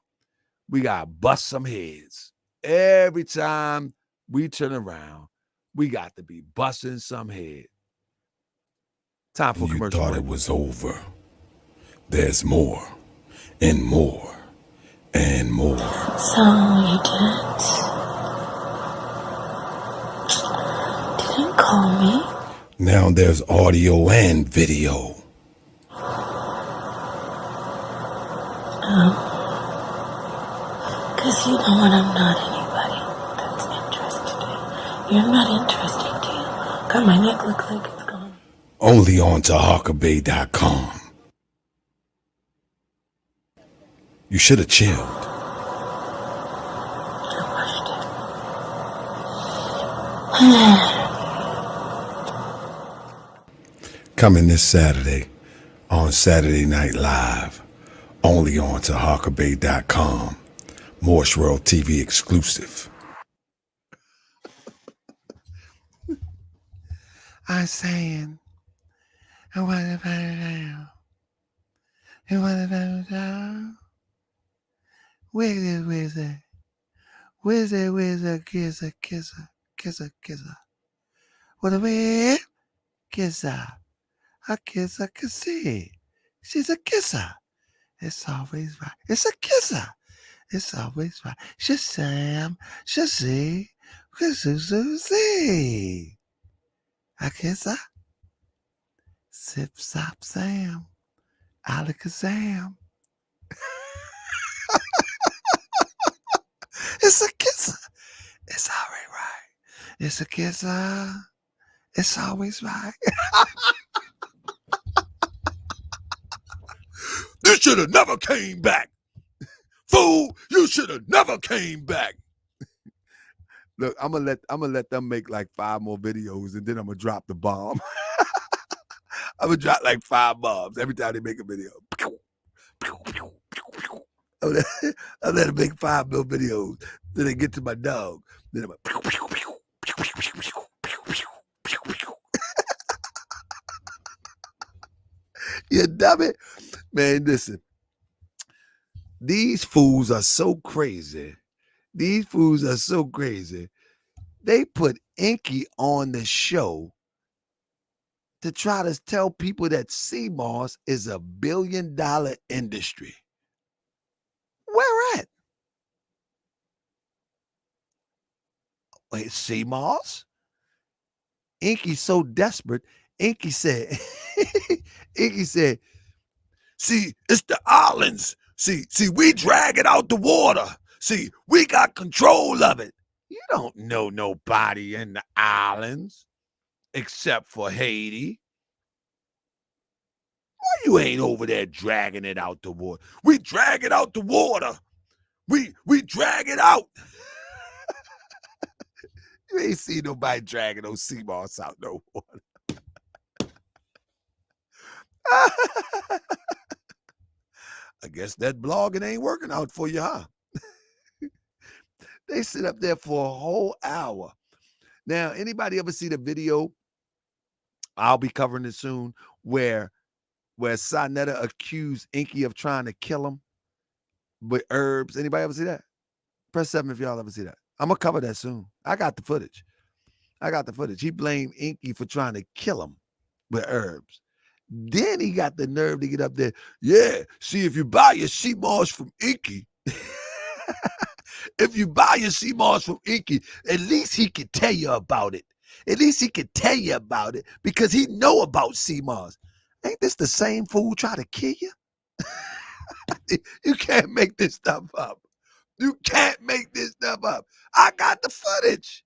we got to bust some heads. Every time we turn around, we got to be busting some head. Time for commercial. You thought it was over. There's more and more and more. So you didn't call me? Now there's audio and video. Because you know what, I'm not anybody that's interested in. You're not interesting to you. God, my neck looks like it's gone. Only on TaharkaBey.com. You should have chilled. I watched it. Coming this Saturday on Saturday Night Live. Only on TaharkaBey.com. Moorish World TV exclusive. I'm saying, I want to find out. You want to find out? Where's that? Where's that kisser? What a way? Kisser. A kisser can see. She's a kisser. It's always right. It's a kisser. It's always right. Shazam, Shazzy, Susie. A kisser. Sip, sop, Sam. Alakazam. It's a kisser. It's always right. It's a kisser. It's always right. You should have never came back. Fool, you should have never came back. Look, I'm gonna let them make like 5 more videos, and then I'm gonna drop the bomb. I'm gonna drop like 5 bombs every time they make a video. I'm gonna let them make 5 more videos. Then they get to my dog. Then I'm like, you dummy. Man, listen. These fools are so crazy. They put Inky on the show to try to tell people that sea moss is a $1 billion industry. Where at? Wait, sea moss? Inky's so desperate. Inky said, See, it's the islands. See, we drag it out the water. See, we got control of it. You don't know nobody in the islands except for Haiti. Why you ain't over there dragging it out the water? We drag it out the water. We drag it out. You ain't seen nobody dragging those sea moss out no water. I guess that blogging ain't working out for you, huh? They sit up there for a whole hour. Now, anybody ever see the video? I'll be covering it soon, where Sonetta accused Inky of trying to kill him with herbs. Anybody ever see that? Press 7 if y'all ever see that. I'm gonna cover that soon. I got the footage. He blamed Inky for trying to kill him with herbs. Then he got the nerve to get up there. Yeah, see, if you buy your sea moss from Inky, if you buy your sea moss from Inky, at least he could tell you about it. Because he know about sea moss. Ain't this the same fool try to kill you? You can't make this stuff up. I got the footage.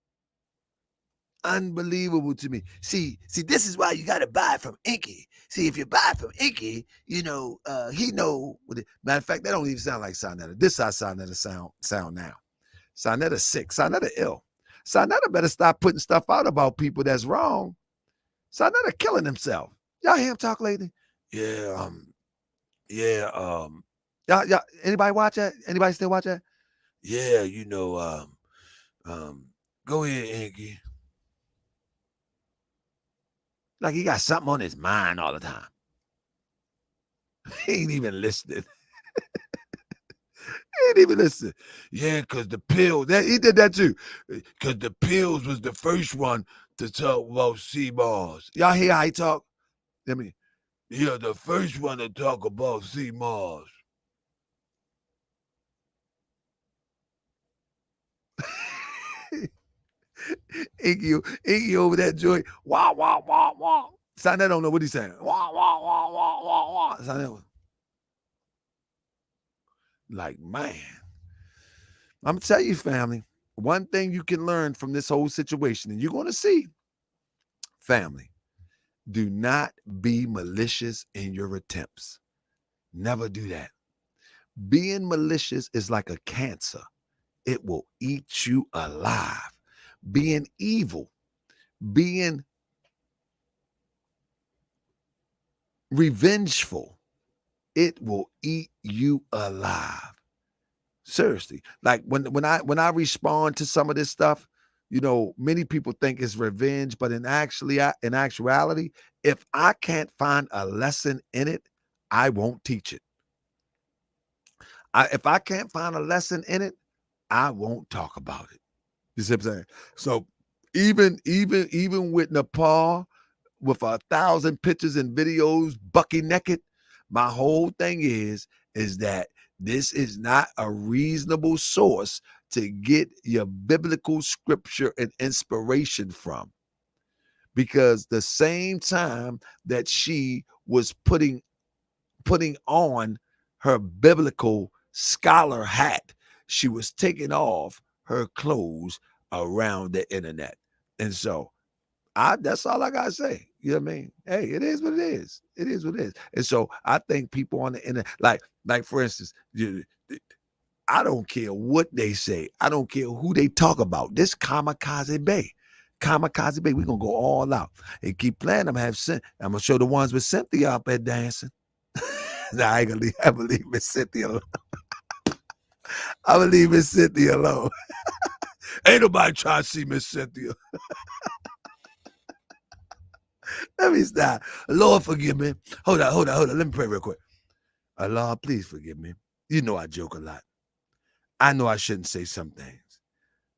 Unbelievable to me. See, this is why you got to buy from Inky. See, if you buy from Inky, he know. Matter of fact, that don't even sound like Sonetta. This is how Sonetta sound now. Sonetta sick. Sonetta ill. Sonetta better stop putting stuff out about people that's wrong. Sonetta killing himself. Y'all hear him talk lately? yeah. Y'all, anybody watch that? Anybody still watch that? Yeah, go ahead, Inky. Like he got something on his mind all the time. He ain't even listening. Yeah, because the pills, he did that too. Because the pills was the first one to talk about sea moss. Y'all hear how he talk? Yeah, the first one to talk about sea moss. Inky over that joint. Wah, wah, wah, wah. Son, I don't know what he's saying. Wah, wah, wah, wah, wah, wah. Son, like, man. I'm going to tell you, family, one thing you can learn from this whole situation, and you're going to see, family, do not be malicious in your attempts. Never do that. Being malicious is like a cancer. It will eat you alive. Being evil, being revengeful, it will eat you alive. Seriously. Like when I respond to some of this stuff, you know, many people think it's revenge, but in actuality, if I can't find a lesson in it, I won't teach it. If I can't find a lesson in it, I won't talk about it. You see what I'm saying? So even with Nepal, with 1,000 pictures and videos, bucky naked, my whole thing is that this is not a reasonable source to get your biblical scripture and inspiration from. Because the same time that she was putting on her biblical scholar hat, she was taking off her clothes around the internet. And so that's all I gotta say. You know what I mean? Hey, it is what it is. It is what it is. And so I think people on the internet, like for instance, I don't care what they say. I don't care who they talk about. This Kamikaze Bey. Kamikaze Bey, we're gonna go all out. And keep playing. I'm gonna show the ones with Cynthia up there dancing. Nah, I ain't gonna leave. I believe Miss Cynthia alone. I believe Miss Cynthia alone. Ain't nobody trying to see Miss Cynthia. Let me stop. Lord, forgive me. Hold on. Let me pray real quick. Lord, please forgive me. You know I joke a lot. I know I shouldn't say some things,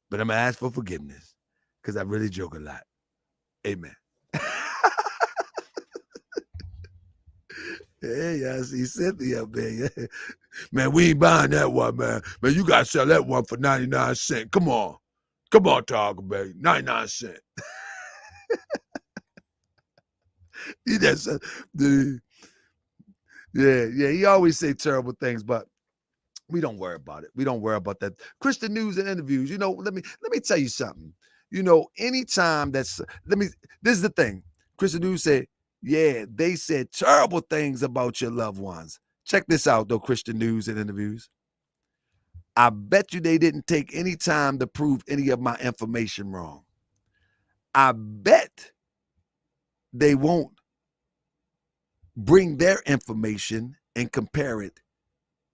but I'm going to ask for forgiveness because I really joke a lot. Amen. Hey, I see Cynthia up there. Yeah. Man, we ain't buying that one, man. Man, you got to sell that one for 99 cents. Come on, Taharka Bey. 99 cents. He just yeah, he always say terrible things, but we don't worry about it. We don't worry about that. Christian news and interviews. You know, let me tell you something. You know, anytime this is the thing. Christian news said, yeah, they said terrible things about your loved ones. Check this out, though, Christian news and interviews. I bet you they didn't take any time to prove any of my information wrong. I bet they won't bring their information and compare it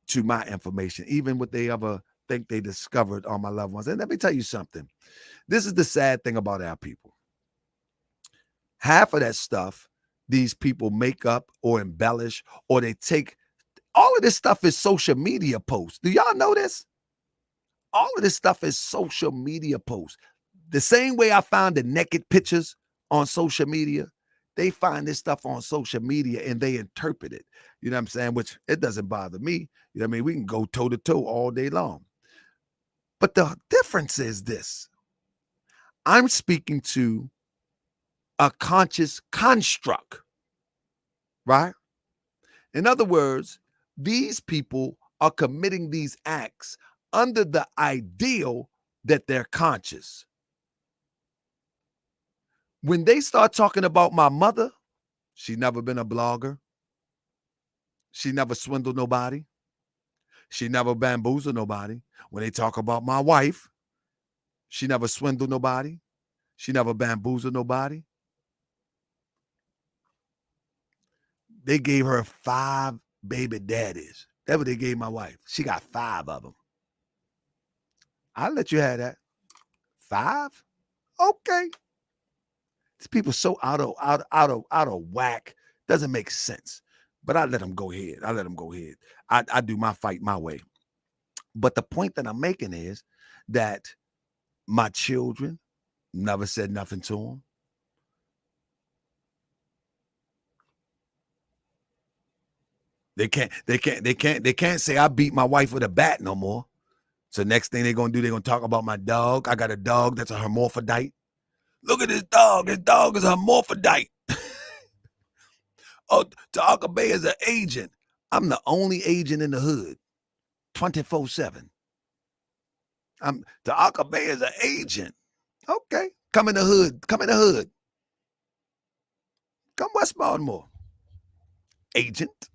to my information, even what they ever think they discovered on my loved ones. And let me tell you something. This is the sad thing about our people. Half of that stuff, these people make up or embellish, or they take. All of this stuff is social media posts. Do y'all know this? All of this stuff is social media posts. The same way I found the naked pictures on social media, they find this stuff on social media and they interpret it. You know what I'm saying? Which it doesn't bother me. You know what I mean? We can go toe to toe all day long. But the difference is this. I'm speaking to a conscious construct, right? In other words, these people are committing these acts under the ideal that they're conscious. When they start talking about my mother, she never been a blogger. She never swindled nobody. She never bamboozled nobody. When they talk about my wife, she never swindled nobody. She never bamboozled nobody. They gave her 5 baby daddies. That's what they gave my wife. She got 5 of them. I'll let you have that. 5? Okay. These people so out of whack. Doesn't make sense. But I let them go ahead. I do my fight my way. But the point that I'm making is that my children never said nothing to them. They can't say I beat my wife with a bat no more. So next thing they're going to do, they're going to talk about my dog. I got a dog that's a hermaphrodite. Look at this dog. His dog is a hermaphrodite. Oh, Taharka Bey is an agent. I'm the only agent in the hood, 24/7. Taharka Bey is an agent. Okay, come in the hood. Come in the hood. Come West Baltimore, agent.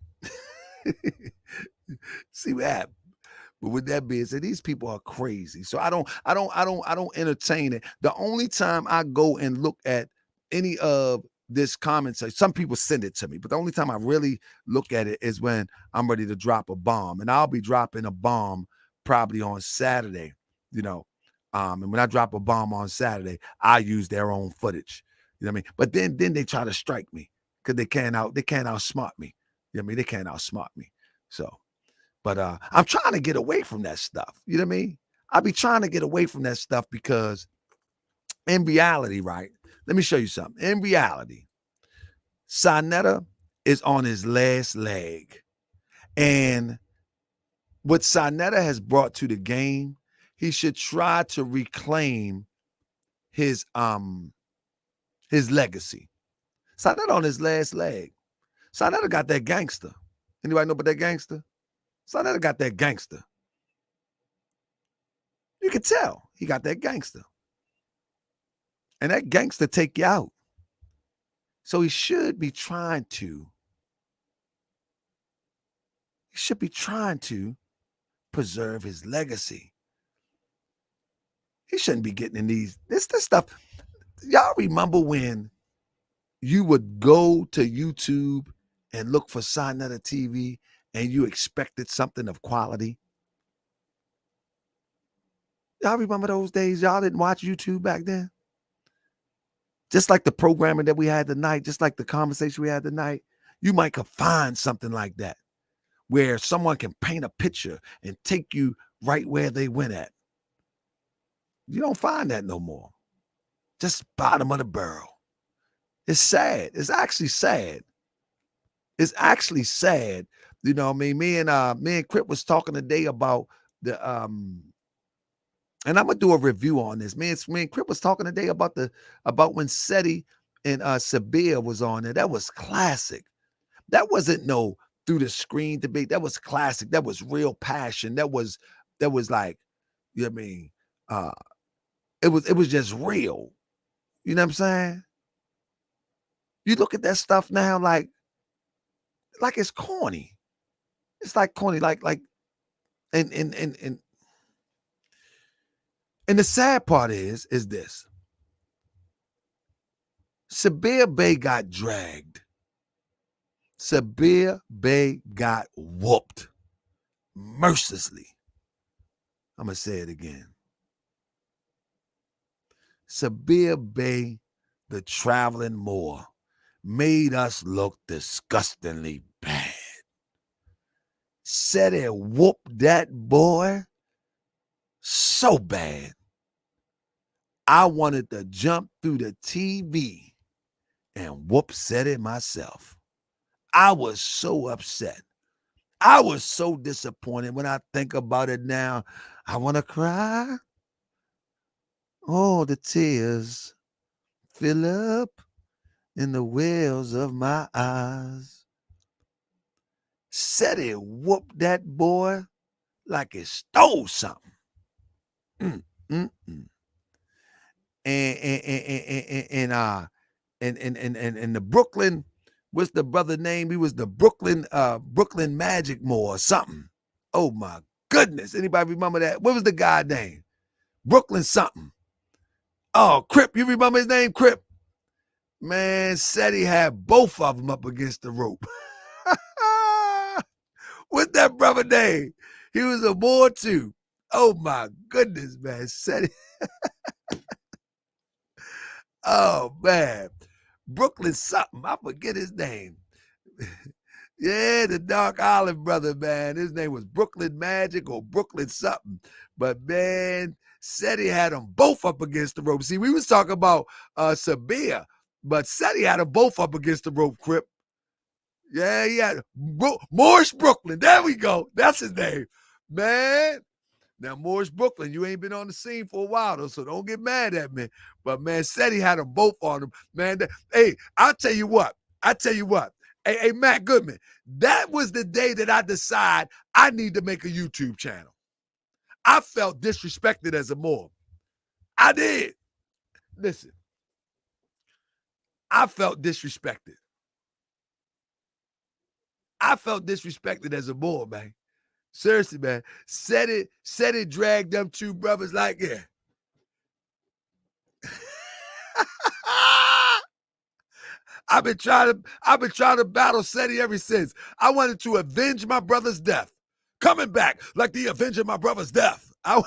See what happened. But with that being said, these people are crazy. So I don't entertain it. The only time I go and look at any of this comment section, some people send it to me, but the only time I really look at it is when I'm ready to drop a bomb. And I'll be dropping a bomb probably on Saturday, you know. And when I drop a bomb on Saturday, I use their own footage. You know what I mean? But then they try to strike me because they can't outsmart me. You know what I mean? They can't outsmart me. So, but I'm trying to get away from that stuff. You know what I mean? I be trying to get away from that stuff because in reality, right? Let me show you something. In reality, Sonetta is on his last leg. And what Sonetta has brought to the game, he should try to reclaim his legacy. Sonetta on his last leg. Sonetta got that gangster. Anybody know about that gangster? Sonetta got that gangster. You can tell he got that gangster. And that gangster take you out. So he should be trying to preserve his legacy. He shouldn't be getting in this stuff. Y'all remember when you would go to YouTube and look for Sonetta TV and you expected something of quality? Y'all remember those days? Y'all didn't watch YouTube back then? Just like the programming that we had tonight, just like the conversation we had tonight, you might could find something like that where someone can paint a picture and take you right where they went at. You don't find that no more. Just bottom of the barrel. It's sad. It's actually sad. It's actually sad. You know what I mean? Me and Crip was talking today about the and I'm gonna do a review on this. Me and Crip was talking today about when Seti and Sabir was on there. That was classic. That wasn't no through the screen debate. That was classic. That was real passion. That was like, you know what I mean? It was just real. You know what I'm saying? You look at that stuff now like it's corny. It's like corny, like and the sad part is this. Sabir Bey got dragged. Sabir Bey got whooped mercilessly. I'm going to say it again. Sabir Bey, the traveling Moor, made us look disgustingly bad. Said it whooped that boy so bad. I wanted to jump through the TV and whoop Seti myself. I was so upset. I was so disappointed. When I think about it now, I want to cry. Oh, the tears fill up in the wells of my eyes. Seti whooped that boy like it stole something. And the Brooklyn, what's the brother name? He was the Brooklyn Magic Moor or something. Oh my goodness. Anybody remember that? What was the guy name? Brooklyn something. Oh, Crip. You remember his name? Crip. Man, Seti had both of them up against the rope. What's that brother name? He was a Moor too. Oh my goodness, man. Seti. Oh man. Brooklyn something. I forget his name. Yeah, the Dark Island brother, man. His name was Brooklyn Magic or Brooklyn something. But man, Seti had them both up against the rope. See, we was talking about Sabir, but Seti had them both up against the rope, Crip. Yeah, Moorish Brooklyn. There we go. That's his name. Man, Now, Moorish Brooklyn, you ain't been on the scene for a while, though, so don't get mad at me. But, man, said he had them both on him. Man, hey, I'll tell you what. Hey, Matt Goodman, that was the day that I decided I need to make a YouTube channel. I felt disrespected as a Moor. I did. Listen, I felt disrespected. I felt disrespected as a Moor, man. Seriously, man. Said it dragged them two brothers like, yeah. I've been trying to battle SETI ever since. I wanted to avenge my brother's death. Coming back like the avenger of my brother's death. I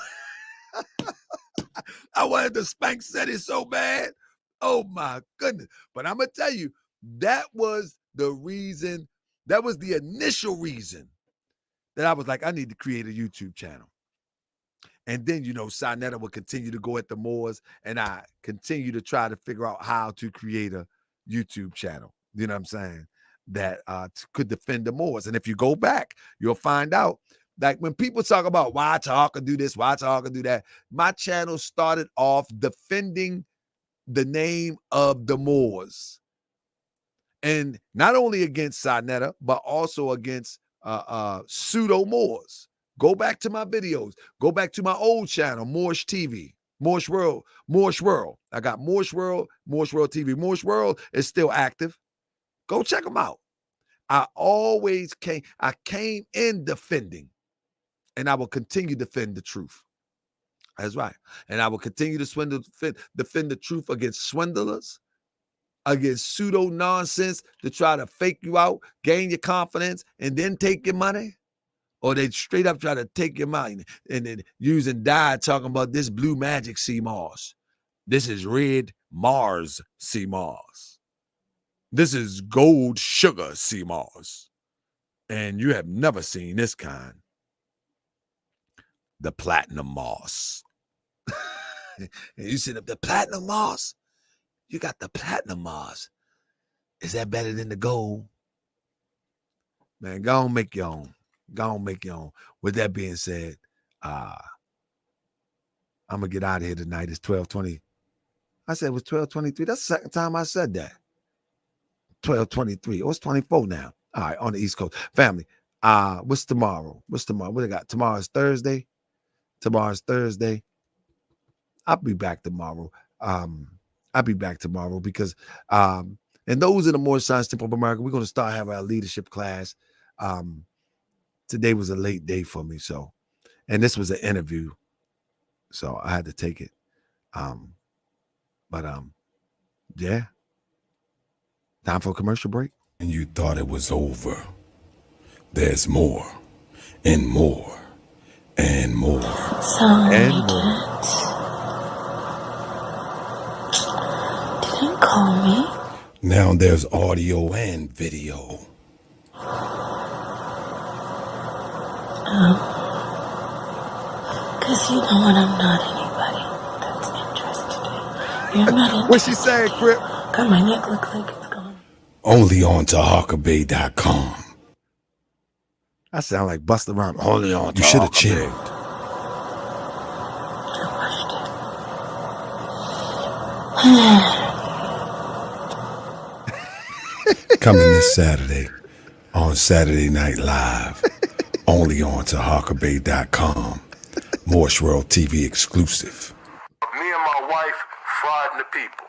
wanted to spank SETI so bad. Oh my goodness. But I'm gonna tell you, that was the reason, that was the initial reason that I was like, I need to create a YouTube channel. And then, Sinetta would continue to go at the Moors, and I continue to try to figure out how to create a YouTube channel, you know what I'm saying, that could defend the Moors. And if you go back, you'll find out, like when people talk about why Taharka do this, why Taharka do that, my channel started off defending the name of the Moors. And not only against Sinetta, but also against pseudo Moors. Go back to my videos. Go back to my old channel, Moorish TV, Moorish World. I got Moorish World TV. Moorish World is still active. Go check them out. I came in defending, and I will continue to defend the truth. That's right. And I will continue to defend the truth against swindlers, against pseudo nonsense to try to fake you out, gain your confidence, and then take your money. Or they straight up try to take your money and then using dye, talking about this blue magic sea moss. This is red Mars sea moss. This is gold sugar sea moss. And you have never seen this kind. The platinum moss. And you said, the platinum moss? You got the platinum moss. Is that better than the gold? Man, go on, make your own. Go on, make your own. With that being said, I'm going to get out of here tonight. It's 12:20. I said it was 12:23. That's the second time I said that. 12:23. Oh, it's 24 now. All right, on the East Coast. Family, what's tomorrow? What do I got? Tomorrow's Thursday. I'll be back tomorrow. Because and those in the Moorish Science Temple of America, we're going to start having our leadership class. Today was a late day for me, and this was an interview, so I had to take it. Yeah. Time for a commercial break. And you thought it was over. There's more and more and more. Sorry, And more. didn't call me. Now there's audio and video. Because you know what, I'm not anybody that's interested in. You're not interested. What she saying, Crip? God, my neck looks like it's gone. Only on TaharkaBey.com. I sound like Busta Rhymes. Only on You should have Taharka Bey. chilled. Coming this Saturday on Saturday Night Live. Only on TaharkaBey.com. Moorish World TV exclusive. Me and my wife fried the people.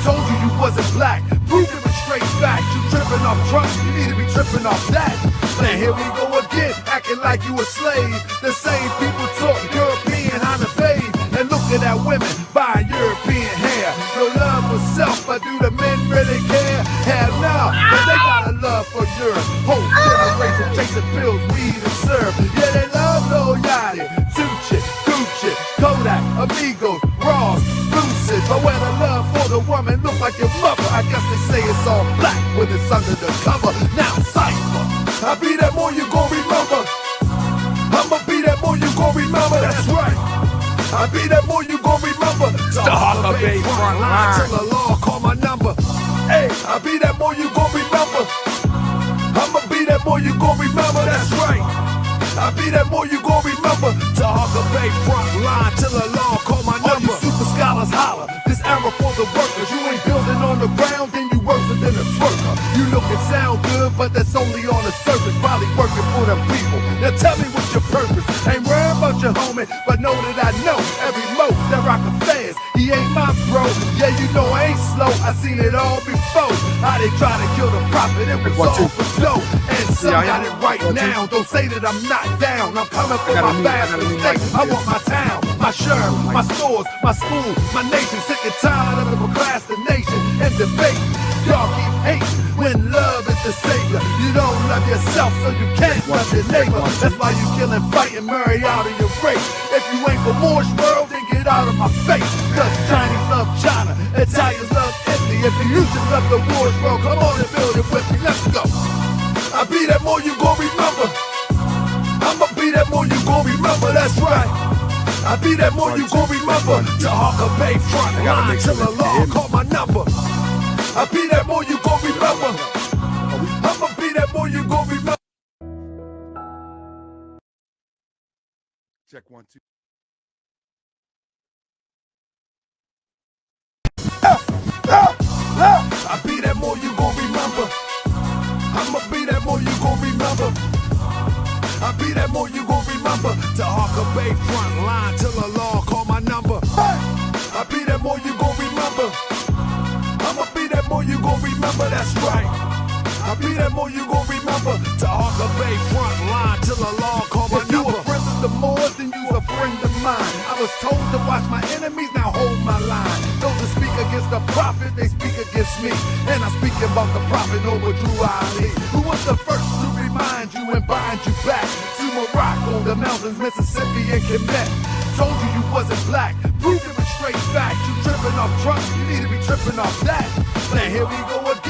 Told you wasn't black. Prove it was straight facts. You tripping off trust, you need to be tripping off that. Now here we go again, acting like you a slave. The same people talk European how to bathe. And looking at women buying European hair. No love for self, but do the men really care? Hell no, but they got a love for Europe. Whole generation chasing pills, weed and syrup. Yeah, they love Lil Yachty, Tucci, Gucci, Kodak, Amigos, Ross, Lucid. But when the love for the woman look like your mother, I guess they say it's all black when it's under the cover. Now Cypher, I be that more you gon' remember. I'ma be that more you gon' remember, that's right. I be that more you gon' remember. Taharka Bey front line. Till the law call my number. Hey, I be that more you gon' remember. I'ma be that more you gon' remember, that's right. I be that more you gon' remember. Taharka Bey front line till the law call my number. All you super scholars holler. This era for the workers. You ain't building on the ground, then you worse than a twerker. You look and sound good, but that's only on the surface. Probably working for them people. Now tell me what's your purpose. Ain't worried about your homie, but know that I know every mo that rock a fast. He ain't my bro. Yeah, you know I ain't slow. I seen it all before. How they try to kill the prophet. It was all for dough. And some got it right now. Don't say that I'm not down. I'm coming for my fast mistakes. I want my town, my shirt, my stores, my school, my nation. Sick and tired of the procrastination and debate. Y'all keep hating when love is the savior. You don't love yourself, so you can't love your neighbor. That's why you killing, fighting, marry out of your race. If you ain't for Moorish world, then get out of my face. Cause Chinese love China, Italians love Italy. If you should love the Moorish world, come on and build it with me. Let's go. I be that more you gon' remember. I'ma be that more you gon' remember, that's right. I be that more you gon' remember. Taharka Bey front line till the law call my number. I be that more you gon' remember. I'ma be that more you gon' remember. Check 1, 2. I be that more you gon' remember. I'ma be that more you gon' remember. I be that more you gon' remember. Taharka Bey front line till the law call my number. I be that more you gon' remember. I'ma be that more you gon' remember, that's right. I be that more you gon' remember. Taharka Bey front line till the law call my number. If you a friend of the Moors, then you a friend of mine. I was told to watch my enemies, now hold my line. Those that speak against the prophet, they speak against me. And I'm speaking about the prophet over Drew Ali, who was the first to remind you and bind you back to Morocco, the mountains, Mississippi, and Quebec. Told you you wasn't black, proved it with straight facts. You tripping off trust, you need to be tripping off that. Now here we go again.